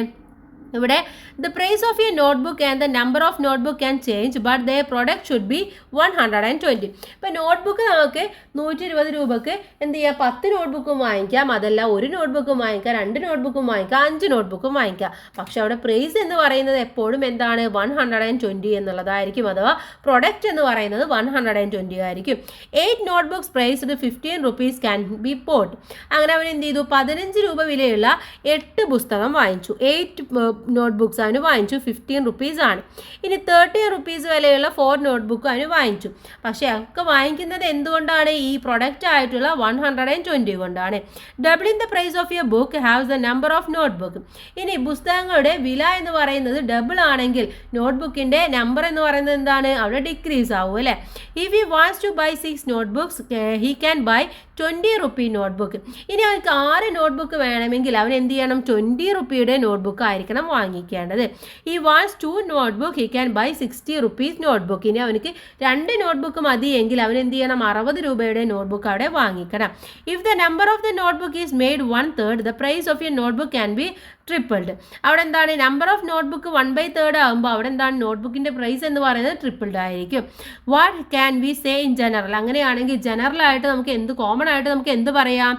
ഇവിടെ the price of your notebook and the number of notebook can change but their product should be 120. ഇപ്പോൾ നോട്ട്ബുക്ക് നമുക്ക് 120 രൂപക്ക് എന്ത് ചെയ്യാം, 10 നോട്ട്ബുക്കും വാങ്ങിക്കാം, അതല്ല ഒരു നോട്ട്ബുക്കും വാങ്ങിക്കാം, 2 നോട്ട്ബുക്കും വാങ്ങിക്കാം, 5 നോട്ട്ബുക്കും വാങ്ങിക്കാം. പക്ഷെ അവിടെ പ്രൈസ് എന്ന് പറയുന്നത് എപ്പോഴും എന്താണ്, 120 എന്നുള്ളതായിരിക്കും. അഥവാ പ്രൊഡക്റ്റ് എന്ന് പറയുന്നത് 120 ആയിരിക്കും. 8 notebooks priced 15 rupees can be bought. അങ്ങനെ അവൻ എന്ത് ചെയ്തു, 15 രൂപ വിലയുള്ള 8 പുസ്തകം വാങ്ങിച്ചു. 8 നോട്ട്ബുക്സ് അവന് വാങ്ങിച്ചു, 15 rupees ആണ്. ഇനി 30 rupees വിലയുള്ള 4 നോട്ട്ബുക്ക് അവന് വാങ്ങിച്ചു. പക്ഷേ ഒക്കെ വാങ്ങിക്കുന്നത് എന്തുകൊണ്ടാണ്, ഈ പ്രൊഡക്റ്റ് ആയിട്ടുള്ള 120 കൊണ്ടാണ്. Doubling the price of your book halves the number of notebook. ഇനി പുസ്തകങ്ങളുടെ വില എന്ന് പറയുന്നത് ഡബിൾ ആണെങ്കിൽ നോട്ട്ബുക്കിൻ്റെ നമ്പർ എന്ന് പറയുന്നത് എന്താണ്, അവിടെ ഡിക്രീസ് ആവും അല്ലേ. If he wants to buy 6 notebooks he can buy 20 rupee notebook. ഇനി അവർക്ക് 6 നോട്ട്ബുക്ക് വേണമെങ്കിൽ അവൻ എന്ത് ചെയ്യണം, 20 രൂപയുടെ നോട്ട്ബുക്ക് ആയിരിക്കണം വാങ്ങിക്കേണ്ടത്. ഈ wants 2 notebook he can by 60 rupees notebook. ഇനി അവനക്ക് 2 നോട്ട്ബുക്ക് മതിയെങ്കിൽ അവൻ എന്ത് ചെയ്യണം, 60 രൂപയുടെ നോട്ട്ബുക്ക് അവിടെ വാങ്ങിക്കണം. If the number of the notebook is made 1/3, the price of your notebook can be tripled. അവിടെ എന്താണ്, നമ്പർ ഓഫ് നോട്ട്ബുക്ക് 1/3 ആകുമ്പോൾ അവിടെ എന്താണ്, നോട്ട്ബുക്കിൻ്റെ പ്രൈസ് എന്ന് പറയുന്നത് ട്രിപ്പിൾഡ് ആയിരിക്കും. What can we say in general? അങ്ങനെയാണെങ്കിൽ ജനറൽ ആയിട്ട് നമുക്ക് കോമൺ ആയിട്ട് നമുക്ക് എന്ത് പറയാം,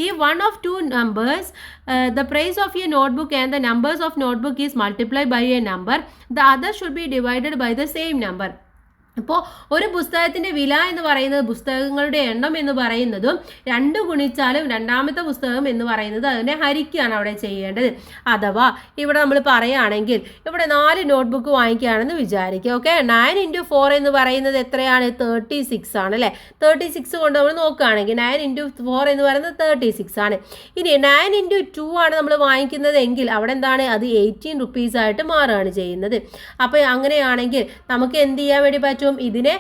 ഈ 1 of 2 numbers the price of your notebook and the numbers of notebook is multiplied by a number, the other should be divided by the same number. അപ്പോൾ ഒരു പുസ്തകത്തിൻ്റെ വില എന്ന് പറയുന്നത് പുസ്തകങ്ങളുടെ എണ്ണം എന്ന് പറയുന്നതും 2 ഗുണിച്ചാലും രണ്ടാമത്തെ പുസ്തകം എന്ന് പറയുന്നത് അതിനെ ഹരിക്കുകയാണ് അവിടെ ചെയ്യേണ്ടത്. അഥവാ ഇവിടെ നമ്മൾ പറയുകയാണെങ്കിൽ ഇവിടെ 4 നോട്ട്ബുക്ക് വാങ്ങിക്കുകയാണെന്ന് വിചാരിക്കുക. ഓക്കെ, 9 × 4 എന്ന് പറയുന്നത് എത്രയാണ്, 36 ആണ് അല്ലേ. 36 കൊണ്ട് നമ്മൾ നോക്കുകയാണെങ്കിൽ 9 × 4 എന്ന് പറയുന്നത് 36 ആണ്. ഇനി 9 × 2 ആണ് നമ്മൾ വാങ്ങിക്കുന്നത് എങ്കിൽ അവിടെ എന്താണ്, അത് 18 rupees ആയിട്ട് മാറുകയാണ് ചെയ്യുന്നത്. അപ്പോൾ അങ്ങനെയാണെങ്കിൽ നമുക്ക് എന്ത് ചെയ്യാൻ വേണ്ടി പറ്റും, ഇതിനെ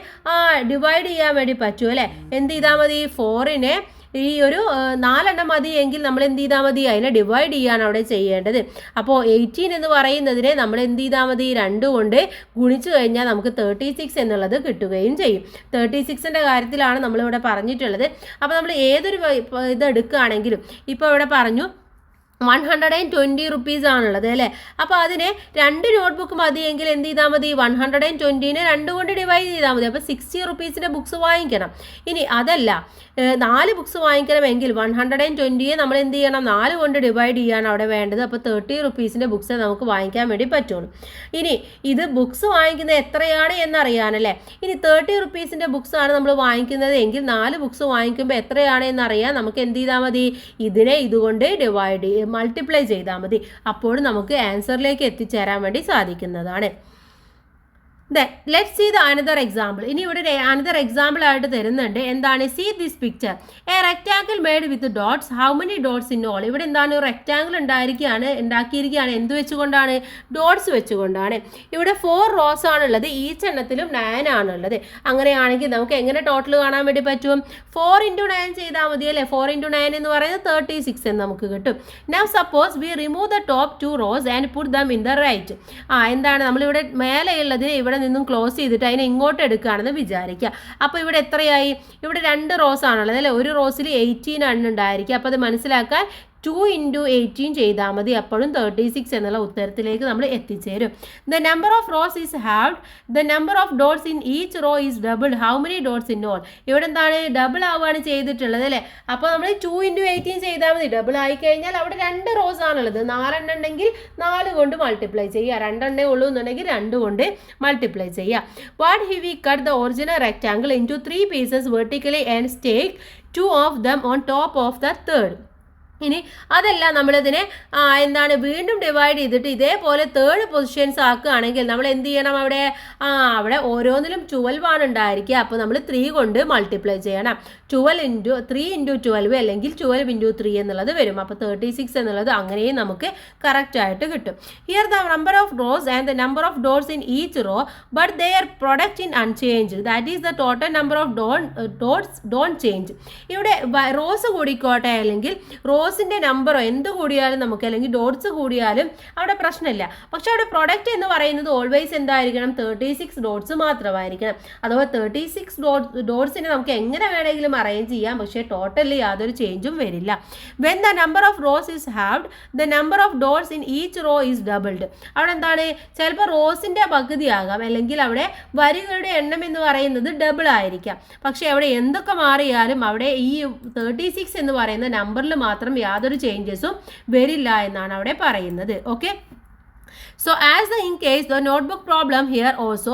ഡിവൈഡ് ചെയ്യാൻ വേണ്ടി പറ്റും അല്ലേ. എന്ത് ചെയ്താൽ മതി, 4നെ ഈ ഒരു 4 മതി എങ്കിൽ നമ്മൾ എന്ത് ചെയ്താൽ മതി, അതിനെ ഡിവൈഡ് ചെയ്യാണ് അവിടെ ചെയ്യേണ്ടത്. അപ്പോൾ 18 എന്ന് പറയുന്നതിനെ നമ്മൾ എന്ത് ചെയ്താൽ മതി, 2 കൊണ്ട് ഗുണിച്ചു കഴിഞ്ഞാൽ നമുക്ക് 36 എന്നുള്ളത് കിട്ടുകയും ചെയ്യും. 36ൻ്റെ കാര്യത്തിലാണ് നമ്മളിവിടെ പറഞ്ഞിട്ടുള്ളത്. അപ്പോൾ നമ്മൾ ഏതൊരു ഇത് എടുക്കുകയാണെങ്കിലും ഇപ്പോൾ ഇവിടെ പറഞ്ഞു 120 rupees ആണുള്ളത് അല്ലേ. അപ്പോൾ അതിനെ 2 നോട്ട്ബുക്ക് മതിയെങ്കിൽ എന്ത് ചെയ്താൽ മതി, 120നെ 2 കൊണ്ട് ഡിവൈഡ് ചെയ്താൽ മതി. അപ്പോൾ 60 rupeesൻ്റെ ബുക്സ് വാങ്ങിക്കണം. ഇനി അതല്ല 4 ബുക്സ് വാങ്ങിക്കണമെങ്കിൽ 120യെ നമ്മൾ എന്ത് ചെയ്യണം, 4 കൊണ്ട് ഡിവൈഡ് ചെയ്യാണ് അവിടെ വേണ്ടത്. അപ്പോൾ 30 rupeesൻ്റെ ബുക്സ് നമുക്ക് വാങ്ങിക്കാൻ വേണ്ടി പറ്റുള്ളൂ. ഇനി ഇത് ബുക്സ് വാങ്ങിക്കുന്നത് എത്രയാണ് എന്നറിയാനല്ലേ. ഇനി 30 rupeesൻ്റെ ബുക്സ് ആണ് നമ്മൾ വാങ്ങിക്കുന്നത് എങ്കിൽ 4 ബുക്സ് വാങ്ങിക്കുമ്പോൾ എത്രയാണ് എന്നറിയാൻ നമുക്ക് എന്ത് ചെയ്താൽ മതി, ഇതിനെ ഇതുകൊണ്ട് മൾട്ടിപ്ലൈ ചെയ്താൽ മതി. അപ്പോൾ നമുക്ക് ആൻസറിലേക്ക് എത്തിച്ചേരാൻ വേണ്ടി സാധിക്കുന്നതാണ്. Then let's see the another example. ഇനി ഇവിടെ another example ആയിട്ട് തരുന്നുണ്ട്. എന്താണ്? See this picture. A rectangle made with dots. How many dots in all? ഇവിടെ എന്താണ്? റെക്റ്റാങ്കിൾ ഉണ്ടാക്കിയിരിക്കുകയാണ് എന്ത് വെച്ചുകൊണ്ടാണ്? ഡോട്ട്സ് വെച്ചുകൊണ്ടാണ്. ഇവിടെ 4 റോസ് ആണുള്ളത്, ഈച്ച് എണ്ണത്തിലും 9 ആണുള്ളത്. അങ്ങനെയാണെങ്കിൽ നമുക്ക് എങ്ങനെ ടോട്ടൽ കാണാൻ വേണ്ടി പറ്റും? 4 into 9 ചെയ്താൽ മതി അല്ലേ? 4 into 9 എന്ന് പറയുന്നത് 36 എന്ന് നമുക്ക് കിട്ടും. Now suppose we remove the top 2 rows and put them in the right. എന്താണ് നമ്മളിവിടെ മേലെയുള്ളത് ഇവിടെ നിന്നും ക്ലോസ് ചെയ്തിട്ട് അതിനെ ഇങ്ങോട്ട് എടുക്കുകയാണെന്ന് വിചാരിക്കുക. അപ്പോൾ ഇവിടെ എത്രയായി? ഇവിടെ 2 റോസ് ആണുള്ളത് അല്ലേ? ഒരു റോസിൽ 18 ആണ് ഉണ്ടായിരിക്കുക. അപ്പോൾ അത് മനസ്സിലാക്കാൻ 2 into 18 ചെയ്താൽ മതി. അപ്പോഴും 36 എന്നുള്ള ഉത്തരത്തിലേക്ക് നമ്മൾ എത്തിച്ചേരും. The number of rows is halved. The number of dots in each row is doubled. How many dots in all? ഇവിടെ എന്താണ്? ഡബിൾ ആവുകയാണ് ചെയ്തിട്ടുള്ളത് അല്ലേ? അപ്പോൾ നമ്മൾ 2 into 18 ചെയ്താൽ മതി. ഡബിൾ ആയിക്കഴിഞ്ഞാൽ അവിടെ 2 റോസ് ആണുള്ളത്. 4 എണ്ണം ഉണ്ടെങ്കിൽ 4 കൊണ്ട് മൾട്ടിപ്ലൈ ചെയ്യുക. 2 എണ്ണേ ഉള്ളൂ എന്നുണ്ടെങ്കിൽ 2 കൊണ്ട് മൾട്ടിപ്ലൈ ചെയ്യുക. What if we cut the original rectangle into 3 pieces vertically and stake 2 of them on top of the third? ഇനി അതല്ല നമ്മളിതിനെ എന്താണ് വീണ്ടും ഡിവൈഡ് ചെയ്തിട്ട് ഇതേപോലെ 3 പൊസിഷൻസ് ആക്കുകയാണെങ്കിൽ നമ്മൾ എന്ത് ചെയ്യണം? അവിടെ ഓരോന്നിലും 12 ആണ് ഉണ്ടായിരിക്കുക. അപ്പോൾ നമ്മൾ 3 കൊണ്ട് മൾട്ടിപ്ലൈ ചെയ്യണം. 3 into 12 അല്ലെങ്കിൽ 12 into 3 എന്നുള്ളത് വരും. അപ്പോൾ 36 എന്നുള്ളത് അങ്ങനെയും നമുക്ക് കറക്റ്റ് ആയിട്ട് കിട്ടും. Here the number of rows and the number of dots in each row but their product in unchanged. That is the total number of dots don't change. ഇവിടെ റോസ് കൂടിക്കോട്ടെ അല്ലെങ്കിൽ റോസിൻ്റെ നമ്പറോ എന്ത് കൂടിയാലും നമുക്ക് അല്ലെങ്കിൽ ഡോട്ട്സ് കൂടിയാലും അവിടെ പ്രശ്നമില്ല. പക്ഷെ അവിടെ പ്രൊഡക്റ്റ് എന്ന് പറയുന്നത് ഓൾവേസ് എന്തായിരിക്കണം? 36 ഡോട്ട്സ് മാത്രമായിരിക്കണം. അഥവാ 36 ഡോട്ട്സിനെ നമുക്ക് എങ്ങനെ വേണമെങ്കിലും അറേഞ്ച് ചെയ്യാം, പക്ഷേ ടോട്ടലിൽ യാതൊരു ചേഞ്ചും വരില്ല. When the number of rose is halved the number of dots in each raw is doubled. അവിടെ എന്താണ്? ചിലപ്പോൾ റോസിൻ്റെ പകുതിയാകാം അല്ലെങ്കിൽ അവിടെ വരികളുടെ എണ്ണം എന്ന് പറയുന്നത് ഡബിൾ ആയിരിക്കാം. പക്ഷേ അവിടെ എന്തൊക്കെ മാറിയാലും അവിടെ ഈ 36 എന്ന് പറയുന്ന നമ്പറിൽ മാത്രം യാതൊരു ചേഞ്ചസും വരില്ല എന്നാണ് അവിടെ പറയുന്നത്. Okay. So as in case the notebook problem here also,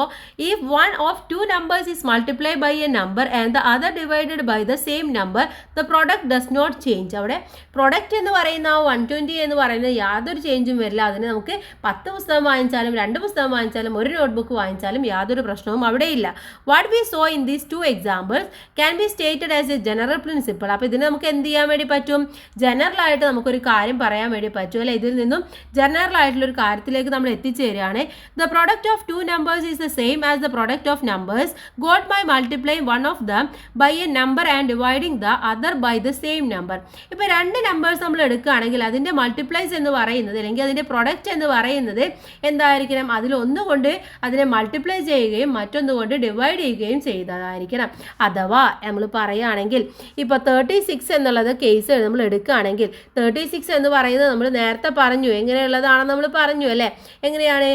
if one of two numbers is multiplied by a number and the other divided by the same number, the product does not change. അവിടെ പ്രൊഡക്റ്റ് എന്ന് പറയുന്ന 120 എന്ന് പറയുന്നത് യാതൊരു ചേഞ്ചും വരില്ല. അതിന് നമുക്ക് 10 പുസ്തകം വാങ്ങിച്ചാലും 2 പുസ്തകം വാങ്ങിച്ചാലും 1 നോട്ട്ബുക്ക് വാങ്ങിച്ചാലും യാതൊരു പ്രശ്നവും അവിടെ ഇല്ല. What we saw in these 2 examples can be stated as a general principle. അപ്പോൾ ഇതിന് നമുക്ക് എന്ത് ചെയ്യാൻ വേണ്ടി പറ്റും? ജനറൽ ആയിട്ട് നമുക്കൊരു കാര്യം പറയാൻ വേണ്ടി പറ്റും അല്ലേ? ഇതിൽ നിന്നും ജനറൽ ആയിട്ടുള്ള ഒരു കാര്യത്തിലേക്ക് നമ്മൾ എത്തിച്ചേരുകയാണ്. The product of two numbers is the same as the product of numbers got by multiplying one of them by a number and dividing the other by the same number. ഇപ്പോൾ 2 നമ്പേഴ്സ് നമ്മൾ എടുക്കുകയാണെങ്കിൽ അതിൻ്റെ മൾട്ടിപ്ലൈസ് എന്ന് പറയുന്നത് അല്ലെങ്കിൽ അതിൻ്റെ പ്രൊഡക്റ്റ് എന്ന് പറയുന്നത് എന്തായിരിക്കണം? അതിലൊന്നുകൊണ്ട് അതിനെ മൾട്ടിപ്ലൈ ചെയ്യുകയും മറ്റൊന്നുകൊണ്ട് ഡിവൈഡ് ചെയ്യുകയും ചെയ്തതായിരിക്കണം. അഥവാ നമ്മൾ പറയുകയാണെങ്കിൽ ഇപ്പോൾ 36 എന്നുള്ളത് കേസ് നമ്മൾ എടുക്കുകയാണെങ്കിൽ 36 എന്ന് പറയുന്നത് നമ്മൾ നേരത്തെ പറഞ്ഞു എങ്ങനെയുള്ളതാണെന്ന് നമ്മൾ പറഞ്ഞു അല്ലേ? എങ്ങനെയാണ്?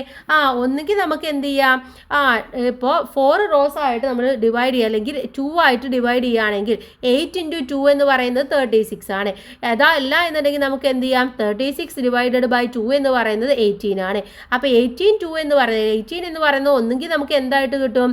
ഒന്നുകിൽ നമുക്ക് എന്ത് ചെയ്യാം? ഇപ്പോൾ 4 റോസ് ആയിട്ട് നമ്മൾ ഡിവൈഡ് ചെയ്യുക അല്ലെങ്കിൽ 2 ആയിട്ട് ഡിവൈഡ് ചെയ്യുകയാണെങ്കിൽ 8 into 2 എന്ന് പറയുന്നത് 36 ആണ്. അതല്ല എന്നുണ്ടെങ്കിൽ നമുക്ക് എന്ത് ചെയ്യാം? 36 ഡിവൈഡഡ് ബൈ 2 എന്ന് പറയുന്നത് 18 ആണ്. അപ്പോൾ 18 എന്ന് പറയുന്നത് ഒന്നുകിൽ നമുക്ക് എന്തായിട്ട് കിട്ടും?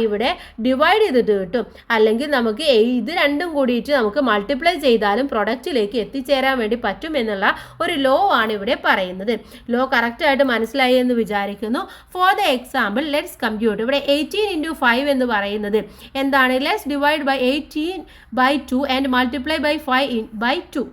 ഇവിടെ ഡിവൈഡ് ചെയ്തിട്ട് കിട്ടും. അല്ലെങ്കിൽ നമുക്ക് ഇത് രണ്ടും കൂടിയിട്ട് നമുക്ക് മൾട്ടിപ്ലൈ ചെയ്താലും പ്രൊഡക്റ്റിലേക്ക് എത്തിച്ചേരാൻ വേണ്ടി പറ്റും എന്നുള്ള ഒരു ലോ ആണ് ഇവിടെ പറയുന്നത്. ലോ കറക്റ്റായിട്ട് മനസ്സിലായി എന്ന് വിചാരിക്കുന്നു. For the example let's compute. ഇവിടെ 18 into 5 എന്ന് പറയുന്നത് എന്താണ്? Let's divide by 18 by 2 and multiply by 5 by 2.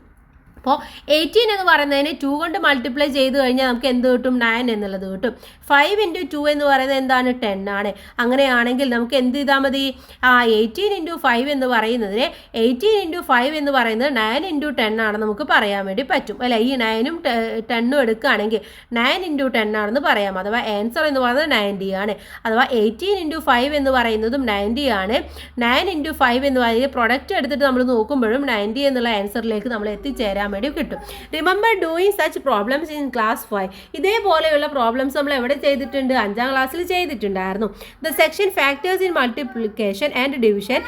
അപ്പോൾ 18 എന്ന് പറയുന്നതിന് 2 കൊണ്ട് മൾട്ടിപ്ലൈ ചെയ്ത് കഴിഞ്ഞാൽ നമുക്ക് എന്ത് കിട്ടും? 9 എന്നുള്ളത് കിട്ടും. 5 into 2 എന്ന് പറയുന്നത് എന്താണ്? 10 ആണ്. അങ്ങനെയാണെങ്കിൽ നമുക്ക് എന്ത് ചെയ്താൽ മതി? 18 into 5 എന്ന് പറയുന്നതിന് 18 into 5 എന്ന് പറയുന്നത് 9 into 10 ആണെന്ന് നമുക്ക് പറയാൻ വേണ്ടി പറ്റും അല്ലേ? ഈ 9ഉം 10ഉം എടുക്കുകയാണെങ്കിൽ 9 into 10 ആണെന്ന് പറയാം. അഥവാ ആൻസർ എന്ന് പറയുന്നത് 90 ആണ്. അഥവാ 18 into 5 എന്ന് പറയുന്നതും 90 ആണ്. 9 into 5 എന്ന് പറയുന്നത് പ്രൊഡക്റ്റ് എടുത്തിട്ട് നമ്മൾ നോക്കുമ്പോഴും 90 എന്നുള്ള ആൻസറിലേക്ക് നമ്മൾ എത്തിച്ചേരാൻ വേണ്ടി കിട്ടും. Remember doing such problems in class 5. ഇതേപോലെയുള്ള പ്രോബ്ലംസ് നമ്മൾ എവിടെ ചെയ്തിട്ടുണ്ട്? 5ാം ക്ലാസ്സിൽ ചെയ്തിട്ടുണ്ടായിരുന്നു. The section factors in multiplication and division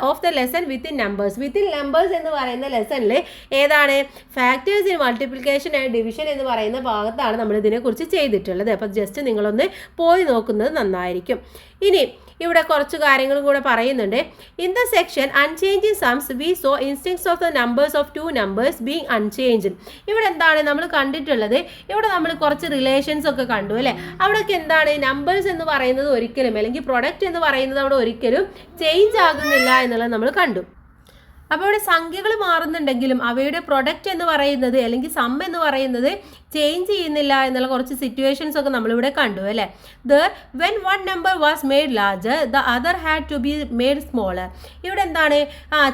of the lesson within numbers. Within numbers എന്ന് പറയുന്ന ലെസണിൽ ഏതാണ്? Factors in multiplication and division എന്ന് പറയുന്ന ഭാഗത്താണ് നമ്മൾ ഇതിനെക്കുറിച്ച് ചെയ്തിട്ടുള്ളത്. അപ്പോൾ ജസ്റ്റ് നിങ്ങളൊന്ന് പോയി നോക്കുന്നത് നന്നായിരിക്കും. ഇനി ഇവിടെ കുറച്ച് കാര്യങ്ങളും കൂടെ പറയുന്നുണ്ട്. In the section unchanging sums we saw instances of the numbers of 2 numbers being unchanged. ഇവിടെ എന്താണ് നമ്മൾ കണ്ടിട്ടുള്ളത്, ഇവിടെ നമ്മൾ കുറച്ച് റിലേഷൻസ് ഒക്കെ കണ്ടു അല്ലേ. അവിടെയൊക്കെ എന്താണ് നമ്പേഴ്സ് എന്ന് പറയുന്നത് ഒരിക്കലും, അല്ലെങ്കിൽ പ്രൊഡക്റ്റ് എന്ന് പറയുന്നത് അവിടെ ഒരിക്കലും ചേഞ്ച് ആകുന്നില്ല എന്നുള്ളത് നമ്മൾ കണ്ടു. അപ്പോൾ ഇവിടെ സംഖ്യകൾ മാറുന്നുണ്ടെങ്കിലും അവയുടെ പ്രൊഡക്റ്റ് എന്ന് പറയുന്നത് അല്ലെങ്കിൽ സം എന്ന് പറയുന്നത് ചേഞ്ച് ചെയ്യുന്നില്ല എന്നുള്ള കുറച്ച് സിറ്റുവേഷൻസ് ഒക്കെ നമ്മളിവിടെ കണ്ടു അല്ലേ. When one number was made larger the other had to be made smaller. ഇവിടെ എന്താണ്,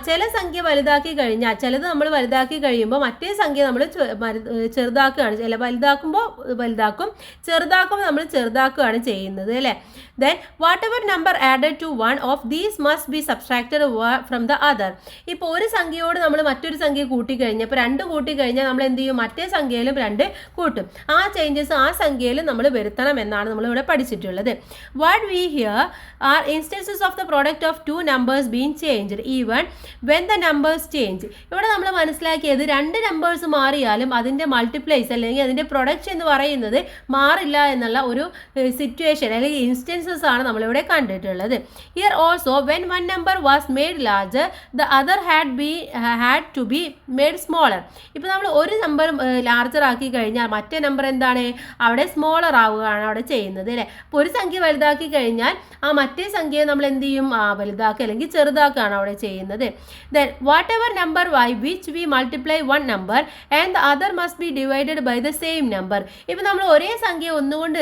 ചില സംഖ്യ വലുതാക്കി കഴിഞ്ഞാൽ, ചിലത് നമ്മൾ വലുതാക്കി കഴിയുമ്പോൾ മറ്റേ സംഖ്യ നമ്മൾ ചെറുതാക്കുകയാണ്, ചില വലുതാക്കുമ്പോൾ വലുതാക്കും, ചെറുതാക്കുമ്പോൾ നമ്മൾ ചെറുതാക്കുകയാണ് ചെയ്യുന്നത് അല്ലേ. Then whatever number added to one of these must be subtracted from the other. ഇപ്പോൾ ഒരു സംഖ്യയോട് നമ്മൾ മറ്റൊരു സംഖ്യ കൂട്ടിക്കഴിഞ്ഞാൽ, ഇപ്പോൾ 2 കൂട്ടിക്കഴിഞ്ഞാൽ നമ്മൾ എന്ത് ചെയ്യും, മറ്റേ സംഖ്യയിലും 2 കൂട്ടും. ആ ചേഞ്ചസ് ആ സംഖ്യയിൽ നമ്മൾ വരുത്തണം എന്നാണ് നമ്മൾ ഇവിടെ പഠിച്ചിട്ടുള്ളത്. What we hear are instances of the product of 2 numbers being changed even when the numbers change. ഇവിടെ നമ്മൾ മനസ്സിലാക്കിയത് 2 നമ്പേഴ്സ് മാറിയാലും അതിൻ്റെ മൾട്ടിപ്ലൈസ് അല്ലെങ്കിൽ അതിൻ്റെ പ്രൊഡക്റ്റ് എന്ന് പറയുന്നത് മാറില്ല എന്നുള്ള ഒരു സിറ്റുവേഷൻ അല്ലെങ്കിൽ ഇൻസ്റ്റൻസസ് ആണ് നമ്മളിവിടെ കണ്ടിട്ടുള്ളത്. Here also when one number was made larger the other had to be made smaller. ഇപ്പോൾ നമ്മൾ ഒരു നമ്പർ ലാർജർ ആക്കി കഴിഞ്ഞാൽ മറ്റേ നമ്പർ എന്താണ്, അവിടെ സ്മോളർ ആവുകയാണ് അവിടെ ചെയ്യുന്നത് അല്ലേ. അപ്പോൾ ഒരു സംഖ്യ വലുതാക്കി കഴിഞ്ഞാൽ ആ മറ്റേ സംഖ്യയെ നമ്മൾ എന്ത് ചെയ്യും, വലുതാക്കുക അല്ലെങ്കിൽ ചെറുതാക്കുകയാണ് അവിടെ ചെയ്യുന്നത്. Then whatever number by which we multiply one number and the other must be divided by the same number. ഇപ്പോൾ നമ്മൾ ഒരേ സംഖ്യ ഒന്നുകൊണ്ട്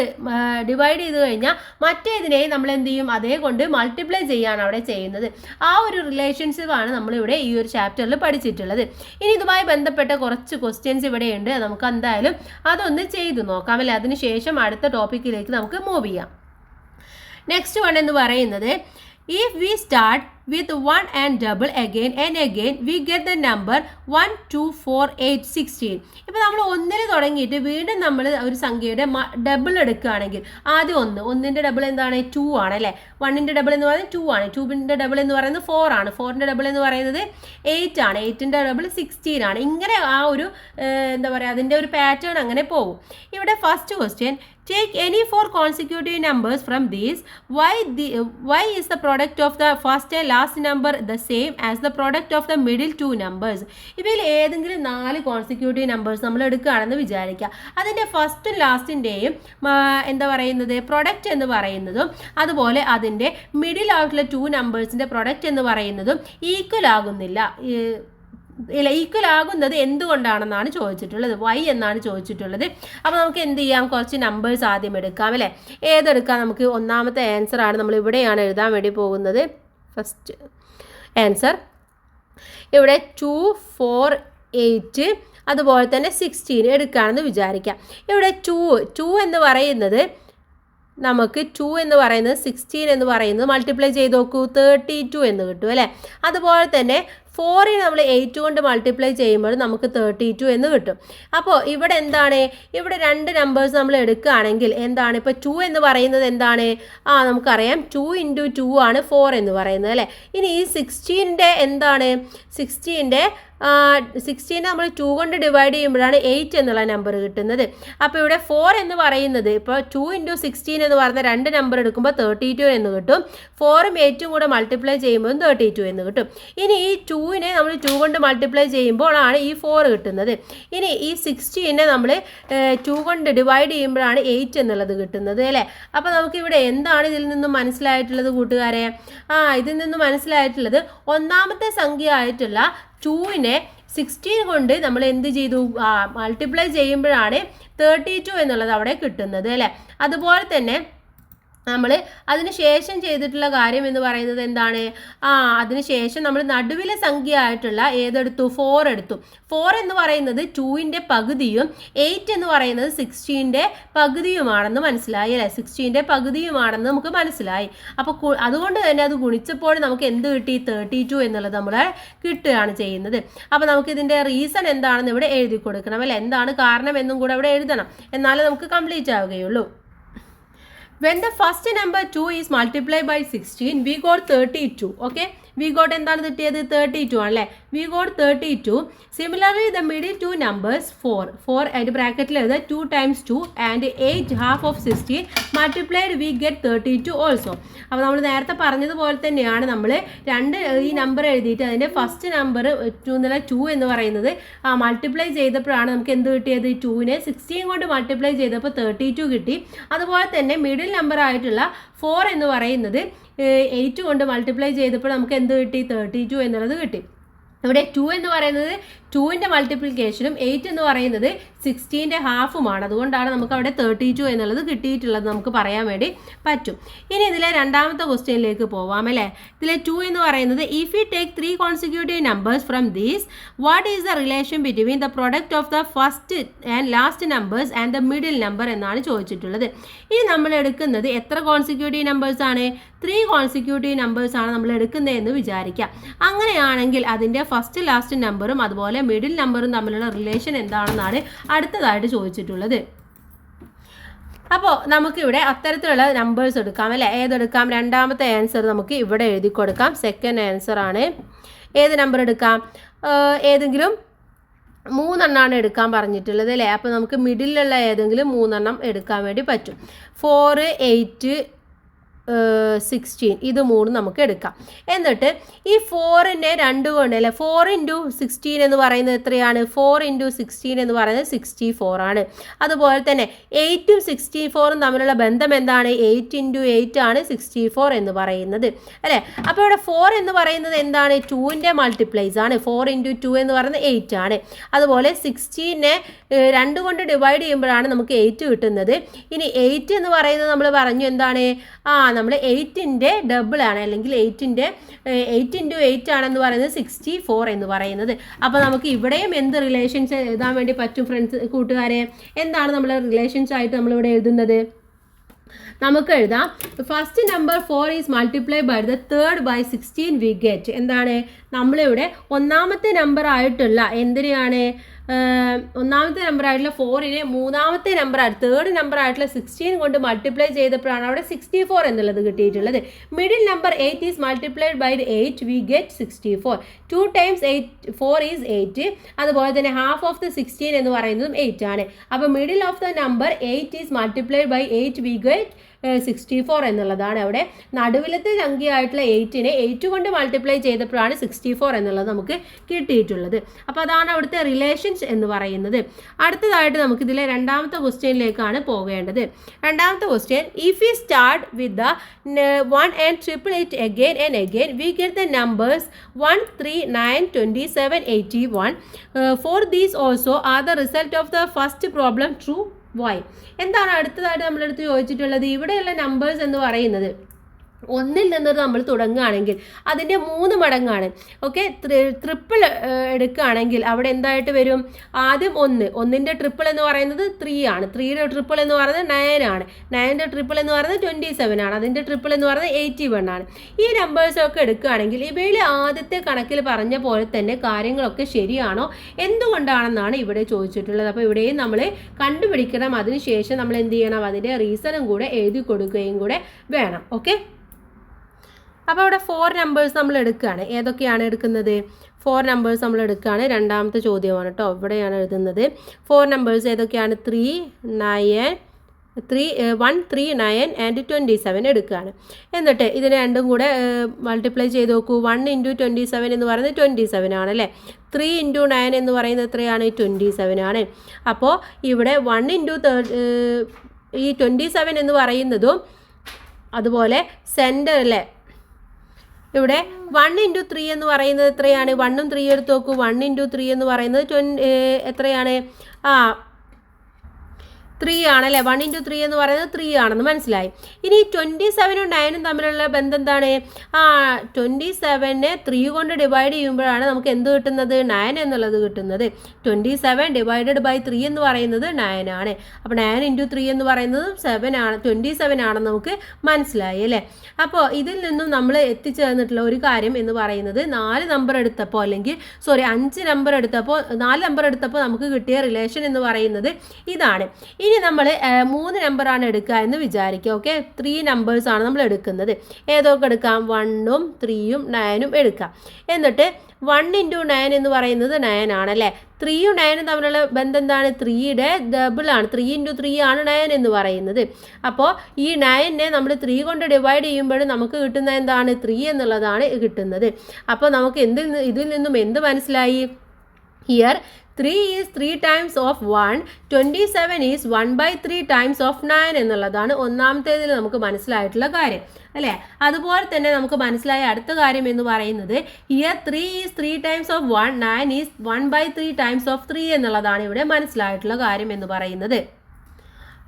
ഡിവൈഡ് ചെയ്ത് കഴിഞ്ഞാൽ മറ്റേതിനെ നമ്മൾ എന്ത് ചെയ്യും, അതേ കൊണ്ട് മൾട്ടിപ്ലൈ ചെയ്യാണ് അവിടെ ചെയ്യുന്നത്. ആ ഒരു റിലേഷൻഷിപ്പാണ് നമ്മളിവിടെ ഈ ഒരു ചാപ്റ്ററിൽ പഠിച്ചിട്ടുള്ളത്. ഇനി ഇതുമായി ബന്ധപ്പെട്ട കുറച്ച് ക്വസ്റ്റ്യൻസ് ഇവിടെയുണ്ട്, നമുക്ക് എന്തായാലും അതൊന്ന് ചെയ്തു നോക്കാം അല്ലേ. അതിനുശേഷം അടുത്ത ടോപ്പിക്കിലേക്ക് നമുക്ക് മൂവ് ചെയ്യാം. നെക്സ്റ്റ് വൺ എന്ന് പറയുന്നത്, if we start with 1 and double again and again we get the number 1 2 4 8 16. ഇപ്പോൾ നമ്മൾ 1 തുടങ്ങിയിട്ട് വീണ്ടും നമ്മൾ ഒരു സംഖ്യയുടെ ഡബിൾ എടുക്കുകയാണെങ്കിൽ, ആദ്യം 1ൻ്റെ ഡബിൾ എന്താണ്, 2 ആണ് അല്ലേ. 1ൻ്റെ ഡബിൾ എന്ന് പറയുന്നത് 2 ആണ്, 2ൻ്റെ ഡബിൾ എന്ന് പറയുന്നത് 4 ആണ്, 4ൻ്റെ ഡബിൾ എന്ന് പറയുന്നത് 8 ആണ്, 8ൻ്റെ ഡബിൾ 16 ആണ്. ഇങ്ങനെ ആ ഒരു എന്താ പറയുക, അതിൻ്റെ ഒരു പാറ്റേൺ അങ്ങനെ പോകും. ഇവിടെ first question, take any 4 consecutive numbers from these. Why is the product of the first and last number the same as the product of the middle 2 numbers? ഇവയിൽ ഏതെങ്കിലും 4 കോൺസിക്യൂട്ടീവ് നമ്പേഴ്സ് നമ്മൾ എടുക്കുകയാണെന്ന് വിചാരിക്കുക. അതിൻ്റെ ഫസ്റ്റും ലാസ്റ്റിൻ്റെയും എന്താ പറയുന്നത് പ്രൊഡക്റ്റ് എന്ന് പറയുന്നതും അതുപോലെ അതിൻ്റെ മിഡിൽ ആയിട്ടുള്ള 2 നമ്പേഴ്സിൻ്റെ പ്രൊഡക്റ്റ് എന്ന് പറയുന്നതും ഈക്വൽ ആകുന്നില്ല. ഈക്വൽ ആകുന്നത് എന്തുകൊണ്ടാണെന്നാണ് ചോദിച്ചിട്ടുള്ളത്, വൈ എന്നാണ് ചോദിച്ചിട്ടുള്ളത്. അപ്പോൾ നമുക്ക് എന്ത് ചെയ്യാം, കുറച്ച് നമ്പേഴ്സ് ആദ്യം എടുക്കാം അല്ലേ. ഏതെടുക്കാം, നമുക്ക് ഒന്നാമത്തെ ആൻസർ ആണ് നമ്മൾ ഇവിടെയാണ് എഴുതാൻ വേണ്ടി പോകുന്നത്. ഫസ്റ്റ് ആൻസർ ഇവിടെ 2 4 8 അതുപോലെ തന്നെ 16 എടുക്കുകയാണെന്ന് വിചാരിക്കാം. ഇവിടെ 2 എന്ന് പറയുന്നത് നമുക്ക് 2 എന്ന് പറയുന്നത് 16 എന്ന് പറയുന്നത് മൾട്ടിപ്ലൈ ചെയ്ത് നോക്കൂ, 32 എന്ന് കിട്ടും അല്ലേ. അതുപോലെ തന്നെ 4 നമ്മൾ 8 കൊണ്ട് മൾട്ടിപ്ലൈ ചെയ്യുമ്പോൾ നമുക്ക് 32 എന്ന് കിട്ടും. അപ്പോൾ ഇവിടെ എന്താണ്, ഇവിടെ 2 നമ്പേഴ്സ് നമ്മൾ എടുക്കുകയാണെങ്കിൽ എന്താണ്, ഇപ്പോൾ 2 എന്ന് പറയുന്നത് എന്താണ്, നമുക്കറിയാം 2 × 2 ആണ് 4 എന്ന് പറയുന്നത് അല്ലേ. ഇനി ഈ 16ൻ്റെ എന്താണ്, 16 നമ്മൾ 2 കൊണ്ട് ഡിവൈഡ് ചെയ്യുമ്പോഴാണ് 8 എന്നുള്ള നമ്പർ കിട്ടുന്നത്. അപ്പോൾ ഇവിടെ 4 എന്ന് പറയുന്നത്, ഇപ്പോൾ 2 × 16 എന്ന് പറയുന്ന 2 നമ്പർ എടുക്കുമ്പോൾ 32 എന്ന് കിട്ടും. 4ഉം 8ഉം കൂടെ മൾട്ടിപ്ലൈ ചെയ്യുമ്പോൾ 32 എന്ന് കിട്ടും. ഇനി ഈ 2നെ നമ്മൾ 2 കൊണ്ട് മൾട്ടിപ്ലൈ ചെയ്യുമ്പോഴാണ് ഈ 4 കിട്ടുന്നത്. ഇനി ഈ 16നെ നമ്മൾ 2 കൊണ്ട് ഡിവൈഡ് ചെയ്യുമ്പോഴാണ് 8 എന്നുള്ളത് കിട്ടുന്നത് അല്ലേ. അപ്പോൾ നമുക്കിവിടെ എന്താണ് ഇതിൽ നിന്നും മനസ്സിലായിട്ടുള്ളത് കൂട്ടുകാരെ, ഇതിൽ നിന്നും മനസ്സിലായിട്ടുള്ളത് ഒന്നാമത്തെ സംഖ്യ ആയിട്ടുള്ള 2നെ 16 കൊണ്ട് നമ്മൾ എന്ത് ചെയ്തു, മൾട്ടിപ്ലൈ ചെയ്യുമ്പോഴാണ് 32 എന്നുള്ളത് അവിടെ കിട്ടുന്നത് അല്ലേ. അതുപോലെ തന്നെ നമ്മൾ അതിന് ശേഷം ചെയ്തിട്ടുള്ള കാര്യം എന്ന് പറയുന്നത് എന്താണ്, അതിനുശേഷം നമ്മൾ നടുവിലെ സംഖ്യ ആയിട്ടുള്ള ഏതെടുത്തു, 4 എടുത്തു. 4 എന്ന് പറയുന്നത് 2ൻ്റെ പകുതിയും 8 എന്ന് പറയുന്നത് 16ൻ്റെ പകുതിയുമാണെന്ന് മനസ്സിലായി അല്ലേ. 16ൻ്റെ പകുതിയുമാണെന്ന് നമുക്ക് മനസ്സിലായി. അപ്പോൾ അതുകൊണ്ട് തന്നെ അത് ഗുണിച്ചപ്പോൾ നമുക്ക് എന്ത് കിട്ടി, 32 എന്നുള്ളത് നമ്മൾ കിട്ടുകയാണ് ചെയ്യുന്നത്. അപ്പോൾ നമുക്കിതിൻ്റെ റീസൺ എന്താണെന്ന് ഇവിടെ എഴുതി കൊടുക്കണം അല്ലേ, എന്താണ് കാരണം എന്നും കൂടെ അവിടെ എഴുതണം, എന്നാലേ നമുക്ക് കംപ്ലീറ്റ് ആവുകയുള്ളൂ. When the first number 2 is multiplied by 16, we got 32. Okay, we got എന്താണ് കിട്ടിയത്, 32 ആണല്ലേ. we got 32. Similarly, the middle two numbers 4 ആയിട്ട് ബ്രാക്കറ്റിൽ എഴുതുക 2 times 2 and 8 half of 16 multiplied we get 32 also. അപ്പോൾ നമ്മൾ നേരത്തെ പറഞ്ഞതുപോലെ തന്നെയാണ് നമ്മൾ ഈ നമ്പർ എഴുതിയിട്ട് അതിൻ്റെ ഫസ്റ്റ് നമ്പർ 2 എന്ന് പറയുന്നത് മൾട്ടിപ്ലൈ ചെയ്തപ്പോഴാണ് നമുക്ക് എന്ത് കിട്ടിയത് 2നെ 16 കൊണ്ട് മൾട്ടിപ്ലൈ ചെയ്തപ്പോൾ 32 കിട്ടി. അതുപോലെ തന്നെ മിഡിൽ നമ്പർ ആയിട്ടുള്ള 4 എന്ന് പറയുന്നത് 8 കൊണ്ട് മൾട്ടിപ്ലൈ ചെയ്തപ്പോൾ നമുക്ക് എന്ത് കിട്ടി 32 എന്നുള്ളത് കിട്ടി. ഇവിടെ 2 എന്ന് പറയുന്നത് 2ൻ്റെ മൾട്ടിപ്ലിക്കേഷനും 8 എന്ന് പറയുന്നത് 16ൻ്റെ ഹാഫുമാണ്. അതുകൊണ്ടാണ് നമുക്ക് അവിടെ 32 എന്നുള്ളത് കിട്ടിയിട്ടുള്ളത് നമുക്ക് പറയാൻ വേണ്ടി പറ്റും. ഇനി ഇതിലെ രണ്ടാമത്തെ ക്വസ്റ്റ്യനിലേക്ക് പോവാം അല്ലേ. ഇതിലെ 2 എന്ന് പറയുന്നത് if you take 3 consecutive numbers from these what is the relation between the product of the first and last numbers and the middle number എന്നാണ് ചോദിച്ചിട്ടുള്ളത്. ഇനി നമ്മൾ എടുക്കുന്നത് എത്ര കോൺസിക്യൂട്ടീവ് നമ്പേഴ്സ് ആണ് 3 കോൺസിക്യൂട്ടീവ് നമ്പേഴ്സ് ആണ് നമ്മൾ എടുക്കുന്നതെന്ന് വിചാരിക്കാം. അങ്ങനെയാണെങ്കിൽ അതിൻ്റെ ഫസ്റ്റ് ലാസ്റ്റ് നമ്പറും അതുപോലെ മിഡിൽ നമ്പറും തമ്മിലുള്ള റിലേഷൻ എന്താണെന്നാണ് അടുത്തതായിട്ട് ചോദിച്ചിട്ടുള്ളത്. അപ്പോൾ നമുക്കിവിടെ അത്തരത്തിലുള്ള നമ്പേഴ്സ് എടുക്കാം അല്ലേ. ഏതെടുക്കാം? രണ്ടാമത്തെ ആൻസർ നമുക്ക് ഇവിടെ എഴുതി കൊടുക്കാം. സെക്കൻഡ് ആൻസർ ആണ്. ഏത് നമ്പർ എടുക്കാം? ഏതെങ്കിലും 3 എണ്ണമാണ് എടുക്കാൻ പറഞ്ഞിട്ടുള്ളത് അല്ലേ. അപ്പോൾ നമുക്ക് മിഡിലുള്ള ഏതെങ്കിലും 3 എണ്ണം എടുക്കാൻ വേണ്ടി പറ്റും. 4, 8, 16 ഇത് 3 നമുക്ക് എടുക്കാം. എന്നിട്ട് ഈ 4നെ 2 കൊണ്ട് അല്ലേ 4 × 16 എന്ന് പറയുന്നത് എത്രയാണ്? 4 × 16 എന്ന് പറയുന്നത് 64 ആണ്. അതുപോലെ തന്നെ 8ഉം 64ഉം തമ്മിലുള്ള ബന്ധം എന്താണ്? 8 × 8 ആണ് 64 എന്ന് പറയുന്നത് അല്ലേ. അപ്പോൾ ഇവിടെ 4 എന്ന് പറയുന്നത് എന്താണ്? 2ൻ്റെ മൾട്ടിപ്ലൈസ് ആണ്. 4 × 2 എന്ന് പറയുന്നത് 8 ആണ്. അതുപോലെ 16നെ 2 കൊണ്ട് ഡിവൈഡ് ചെയ്യുമ്പോഴാണ് നമുക്ക് 8 കിട്ടുന്നത്. ഇനി 8 എന്ന് പറയുന്നത് നമ്മൾ പറഞ്ഞു എന്താണ്? നമ്മൾ 8ൻ്റെ ഡബിൾ ആണ്, അല്ലെങ്കിൽ 8 × 8 ആണെന്ന് പറയുന്നത് 64 എന്ന് പറയുന്നത്. അപ്പോൾ നമുക്ക് ഇവിടെയും എന്ത് റിലേഷൻസ് എഴുതാൻ വേണ്ടി പറ്റും ഫ്രണ്ട്സ് കൂട്ടുകാരെ? എന്താണ് നമ്മൾ റിലേഷൻസ് ആയിട്ട് നമ്മളിവിടെ എഴുതുന്നത്? നമുക്ക് എഴുതാം first number 4 is multiply by the third by 16 we get. എന്താണ് നമ്മളിവിടെ ഒന്നാമത്തെ നമ്പർ ആയിട്ടുള്ള എന്തിനെയാണ്? ഒന്നാമത്തെ നമ്പർ ആയിട്ടുള്ള 4നെ മൂന്നാമത്തെ നമ്പർ തേർഡ് നമ്പർ ആയിട്ടുള്ള 16 കൊണ്ട് മൾട്ടിപ്ലൈ ചെയ്തപ്പോഴാണ് അവിടെ 64 എന്നുള്ളത് കിട്ടിയിട്ടുള്ളത്. Middle number 8 is multiplied by 8 we get 64. 2 times 4 is 8. അതുപോലെ തന്നെ ഹാഫ് ഓഫ് ദ 16 എന്ന് പറയുന്നതും 8 ആണ്. അപ്പോൾ middle of the number 8 is multiplied by 8 we get 64 എന്നുള്ളതാണ്. അവിടെ നടുവിലത്തെ സംഖ്യയായിട്ടുള്ള 8നെ 8 കൊണ്ട് മൾട്ടിപ്ലൈ ചെയ്തപ്പോഴാണ് 64 എന്നുള്ളത് നമുക്ക് കിട്ടിയിട്ടുള്ളത്. അപ്പോൾ അതാണ് അവിടുത്തെ റിലേഷൻസ് എന്ന് പറയുന്നത്. അടുത്തതായിട്ട് നമുക്ക് ഇതിലെ രണ്ടാമത്തെ ക്വസ്റ്റ്യനിലേക്കാണ് പോകേണ്ടത്. രണ്ടാമത്തെ question if you start with the 1 and triple it again and again we get the numbers 1, 3, 9, 27, 81. For these also are the result of the first problem true? Why? എന്താണ് അടുത്തതായിട്ട് നമ്മളെടുത്ത് ചോദിച്ചിട്ടുള്ളത്? ഇവിടെയുള്ള നമ്പേഴ്സ് എന്ന് പറയുന്നത് ഒന്നിൽ നിന്ന് നമ്മൾ തുടങ്ങുകയാണെങ്കിൽ അതിൻ്റെ 3 മടങ്ങാണ്. ഓക്കെ, ട്രിപ്പിൾ എടുക്കുകയാണെങ്കിൽ അവിടെ എന്തായിട്ട് വരും? ആദ്യം 1ൻ്റെ ട്രിപ്പിൾ എന്ന് പറയുന്നത് 3 ആണ്. 3യുടെ ട്രിപ്പിൾ എന്ന് പറയുന്നത് 9 ആണ്. 9ൻ്റെ ട്രിപ്പിൾ എന്ന് പറയുന്നത് 27 ആണ്. അതിൻ്റെ ട്രിപ്പിൾ എന്ന് പറയുന്നത് 81 ആണ്. ഈ നമ്പേഴ്സൊക്കെ എടുക്കുകയാണെങ്കിൽ ഇവയിൽ ആദ്യത്തെ കണക്കിൽ പറഞ്ഞ പോലെ തന്നെ കാര്യങ്ങളൊക്കെ ശരിയാണോ എന്തുകൊണ്ടാണെന്നാണ് ഇവിടെ ചോദിച്ചിട്ടുള്ളത്. അപ്പോൾ ഇവിടെയും നമ്മൾ കണ്ടുപിടിക്കണം. അതിനുശേഷം നമ്മൾ എന്ത് ചെയ്യണം? അതിൻ്റെ റീസണും കൂടെ എഴുതി കൊടുക്കുകയും കൂടെ വേണം. ഓക്കെ, അപ്പോൾ ഇവിടെ 4 നമ്പേഴ്സ് നമ്മൾ എടുക്കുകയാണ്. ഏതൊക്കെയാണ് എടുക്കുന്നത്? 4 നമ്പേഴ്സ് നമ്മൾ എടുക്കുകയാണ്. രണ്ടാമത്തെ ചോദ്യമാണ് കേട്ടോ, ഇവിടെയാണ് എഴുതുന്നത്. 4 നമ്പേഴ്സ് ഏതൊക്കെയാണ്? 1, 3, 9 and 27 എടുക്കുകയാണ്. എന്നിട്ട് ഇതിനെ രണ്ടും കൂടെ മൾട്ടിപ്ലൈ ചെയ്ത് നോക്കൂ. 1 × 27 എന്ന് പറയുന്നത് 27 ആണ് അല്ലേ. 3 × 9 എന്ന് പറയുന്നത് എത്രയാണ്? 27 ആണ്. അപ്പോൾ ഇവിടെ 1 × ഈ 27 എന്ന് പറയുന്നതും അതുപോലെ സെൻറ്റർ അല്ലേ, ഇവിടെ 1 × 3 എന്ന് പറയുന്നത് എത്രയാണ്? 1ഉം 3 എടുത്ത് നോക്കൂ. 1 × 3 എന്ന് പറയുന്നത് എത്രയാണ്? 3 ആണല്ലേ. 1 × 3 എന്ന് പറയുന്നത് 3 ആണെന്ന് മനസ്സിലായി. ഇനി 27ഉം 9ഉം തമ്മിലുള്ള ബന്ധം എന്താണ്? 27നെ 3 കൊണ്ട് ഡിവൈഡ് ചെയ്യുമ്പോഴാണ് നമുക്ക് എന്ത് കിട്ടുന്നത്? 9 എന്നുള്ളത് കിട്ടുന്നത്. 27 ഡിവൈഡഡ് ബൈ 3 എന്ന് പറയുന്നത് 9 ആണ്. അപ്പോൾ 9 × 3 എന്ന് പറയുന്നത് 7 ആണ്, 27 ആണെന്ന് നമുക്ക് മനസ്സിലായി അല്ലേ. അപ്പോൾ ഇതിൽ നിന്നും നമ്മൾ എത്തിച്ചേർന്നിട്ടുള്ള ഒരു കാര്യം എന്ന് പറയുന്നത് 4 നമ്പർ എടുത്തപ്പോൾ, അല്ലെങ്കിൽ 5 നമ്പർ എടുത്തപ്പോൾ, 4 നമ്പർ എടുത്തപ്പോൾ നമുക്ക് കിട്ടിയ റിലേഷൻ എന്ന് പറയുന്നത് ഇതാണ്. ഇനി നമ്മൾ 3 നമ്പറാണ് എടുക്കുക എന്ന് വിചാരിക്കുക. ഓക്കെ, 3 നമ്പേഴ്സാണ് നമ്മൾ എടുക്കുന്നത്. ഏതൊക്കെ എടുക്കാം? 1ഉം 3ഉം 9ഉം എടുക്കാം. എന്നിട്ട് 1 ഇൻറ്റു 9 എന്ന് പറയുന്നത് 9 ആണല്ലേ. 3യും 9ഉം തമ്മിലുള്ള ബന്ധം എന്താണ്? 3യുടെ ഡബിളാണ്. 3 ഇൻറ്റു 3 ആണ് 9 എന്ന് പറയുന്നത്. അപ്പോൾ ഈ 9നെ നമ്മൾ 3 കൊണ്ട് ഡിവൈഡ് ചെയ്യുമ്പോൾ നമുക്ക് കിട്ടുന്ന എന്താണ്? 3 എന്നുള്ളതാണ് കിട്ടുന്നത്. അപ്പോൾ നമുക്ക് ഇതിൽ നിന്നും എന്ത് മനസ്സിലായി? Here 3 is 3 times of 1, 27 is 1/3 times of 9 എന്നുള്ളതാണ് ഒന്നാമത്തേതിൽ നമുക്ക് മനസ്സിലായിട്ടുള്ള കാര്യം അല്ലേ. അതുപോലെ തന്നെ നമുക്ക് മനസ്സിലായ അടുത്ത കാര്യം എന്ന് പറയുന്നത് here 3 is 3 times of 1, 9 is 1/3 times of 3 എന്നുള്ളതാണ് ഇവിടെ മനസ്സിലായിട്ടുള്ള കാര്യം എന്ന് പറയുന്നത്.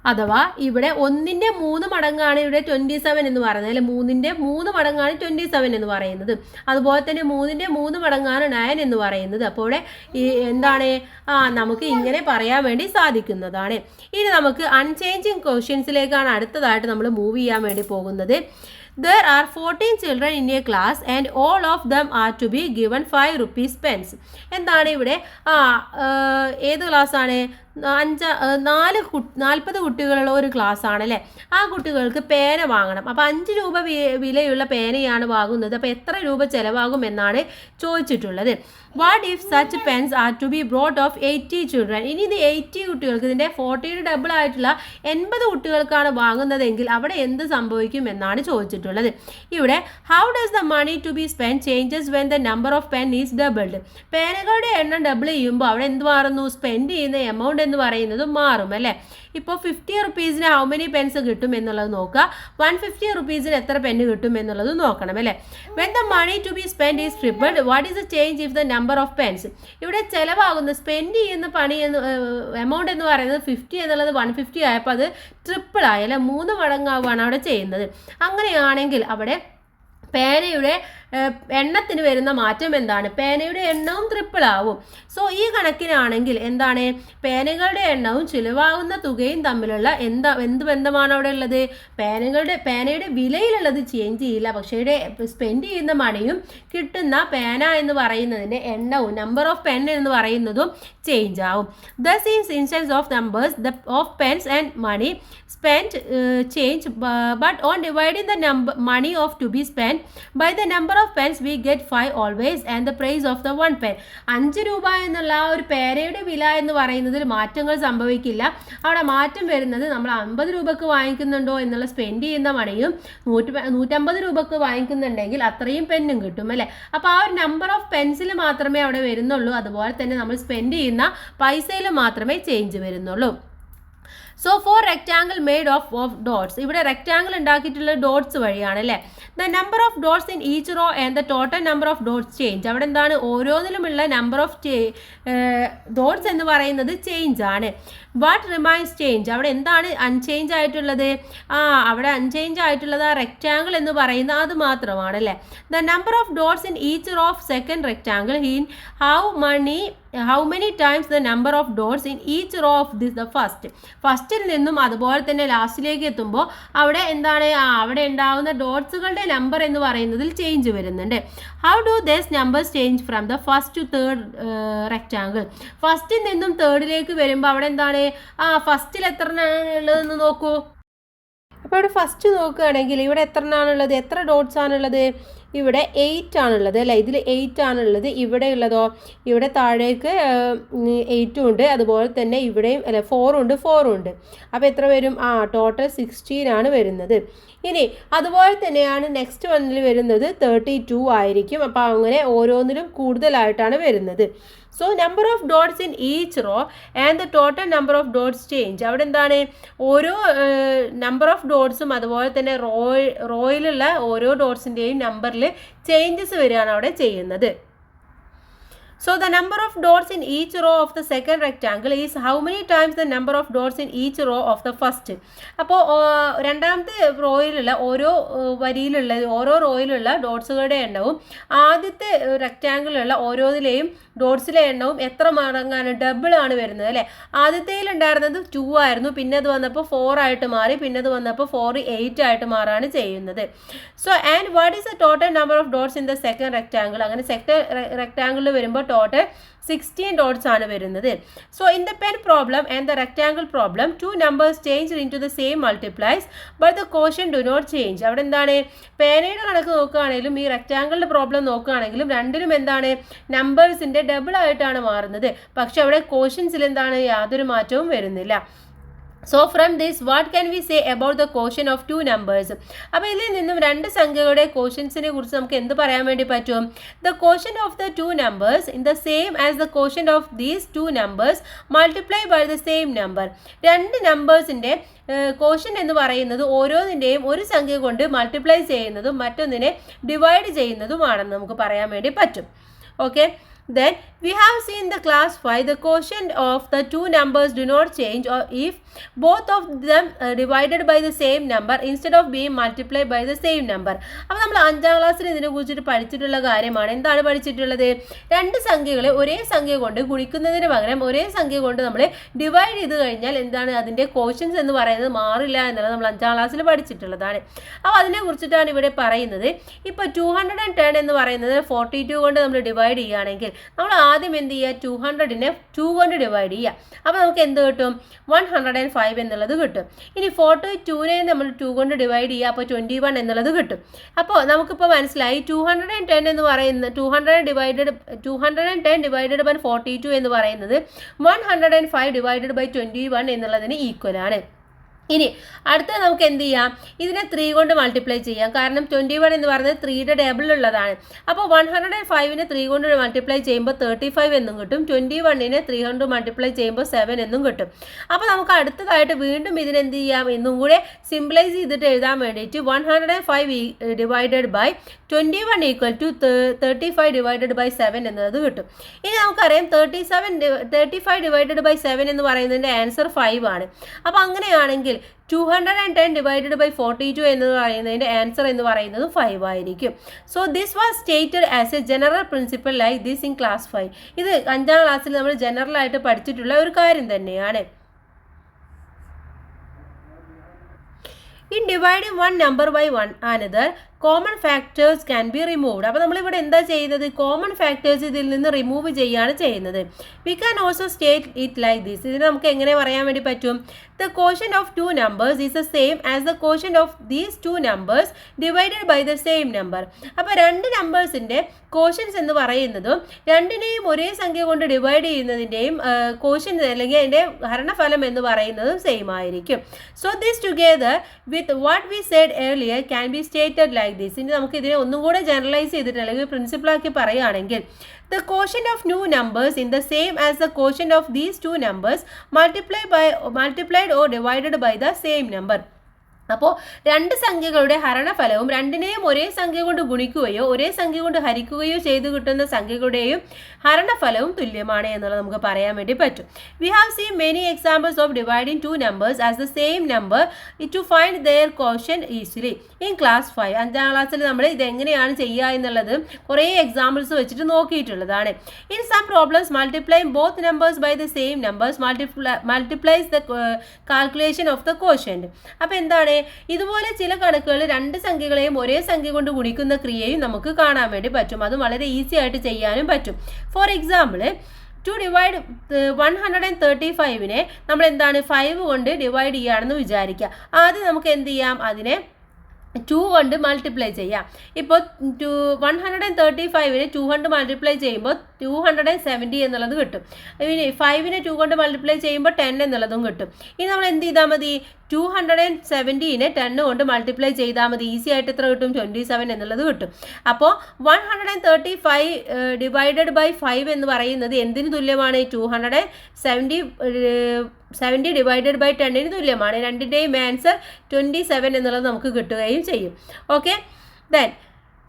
അഥവാ ഇവിടെ 1ന്റെ 3 മടങ്ങാണ് ഇവിടെ 27 എന്ന് പറയുന്നത് അല്ലെ. 3ന്റെ 3 മടങ്ങാണ് 27 എന്ന് പറയുന്നത്. അതുപോലെ തന്നെ 3ന്റെ 3 മടങ്ങാണ് 9 എന്ന് പറയുന്നത്. അപ്പോൾ എന്താണ്? നമുക്ക് ഇങ്ങനെ പറയാൻ വേണ്ടി സാധിക്കുന്നതാണ്. ഇനി നമുക്ക് അൺചേഞ്ചിങ് ക്വസ്റ്റ്യൻസിലേക്കാണ് അടുത്തതായിട്ട് നമ്മൾ മൂവ് ചെയ്യാൻ വേണ്ടി പോകുന്നത്. There are 14 children in a class and all of them are to be given 5 rupees pence. എന്താണ് ഇവിടെ? ഏത് ക്ലാസ്സാണ്? 40 കുട്ടികളുള്ള ഒരു ക്ലാസ് ആണല്ലേ. ആ കുട്ടികൾക്ക് പേന വാങ്ങണം. അപ്പോൾ 5 രൂപ വിലയുള്ള പേനയാണ് വാങ്ങുന്നത്. അപ്പോൾ എത്ര രൂപ ചിലവാകും എന്നാണ് ചോദിച്ചിട്ടുള്ളത്. What if such pens are to be brought of 80 children. ഇനി ഇത് 80 കുട്ടികൾക്ക്, ഇതിൻ്റെ 40യുടെ ഡബിൾ ആയിട്ടുള്ള 80 കുട്ടികൾക്കാണ് വാങ്ങുന്നതെങ്കിൽ അവിടെ എന്ത് സംഭവിക്കും എന്നാണ് ചോദിച്ചിട്ടുള്ളത്. ഇവിടെ how does the money to be spend changes when the number of pen is doubled. പേനകളുടെ എണ്ണം ഡബിൾ ചെയ്യുമ്പോൾ അവിടെ എന്ത് മാറുന്നു? സ്പെൻഡ് ചെയ്യുന്ന എമൗണ്ട് എന്ന് പറയുന്നത് മാറും അല്ലേ. ഇപ്പോൾ 50 റുപ്പീസിന് ഹൗ മെനി പെൻസ് കിട്ടും എന്നുള്ളത് നോക്കുക. 150 റുപ്പീസിന് എത്ര പെന്ന് കിട്ടും എന്നുള്ളത് നോക്കണം അല്ലേ. When the money to be spend is tripled what is the change if the number of pens. ഇവിടെ ചിലവാകുന്ന സ്പെൻഡ് ചെയ്യുന്ന എമൗണ്ട് എന്ന് പറയുന്നത് 50 എന്നുള്ളത് 150 ആയപ്പോൾ അത് ട്രിപ്പിൾ ആയി അല്ലെ. 3 മടങ്ങാവുകയാണ് അവിടെ ചെയ്യുന്നത്. അങ്ങനെയാണെങ്കിൽ അവിടെ പേനയുടെ എണ്ണത്തിന് വരുന്ന മാറ്റം എന്താണ്? പേനയുടെ എണ്ണവും ട്രിപ്പിൾ ആവും. സോ ഈ കണക്കിനാണെങ്കിൽ എന്താണ്? പേനകളുടെ എണ്ണവും ചിലവാകുന്ന തുകയും തമ്മിലുള്ള എന്ത് ബന്ധമാണ് അവിടെ ഉള്ളത്? പേനയുടെ വിലയിലുള്ളത് ചേഞ്ച് ചെയ്യില്ല, പക്ഷേ സ്പെൻഡ് ചെയ്യുന്ന മണിയും കിട്ടുന്ന പേന എന്ന് പറയുന്നതിൻ്റെ എണ്ണവും നമ്പർ ഓഫ് പെൻ എന്ന് പറയുന്നതും ചേഞ്ച് ആവും. Thus is instance of numbers of pens and money spend change but on dividing the money of to be spend by the number of pence we get 5 always and the price of the 1 pen. 5 രൂപ എന്നുള്ള ഒരു പേനയുടെ വില എന്ന് പറയുന്നതിൽ മാറ്റങ്ങൾ സംഭവിക്കില്ല. അവിടെ മാറ്റം വരുന്നത് നമ്മൾ 50 രൂപക്ക് വാങ്ങിക്കുന്നുണ്ടോ എന്നുള്ള സ്പെൻഡ് ചെയ്യുന്ന മണിയും 150 രൂപക്ക് വാങ്ങിക്കുന്നുണ്ടെങ്കിൽ അത്രയും പെന്നും കിട്ടും അല്ലേ. അപ്പോൾ ആ ഒരു നമ്പർ ഓഫ് പെൻസിൽ മാത്രമേ അവിടെ വരുന്നുള്ളൂ. അതുപോലെ തന്നെ നമ്മൾ സ്പെൻഡ് ചെയ്യുന്ന പൈസയിൽ മാത്രമേ ചേഞ്ച് വരുന്നുള്ളൂ. So for rectangle made of dots. ഇവിടെ റെക്റ്റാങ്കിൾ ഉണ്ടാക്കിയിട്ടുള്ള ഡോട്ട്സ് വഴിയാണ് അല്ലേ. The number of dots in each row and the total number of dots change. അവിടെ എന്താണ്? ഓരോന്നിലുമുള്ള നമ്പർ ഓഫ് ഡോട്ട്സ് എന്ന് പറയുന്നത് ചേഞ്ച് ആണ്. What remains change. അവിടെ എന്താണ് അൺചേഞ്ച് ആയിട്ടുള്ളത്? അവിടെ അൺചേഞ്ച് ആയിട്ടുള്ളത് ആ റെക്റ്റാങ്കിൾ എന്ന് പറയുന്ന അത് മാത്രമാണ് അല്ലേ. The number of dots in each row of second rectangle in how many times the number of dots in each row of the ഫസ്റ്റിൽ നിന്നും അതുപോലെ തന്നെ ലാസ്റ്റിലേക്ക് എത്തുമ്പോൾ അവിടെ എന്താണ്? അവിടെ ഉണ്ടാവുന്ന ഡോട്ട്സുകളുടെ നമ്പർ എന്ന് പറയുന്നതിൽ ചേഞ്ച് വരുന്നുണ്ട്. How do these numbers change from the first to third rectangle. ഫസ്റ്റിൽ നിന്നും തേർഡിലേക്ക് വരുമ്പോൾ അവിടെ എന്താണ്? ഫസ്റ്റിൽ എത്ര ഉള്ളതെന്ന് നോക്കൂ. അപ്പോൾ ഇവിടെ ഫസ്റ്റ് നോക്കുകയാണെങ്കിൽ ഇവിടെ എത്ര ആണുള്ളത്? എത്ര ഡോട്ട്സ് ആണുള്ളത്? ഇവിടെ 8 ആണുള്ളത് അല്ലേ. ഇതിൽ 8 ആണുള്ളത്. ഇവിടെ ഉള്ളതോ? ഇവിടെ താഴേക്ക് 8 ഉണ്ട്. അതുപോലെ തന്നെ ഇവിടെയും അല്ലെ 4 ഉണ്ട്. അപ്പോൾ എത്ര വരും? ടോട്ടൽ 16 ആണ് വരുന്നത്. ഇനി അതുപോലെ തന്നെയാണ് നെക്സ്റ്റ് വണ്ണിൽ വരുന്നത് 32 ആയിരിക്കും. അപ്പോൾ അങ്ങനെ ഓരോന്നിലും കൂടുതലായിട്ടാണ് വരുന്നത്. So number of dots in each row and the total number of dots change. അവിടെ എന്താണ്? ഓരോ നമ്പർ ഓഫ് ഡോട്ട്സും അതുപോലെ തന്നെ റോയിലുള്ള ഓരോ ഡോട്ട്സിൻ്റെയും നമ്പറിൽ ചേഞ്ചസ് വരികയാണ് അവിടെ ചെയ്യുന്നത്. So the number of dots in each row of the second rectangle is how many times the number of dots in each row of the first. അപ്പോൾ രണ്ടാമത്തെ റോയിലുള്ള ഓരോ റോയിലുള്ള ഡോട്ട്സുകളുടെ എണ്ണവും ആദ്യത്തെ റെക്റ്റാങ്കിളിലുള്ള ഓരോന്നിലെയും ഡോട്ട്സിലെ എണ്ണവും എത്ര മടങ്ങാണ്? ഡബിൾ ആണ് വരുന്നത് അല്ലേ. ആദ്യത്തേൽ ഉണ്ടായിരുന്നത് 2 ആയിരുന്നു, പിന്നെ അത് വന്നപ്പോൾ 4 ആയിട്ട് മാറി, പിന്നെ അത് വന്നപ്പോൾ 4 8 ആയിട്ട് മാറാണ് ചെയ്യുന്നത്. So and what is the total number of dots in the second rectangle. അങ്ങനെ സെക്കൻഡ് റെക്റ്റാങ്കിളിൽ വരുമ്പോൾ ടോട്ടൽ 16 ഡോട്ട്സ് ആണ് വരുന്നത്. So in the pen problem and the rectangle problem 2 numbers change into the same multiplies but the quotient do not change. അവിടെ എന്താണ്, പേനയുടെ കണക്ക് നോക്കുകയാണെങ്കിലും ഈ റെക്ടാങ്കിളിൻ്റെ പ്രോബ്ലം നോക്കുകയാണെങ്കിലും രണ്ടിലും എന്താണ്, നമ്പേഴ്സിൻ്റെ ഡബിൾ ആയിട്ടാണ് മാറുന്നത്. പക്ഷെ അവിടെ കോഷ്യൻസിൽ എന്താണ്, യാതൊരു മാറ്റവും വരുന്നില്ല. So from this what can we say about the quotient of 2 numbers. അപ്പോൾ ഇതിൽ നിന്നും രണ്ട് സംഖ്യകളുടെ കോഷ്യൻസിനെ കുറിച്ച് നമുക്ക് എന്ത് പറയാൻ വേണ്ടി പറ്റും? The quotient of the 2 numbers in the same as the quotient of these 2 numbers multiply by the same number. രണ്ട് നമ്പേഴ്സിൻ്റെ കോഷ്യൻ എന്ന് പറയുന്നത് ഓരോന്നിൻ്റെയും ഒരു സംഖ്യ കൊണ്ട് മൾട്ടിപ്ലൈ ചെയ്യുന്നതും മറ്റൊന്നിനെ ഡിവൈഡ് ചെയ്യുന്നതുമാണെന്ന് നമുക്ക് പറയാൻ വേണ്ടി പറ്റും. Okay, then we have seen the class 5 the quotient of the 2 numbers do not change or if both of them divided by the same number instead of being multiplied by the same number. അപ്പോൾ നമ്മൾ 5ാം ക്ലാസ്സിൽ ഇതിനെ കുറിച്ചിട്ട് പഠിച്ചിട്ടുള്ള കാര്യമാണ്. എന്താണ് പഠിച്ചിട്ടുള്ളത്? രണ്ട് സംഖ്യകളെ ഒരേ സംഖ്യ കൊണ്ട് ഗുണിക്കുന്നതിന് പകരം ഒരേ സംഖ്യ കൊണ്ട് നമ്മൾ ഡിവൈഡ് ചെയ്ത് കഴിഞ്ഞാൽ എന്താണ്, അതിൻ്റെ കോഷ്യൻസ് എന്ന് പറയുന്നത് മാറില്ല എന്നുള്ളത് നമ്മൾ 5ാം ക്ലാസ്സിൽ പഠിച്ചിട്ടുള്ളതാണ്. അപ്പോൾ അതിനെ കുറിച്ചിട്ടാണ് ഇവിടെ പറയുന്നത്. ഇപ്പോൾ 210 എന്ന് പറയുന്നത് 42 കൊണ്ട് നമ്മൾ ഡിവൈഡ് ചെയ്യുകയാണെങ്കിൽ നമ്മൾ ആദ്യം എന്ത് ചെയ്യുക, 200നെ 2 കൊണ്ട് ഡിവൈഡ് ചെയ്യുക. അപ്പോൾ നമുക്ക് എന്ത് കിട്ടും, 105 എന്നുള്ളത് കിട്ടും. ഇനി 42നെ നമ്മൾ 2 കൊണ്ട് ഡിവൈഡ് ചെയ്യുക, അപ്പോൾ 21 എന്നുള്ളത് കിട്ടും. അപ്പോൾ നമുക്കിപ്പോൾ മനസ്സിലായി 210 എന്ന് പറയുന്നത് 210 ഡിവൈഡഡ് ബൈ 42 എന്ന് പറയുന്നത് 105 ഡിവൈഡഡ് ബൈ 21 എന്നുള്ളതിന് ഈക്വലാണ്. ഇനി അടുത്ത നമുക്ക് എന്ത് ചെയ്യാം, ഇതിനെ 3 കൊണ്ട് മൾട്ടിപ്ലൈ ചെയ്യാം. കാരണം 21 എന്ന് പറയുന്നത് 3യുടെ ടേബിളിലുള്ളതാണ്. അപ്പോൾ 105നെ 3 കൊണ്ട് മൾട്ടിപ്ലൈ ചെയ്യുമ്പോൾ 35 എന്നും കിട്ടും. 21നെ 3 കൊണ്ട് മൾട്ടിപ്ലൈ ചെയ്യുമ്പോൾ 7 എന്നും കിട്ടും. അപ്പോൾ നമുക്ക് അടുത്തതായിട്ട് വീണ്ടും ഇതിനെന്ത് ചെയ്യാം, ഇന്നും കൂടെ സിംപ്ലൈസ് ചെയ്തിട്ട് എഴുതാൻ വേണ്ടിയിട്ട് 105 divided by 21 equal to 35 divided by 7 എന്നത് കിട്ടും. ഇനി നമുക്കറിയാം 35 ഡിവൈഡഡ് ബൈ 7 എന്ന് പറയുന്നതിൻ്റെ ആൻസർ 5 ആണ്. അപ്പോൾ അങ്ങനെയാണെങ്കിൽ 210 ഡിവൈഡഡ് ബൈ 42 എന്ന് പറയുന്നതിൻ്റെ ആൻസർ എന്ന് പറയുന്നത് 5 ആയിരിക്കും. So this was stated as A general principle like this in class 5. ഇത് 5ാം ക്ലാസ്സിൽ നമ്മൾ ജനറലായിട്ട് പഠിച്ചിട്ടുള്ള ഒരു കാര്യം തന്നെയാണ്. In dividing one number by another, common factors can be removed. അപ്പോൾ നമ്മളിവിടെ എന്താ ചെയ്യുന്നത്, കോമൺ ഫാക്ടേഴ്സ് ഇതിൽ നിന്ന് റിമൂവ് ചെയ്യുകയാണ് ചെയ്യുന്നത്. We can also state it like this. ഇതിന് നമുക്ക് എങ്ങനെ പറയാൻ വേണ്ടി പറ്റും, the quotient of 2 numbers is the same as the quotient of these 2 numbers divided by the same number. അപ്പോൾ രണ്ട് നമ്പേഴ്സിൻ്റെ കോഷ്യൻസ് എന്ന് പറയുന്നതും രണ്ടിനെയും ഒരേ സംഖ്യ കൊണ്ട് ഡിവൈഡ് ചെയ്യുന്നതിൻ്റെയും കോഷ്യൻ അല്ലെങ്കിൽ അതിൻ്റെ ഹരണഫലം എന്ന് പറയുന്നതും സെയിം ആയിരിക്കും. So this together with what we Z earlier can be stated like this. ഇനി നമുക്ക് ഇതിനെ ഒന്നും കൂടെ ജനറലൈസ് ചെയ്തിട്ട് അല്ലെങ്കിൽ പ്രിൻസിപ്പിളാക്കി പറയുകയാണെങ്കിൽ the quotient of new numbers in the same as the quotient of these 2 numbers multiplied or divided by the same number. അപ്പോൾ രണ്ട് സംഖ്യകളുടെ ഹരണഫലവും രണ്ടിനെയും ഒരേ സംഖ്യ കൊണ്ട് ഗുണിക്കുകയോ ഒരേ സംഖ്യ കൊണ്ട് ഹരിക്കുകയോ ചെയ്ത് കിട്ടുന്ന സംഖ്യകളുടെയും ഹരണഫലവും തുല്യമാണ് എന്നുള്ളത് നമുക്ക് പറയാൻ വേണ്ടി പറ്റും. We have seen many examples of dividing 2 numbers as the same number to find their quotient easily in class 5. 5ാം ക്ലാസ്സിൽ നമ്മൾ ഇതെങ്ങനെയാണ് ചെയ്യുക എന്നുള്ളത് കുറേ എക്സാമ്പിൾസ് വെച്ചിട്ട് നോക്കിയിട്ടുള്ളതാണ്. In some problems multiplying both numbers by the same numbers multiplies the calculation of the quotient. അപ്പോൾ എന്താണ്, ഇതുപോലെ ചില കണക്കുകൾ രണ്ട് സംഖ്യകളെയും ഒരേ സംഖ്യ കൊണ്ട് ഗുണിക്കുന്ന ക്രിയയും നമുക്ക് കാണാൻ വേണ്ടി പറ്റും. അത് വളരെ ഈസി ആയിട്ട് ചെയ്യാനും പറ്റും. ഫോർ എക്സാമ്പിൾ, ടു ഡിവൈഡ് 135നെ നമ്മൾ എന്താണ് 5 കൊണ്ട് ഡിവൈഡ് ചെയ്യുകയാണെന്ന് വിചാരിക്കുക. ആദ്യം നമുക്ക് എന്ത് ചെയ്യാം, അതിനെ 2 കൊണ്ട് മൾട്ടിപ്ലൈ ചെയ്യാം. ഇപ്പോൾ 135നെ 2 കൊണ്ട് മൾട്ടിപ്ലൈ ചെയ്യുമ്പോൾ 270 എന്നുള്ളത് കിട്ടും. ഇനി 5നെ 2 കൊണ്ട് മൾട്ടിപ്ലൈ ചെയ്യുമ്പോൾ 10 എന്നുള്ളതും കിട്ടും. ഇനി നമ്മൾ എന്ത് ചെയ്താൽ മതി, 270നെ 10 കൊണ്ട് മൾട്ടിപ്ലൈ ചെയ്താൽ മതി. ഈസി ആയിട്ട് എത്ര കിട്ടും, 27 എന്നുള്ളത് കിട്ടും. അപ്പോൾ 135 ഡിവൈഡഡ് ബൈ 5 എന്ന് പറയുന്നത് എന്തിന് തുല്യമാണ്, 270 ഡിവൈഡഡ് ബൈ 10ന് തുല്യമാണ്. രണ്ടിൻ്റെയും ആൻസർ 27 എന്നുള്ളത് നമുക്ക് കിട്ടുകയും ചെയ്യും. Okay, then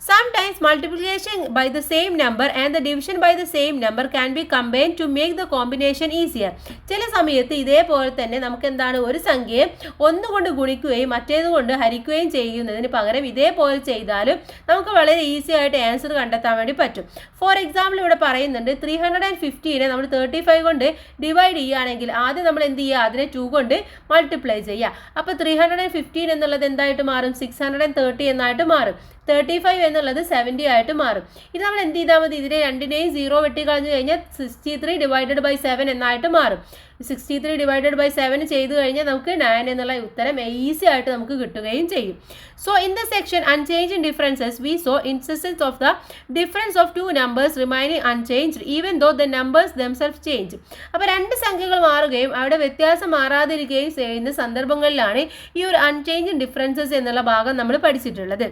sometimes multiplication by the same number and the division by the same number can be combined to make the combination easier. ചില സമയത്ത് ഇതേപോലെ തന്നെ നമുക്ക് എന്താണ്, ഒരു സംഖ്യയെ ഒന്നുകൊണ്ട് ഗുണിക്കുകയും മറ്റേതുകൊണ്ട് ഹരിക്കുകയും ചെയ്യുന്നതിന് പകരം ഇതേപോലെ ചെയ്താലും നമുക്ക് വളരെ ഈസി ആയിട്ട് ആൻസർ കണ്ടെത്താൻ വേണ്ടി പറ്റും. ഫോർ എക്സാമ്പിൾ ഇവിടെ പറയുന്നുണ്ട് 350നെ നമ്മൾ 35 കൊണ്ട് ഡിവൈഡ് ചെയ്യുകയാണെങ്കിൽ ആദ്യം നമ്മൾ എന്ത് ചെയ്യുക, അതിനെ 2 കൊണ്ട് മൾട്ടിപ്ലൈ ചെയ്യുക. അപ്പോൾ 315 എന്നുള്ളത് എന്തായിട്ട് മാറും, 630 എന്നായിട്ട് മാറും. 35 എന്നുള്ളത് 70 ആയിട്ട് മാറും. ഇത് നമ്മൾ എന്ത് ചെയ്താൽ മതി, ഇതിനെ രണ്ടിനെയും 0 വെട്ടി കളഞ്ഞു കഴിഞ്ഞാൽ 63 ഡിവൈഡഡ് ബൈ 7 എന്നായിട്ട് മാറും. 63 ഡിവൈഡഡ് ബൈ 7 ചെയ്ത് കഴിഞ്ഞാൽ നമുക്ക് 9 എന്നുള്ള ഉത്തരം ഈസി ആയിട്ട് നമുക്ക് കിട്ടുകയും ചെയ്യും. So in the section unchange in differences we saw instances of the difference of 2 numbers remaining unchanged even though the numbers themselves change. അപ്പോൾ രണ്ട് സംഖ്യകൾ മാറുകയും അവിടെ വ്യത്യാസം മാറാതിരിക്കുകയും ചെയ്യുന്ന സന്ദർഭങ്ങളിലാണ് ഈ ഒരു അൺചേഞ്ച് ഇൻ ഡിഫറൻസസ് എന്നുള്ള ഭാഗം നമ്മൾ പഠിച്ചിട്ടുള്ളത്.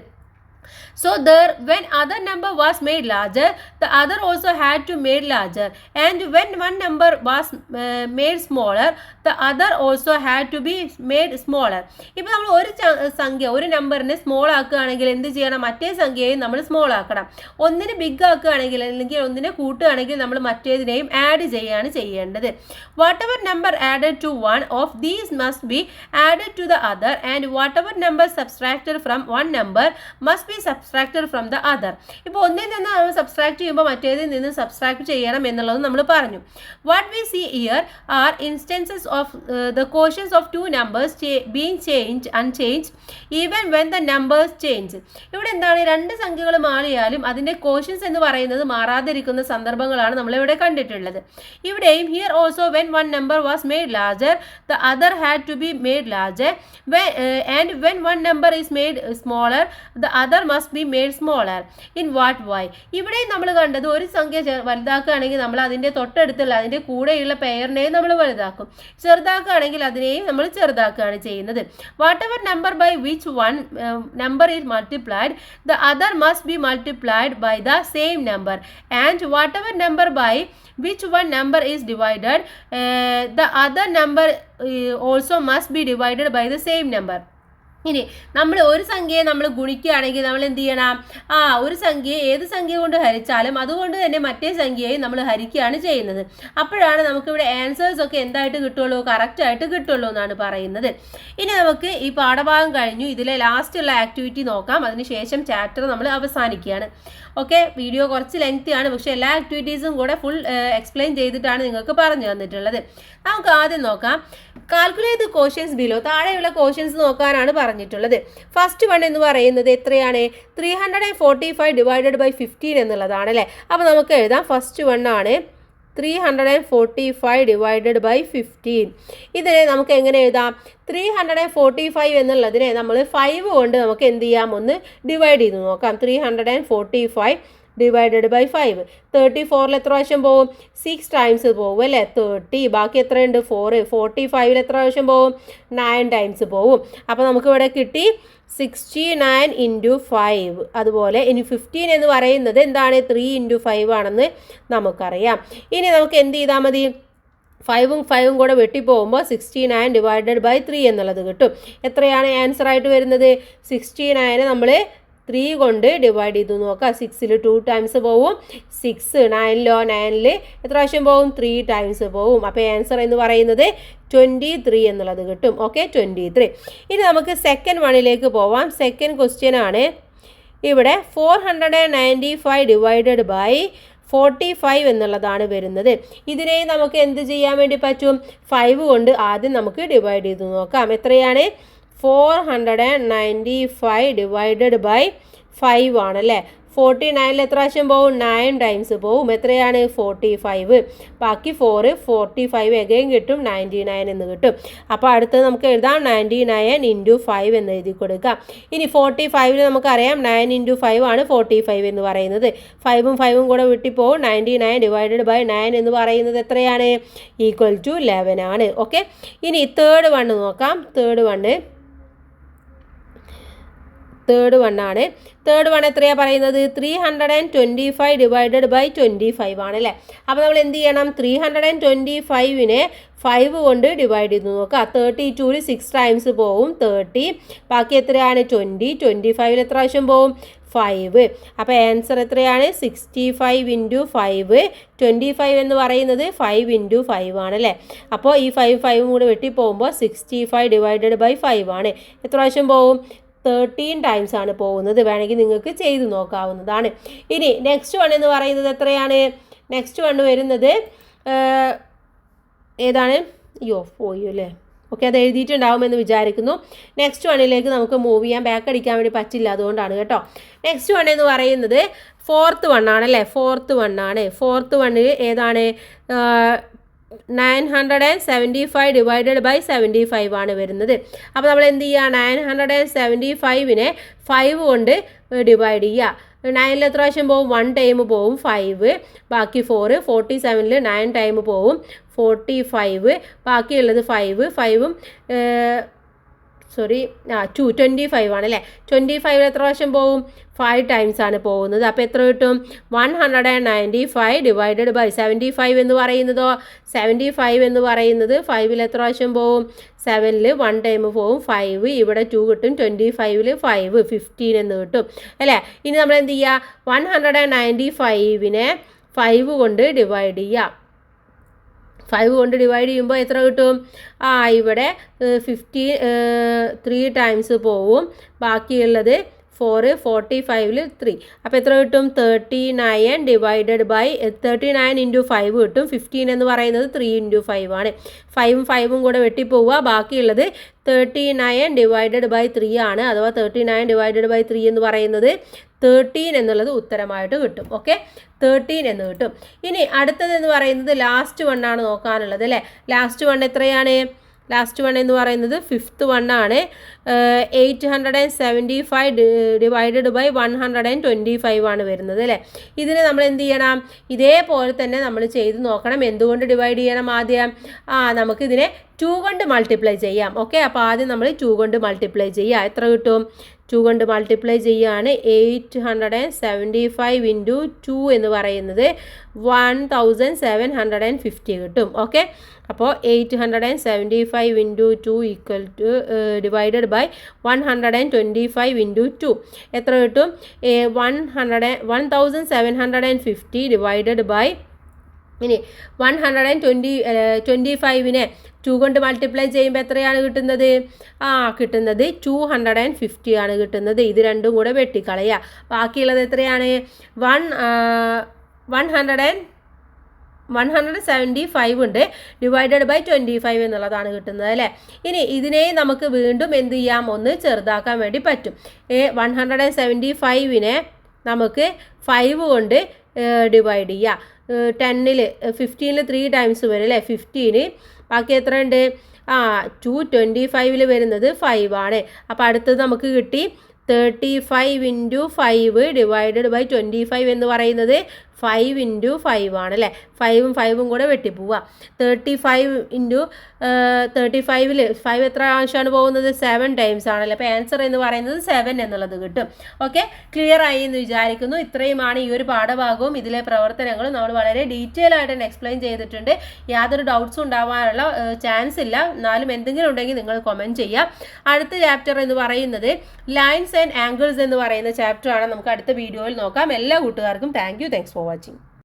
So there, when other number was made larger, the other also had to made larger, and when one number was made smaller, the other also had to be made smaller. ഇപ്പോൾ നമ്മൾ ഒരു സംഖ്യ ഒരു നമ്പറിനെ സ്മോൾ ആക്കുകയാണെങ്കിൽ എന്ത് ചെയ്യണം, മറ്റേ സംഖ്യയെയും നമ്മൾ സ്മോൾ ആക്കണം. ഒന്നിനെ ബിഗ് ആക്കുകയാണെങ്കിൽ അല്ലെങ്കിൽ ഒന്നിനെ കൂട്ടുകയാണെങ്കിൽ നമ്മൾ മറ്റേതിനെയും ആഡ് ചെയ്യുകയാണ് ചെയ്യേണ്ടത്. whatever number added to one of these must be added to the other, and whatever number subtracted from one number must be subtracted from the other. ഇപ്പോൾ ഒന്നിൽ നിന്ന് നമ്മൾ സബ്സ്ട്രാക്ട് ചെയ്യുമ്പോൾ മറ്റേതിൽ നിന്ന് സബ്സ്ട്രാക്ട് ചെയ്യണം എന്നുള്ളത് നമ്മൾ പറഞ്ഞു. what we see here are instances of the quotients of two numbers being unchanged even when the numbers change. ഇവിടെ എന്താണ്, രണ്ട് സംഖ്യകൾ മാറിയാലും അതിൻ്റെ quotients എന്ന് പറയുന്നത് മാറാതിരിക്കുന്ന സന്ദർഭങ്ങളാണ് നമ്മളിവിടെ കണ്ടിട്ടുള്ളത്. ഇവിടെയും here also when one number was made larger, the other had to be made larger, and when one number is made smaller, the other must be made smaller. In what way? ഇവിടെ നമ്മൾ കണ്ടത് ഒരു സംഖ്യ വലുതാക്കുകയാണെങ്കിൽ നമ്മൾ അതിൻ്റെ തൊട്ടടുത്തുള്ള അതിൻ്റെ കൂടെയുള്ള പെയറിനെയും നമ്മൾ വലുതാക്കും, ചെറുതാക്കുകയാണെങ്കിൽ അതിനെയും നമ്മൾ ചെറുതാക്കുകയാണ് ചെയ്യുന്നത്. whatever number by which one number is multiplied, the other must be multiplied by the same number, and whatever number by which one number is divided, the other number also must be divided by the same number. ഇനി നമ്മൾ ഒരു സംഖ്യയെ നമ്മൾ ഗുണിക്കുകയാണെങ്കിൽ നമ്മൾ എന്ത് ചെയ്യണം, ഒരു സംഖ്യയെ ഏത് സംഖ്യ കൊണ്ട് ഹരിച്ചാലും അതുകൊണ്ട് തന്നെ മറ്റേ സംഖ്യയെ നമ്മൾ ഹരിക്കുകയാണ് ചെയ്യുന്നത്. അപ്പോഴാണ് നമുക്കിവിടെ ആൻസേഴ്സ് ഒക്കെ എന്തായിട്ട് കിട്ടുള്ളൂ, കറക്റ്റായിട്ട് കിട്ടുള്ളൂ എന്നാണ് പറയുന്നത്. ഇനി നമുക്ക് ഈ പാഠഭാഗം കഴിഞ്ഞു, ഇതിലെ ലാസ്റ്റുള്ള ആക്ടിവിറ്റി നോക്കാം. അതിനുശേഷം ചാപ്റ്റർ നമ്മൾ അവസാനിക്കുകയാണ്. ഓക്കെ, വീഡിയോ കുറച്ച് ലെങ്തിയാണ്, പക്ഷേ എല്ലാ ആക്ടിവിറ്റീസും കൂടെ ഫുൾ എക്സ്പ്ലെയിൻ ചെയ്തിട്ടാണ് നിങ്ങൾക്ക് പറഞ്ഞു തന്നിട്ടുള്ളത്. നമുക്ക് ആദ്യം നോക്കാം. കാൽക്കുലേറ്റ് ദി ക്വസ്റ്റ്യൻസ് ബിലോ, താഴെയുള്ള ക്വസ്റ്റ്യൻസ് നോക്കാനാണ് പറഞ്ഞിട്ടുള്ളത്. ഫസ്റ്റ് വൺ എന്ന് പറയുന്നത് എത്രയാണ്, 345 ഡിവൈഡഡ് ബൈ 15 എന്നുള്ളതാണ് അല്ലേ. അപ്പോൾ നമുക്ക് എഴുതാം, ഫസ്റ്റ് വൺ ആണ് 345 ഡിവൈഡഡ് ബൈ 15. ഇതിനെ നമുക്ക് എങ്ങനെ എഴുതാം, 345 എന്നുള്ളതിനെ നമ്മൾ 5 കൊണ്ട് നമുക്ക് എന്ത് ചെയ്യാം, ഒന്ന് ഡിവൈഡ് ചെയ്ത് നോക്കാം. 345 ഡിവൈഡഡ് ബൈ 5. 34 എത്ര പ്രാവശ്യം പോകും, 6 ടൈംസ് പോകും അല്ലേ. 30 ബാക്കി എത്രയുണ്ട്, 4. 45 എത്ര പ്രാവശ്യം പോകും, 9 ടൈംസ് പോകും. അപ്പോൾ നമുക്കിവിടെ കിട്ടി 69 ഇൻറ്റു 5. അതുപോലെ ഇനി 15 എന്ന് പറയുന്നത് എന്താണ്, 3 ഇൻറ്റു 5 ആണെന്ന് നമുക്കറിയാം. ഇനി നമുക്ക് എന്ത് ചെയ്താൽ മതി, 5ഉം കൂടെ വെട്ടിപ്പോകുമ്പോൾ 69 ഡിവൈഡഡ് ബൈ 3 എന്നുള്ളത് കിട്ടും. എത്രയാണ് ആൻസർ ആയിട്ട് വരുന്നത്, 69 നമ്മൾ 3 കൊണ്ട് ഡിവൈഡ് ചെയ്ത് നോക്കാം. 6ൽ 2 ടൈംസ് പോവും, 6 9ൽ എത്ര പ്രാവശ്യം പോവും, 3 ടൈംസ് പോവും. അപ്പോൾ ആൻസർ എന്ന് പറയുന്നത് 23 എന്നുള്ളത് കിട്ടും. ഓക്കെ, 23. ഇനി നമുക്ക് സെക്കൻഡ് വണ്ണിലേക്ക് പോവാം. സെക്കൻഡ് ക്വസ്റ്റ്യൻ ആണ് ഇവിടെ 495 ഡിവൈഡഡ് ബൈ 45 എന്നുള്ളതാണ് വരുന്നത്. ഇതിനെ നമുക്ക് എന്ത് ചെയ്യാൻ വേണ്ടി പറ്റും, 5 കൊണ്ട് ആദ്യം നമുക്ക് ഡിവൈഡ് ചെയ്ത് നോക്കാം. എത്രയാണ്, 495 ഡിവൈഡഡ് ബൈ 5 ആണല്ലേ. 49ൽ എത്ര പ്രാവശ്യം പോവും, 9 ടൈംസ് പോവും. എത്രയാണ്, 45. ബാക്കി 4, 45 എഗെയിൻ കിട്ടും, 99 എന്ന് കിട്ടും. അപ്പോൾ അടുത്തത് നമുക്ക് എഴുതാം 99 ഇൻറ്റു 5 എന്ന് എഴുതി കൊടുക്കാം. ഇനി 45ൽ നമുക്കറിയാം 9 ഇൻറ്റു 5 ആണ് 45 എന്ന് പറയുന്നത്. 5ഉം കൂടെ വിട്ടിപ്പോവും. 99 ഡിവൈഡഡ് ബൈ 9 എന്ന് പറയുന്നത് എത്രയാണ്, ഈക്വൽ ടു 11 ആണ്. ഓക്കെ, ഇനി തേർഡ് വൺ നോക്കാം. തേർഡ് വൺ ആണ്. തേർഡ് വൺ എത്രയാണ് പറയുന്നത്, 325 ഡിവൈഡഡ് ബൈ 25 ആണല്ലേ. അപ്പോൾ നമ്മൾ എന്ത് ചെയ്യണം, 325നെ 5 കൊണ്ട് ഡിവൈഡ് ചെയ്ത് നോക്കുക. 32ൽ 6 ടൈംസ് പോവും, 30. ബാക്കി എത്രയാണ്, 20. 25ൽ എത്ര പ്രാവശ്യം പോവും, 5. അപ്പോൾ ആൻസർ എത്രയാണ്, 65 ഇൻറ്റു 5. 25 എന്ന് പറയുന്നത് 5 ഇൻറ്റു 5 ആണല്ലേ. അപ്പോൾ ഈ 5ഉം കൂടെ വെട്ടിപ്പോകുമ്പോൾ 65 ഡിവൈഡഡ് ബൈ 5 ആണ്. എത്ര പ്രാവശ്യം പോവും, 13 ടൈംസ് ആണ് പോകുന്നത്. വേണമെങ്കിൽ നിങ്ങൾക്ക് ചെയ്ത് നോക്കാവുന്നതാണ്. ഇനി നെക്സ്റ്റ് വൺ എന്ന് പറയുന്നത് എത്രയാണ്, നെക്സ്റ്റ് വൺ വരുന്നത് ഏതാണ്, പോയി അല്ലേ, ഓക്കെ, അത് എഴുതിയിട്ടുണ്ടാവുമെന്ന് വിചാരിക്കുന്നു. നെക്സ്റ്റ് വണ്ണിലേക്ക് നമുക്ക് മൂവ് ചെയ്യാൻ, ബാക്ക് അടിക്കാൻ വേണ്ടി പറ്റില്ല, അതുകൊണ്ടാണ് കേട്ടോ. നെക്സ്റ്റ് വൺ എന്ന് പറയുന്നത് ഫോർത്ത് വണ്ണാണ് അല്ലേ, ഫോർത്ത് വണ്ണാണ്. ഫോർത്ത് വണ്ണിൽ ഏതാണ്? 975 ഡിവൈഡഡ് ബൈ 75 ആണ് വരുന്നത്. അപ്പോൾ നമ്മൾ എന്ത് ചെയ്യുക? 975നെ 5 കൊണ്ട് ഡിവൈഡ് ചെയ്യുക. 9ൽ എത്ര പ്രാവശ്യം പോവും? 1 ടൈം പോവും 5, ബാക്കി 4. 47ൽ 9 ടൈം പോവും 45, ബാക്കിയുള്ളത് 5ഉം 25 ആണ് അല്ലേ. 25ൽ എത്ര പ്രാവശ്യം പോവും? 5 ടൈംസ് ആണ് പോകുന്നത്. അപ്പോൾ എത്ര കിട്ടും? 195 ഡിവൈഡഡ് ബൈ 75 എന്ന് പറയുന്നതോ? 75 എന്ന് പറയുന്നത് 5ൽ എത്ര പ്രാവശ്യം പോവും? 7ൽ 1 ടൈം പോവും 5, ഇവിടെ 2 കിട്ടും. 25ൽ 5 15 എന്ന് കിട്ടും അല്ലേ. ഇനി നമ്മൾ എന്ത് ചെയ്യുക? 195നെ 5 കൊണ്ട് ഡിവൈഡ് ചെയ്യുക. 5 കൊണ്ട് ഡിവൈഡ് ചെയ്യുമ്പോൾ എത്ര കിട്ടും? ഇവിടെ 3 ടൈംസ് പോവും, ബാക്കിയുള്ളത് 4, 45ൽ 3. അപ്പോൾ എത്ര കിട്ടും? 39 ഡിവൈഡഡ് ബൈ 39 ഇൻറ്റു 5 കിട്ടും. 15 എന്ന് പറയുന്നത് 3 ഇൻറ്റു 5 ആണ്. 5ഉം കൂടെ വെട്ടിപ്പോവുക, ബാക്കിയുള്ളത് 39 ഡിവൈഡഡ് ബൈ 3 ആണ്. അഥവാ 39 ഡിവൈഡഡ് ബൈ 3 എന്ന് പറയുന്നത് 13 എന്നുള്ളത് ഉത്തരമായിട്ട് കിട്ടും. ഓക്കെ, 13 എന്ന് കിട്ടും. ഇനി അടുത്തതെന്ന് പറയുന്നത് ലാസ്റ്റ് വണ്ണാണ് നോക്കാനുള്ളത് അല്ലേ. ലാസ്റ്റ് വൺ എത്രയാണ്? ലാസ്റ്റ് വൺ എന്ന് പറയുന്നത് 5th വണ്ണാണ്. 875 ഡിവൈഡഡ് ബൈ 125 ആണ് വരുന്നത് അല്ലേ. ഇതിന് നമ്മൾ എന്ത് ചെയ്യണം? ഇതേപോലെ തന്നെ നമ്മൾ ചെയ്ത് നോക്കണം. എന്തുകൊണ്ട് ഡിവൈഡ് ചെയ്യണം? ആദ്യം നമുക്കിതിനെ 2 കൊണ്ട് മൾട്ടിപ്ലൈ ചെയ്യാം. ഓക്കെ, അപ്പോൾ ആദ്യം നമ്മൾ 2 കൊണ്ട് മൾട്ടിപ്ലൈ ചെയ്യുക. എത്ര കിട്ടും? 2 കൊണ്ട് മൾട്ടിപ്ലൈ ചെയ്യുകയാണ്. 875 ഇൻറ്റു 2 എന്ന് പറയുന്നത് 1750 കിട്ടും. ഓക്കെ, അപ്പോൾ 875 into 2 equal to divided by 125 into 2 എത്ര കിട്ടും? 1750 ഡിവൈഡഡ് ബൈ, ഇനി 125നെ 2 കൊണ്ട് മൾട്ടിപ്ലൈ ചെയ്യുമ്പോൾ എത്രയാണ് കിട്ടുന്നത്? കിട്ടുന്നത് 250 ആണ് കിട്ടുന്നത്. ഇത് രണ്ടും കൂടെ വെട്ടിക്കളയുക. ബാക്കിയുള്ളത് എത്രയാണ്? 175 ഉണ്ട്, ഡിവൈഡഡ് ബൈ 25 എന്നുള്ളതാണ് കിട്ടുന്നത് അല്ലേ. ഇനി ഇതിനെ നമുക്ക് വീണ്ടും എന്ത് ചെയ്യാം? ഒന്ന് ചെറുതാക്കാൻ വേണ്ടി പറ്റും. 175നെ നമുക്ക് 5 കൊണ്ട് ഡിവൈഡ് ചെയ്യുക. 15ൽ 3 ടൈംസ് വരും അല്ലേ. 15, ബാക്കി എത്ര ഉണ്ട്? 225ൽ വരുന്നത് 5 ആണ്. അപ്പോൾ അടുത്തത് നമുക്ക് കിട്ടി 35 ഇൻറ്റു 5 ഡിവൈഡഡ് ബൈ 25 എന്ന് പറയുന്നത് 5 ഇൻറ്റു 5 ആണ് അല്ലേ. 5ഉം കൂടെ വെട്ടിപ്പോവുക. 35 ഇൻറ്റു 35ൽ 5 എത്ര പ്രാവശ്യമാണ് പോകുന്നത്? 7 ടൈംസ് ആണല്ലോ. അപ്പോൾ ആൻസർ എന്ന് പറയുന്നത് 7 എന്നുള്ളത് കിട്ടും. ഓക്കെ, ക്ലിയർ ആയി എന്ന് വിചാരിക്കുന്നു. ഇത്രയുമാണ് ഈ ഒരു പാഠഭാഗവും ഇതിലെ പ്രവർത്തനങ്ങളും നമ്മൾ വളരെ ഡീറ്റെയിൽ ആയിട്ട് തന്നെ എക്സ്പ്ലെയിൻ ചെയ്തിട്ടുണ്ട്. യാതൊരു ഡൗട്ട്സും ഉണ്ടാവാനുള്ള ചാൻസ് ഇല്ല. എന്നാലും എന്തെങ്കിലും ഉണ്ടെങ്കിൽ നിങ്ങൾ കമൻറ്റ് ചെയ്യുക. അടുത്ത ചാപ്റ്റർ എന്ന് പറയുന്നത് ലൈൻസ് ആൻഡ് ആംഗിൾസ് എന്ന് പറയുന്ന ചാപ്റ്ററാണ്. നമുക്ക് അടുത്ത വീഡിയോയിൽ നോക്കാം. എല്ലാ കൂട്ടുകാർക്കും താങ്ക്സ് ഫോർ വാച്ചിങ്.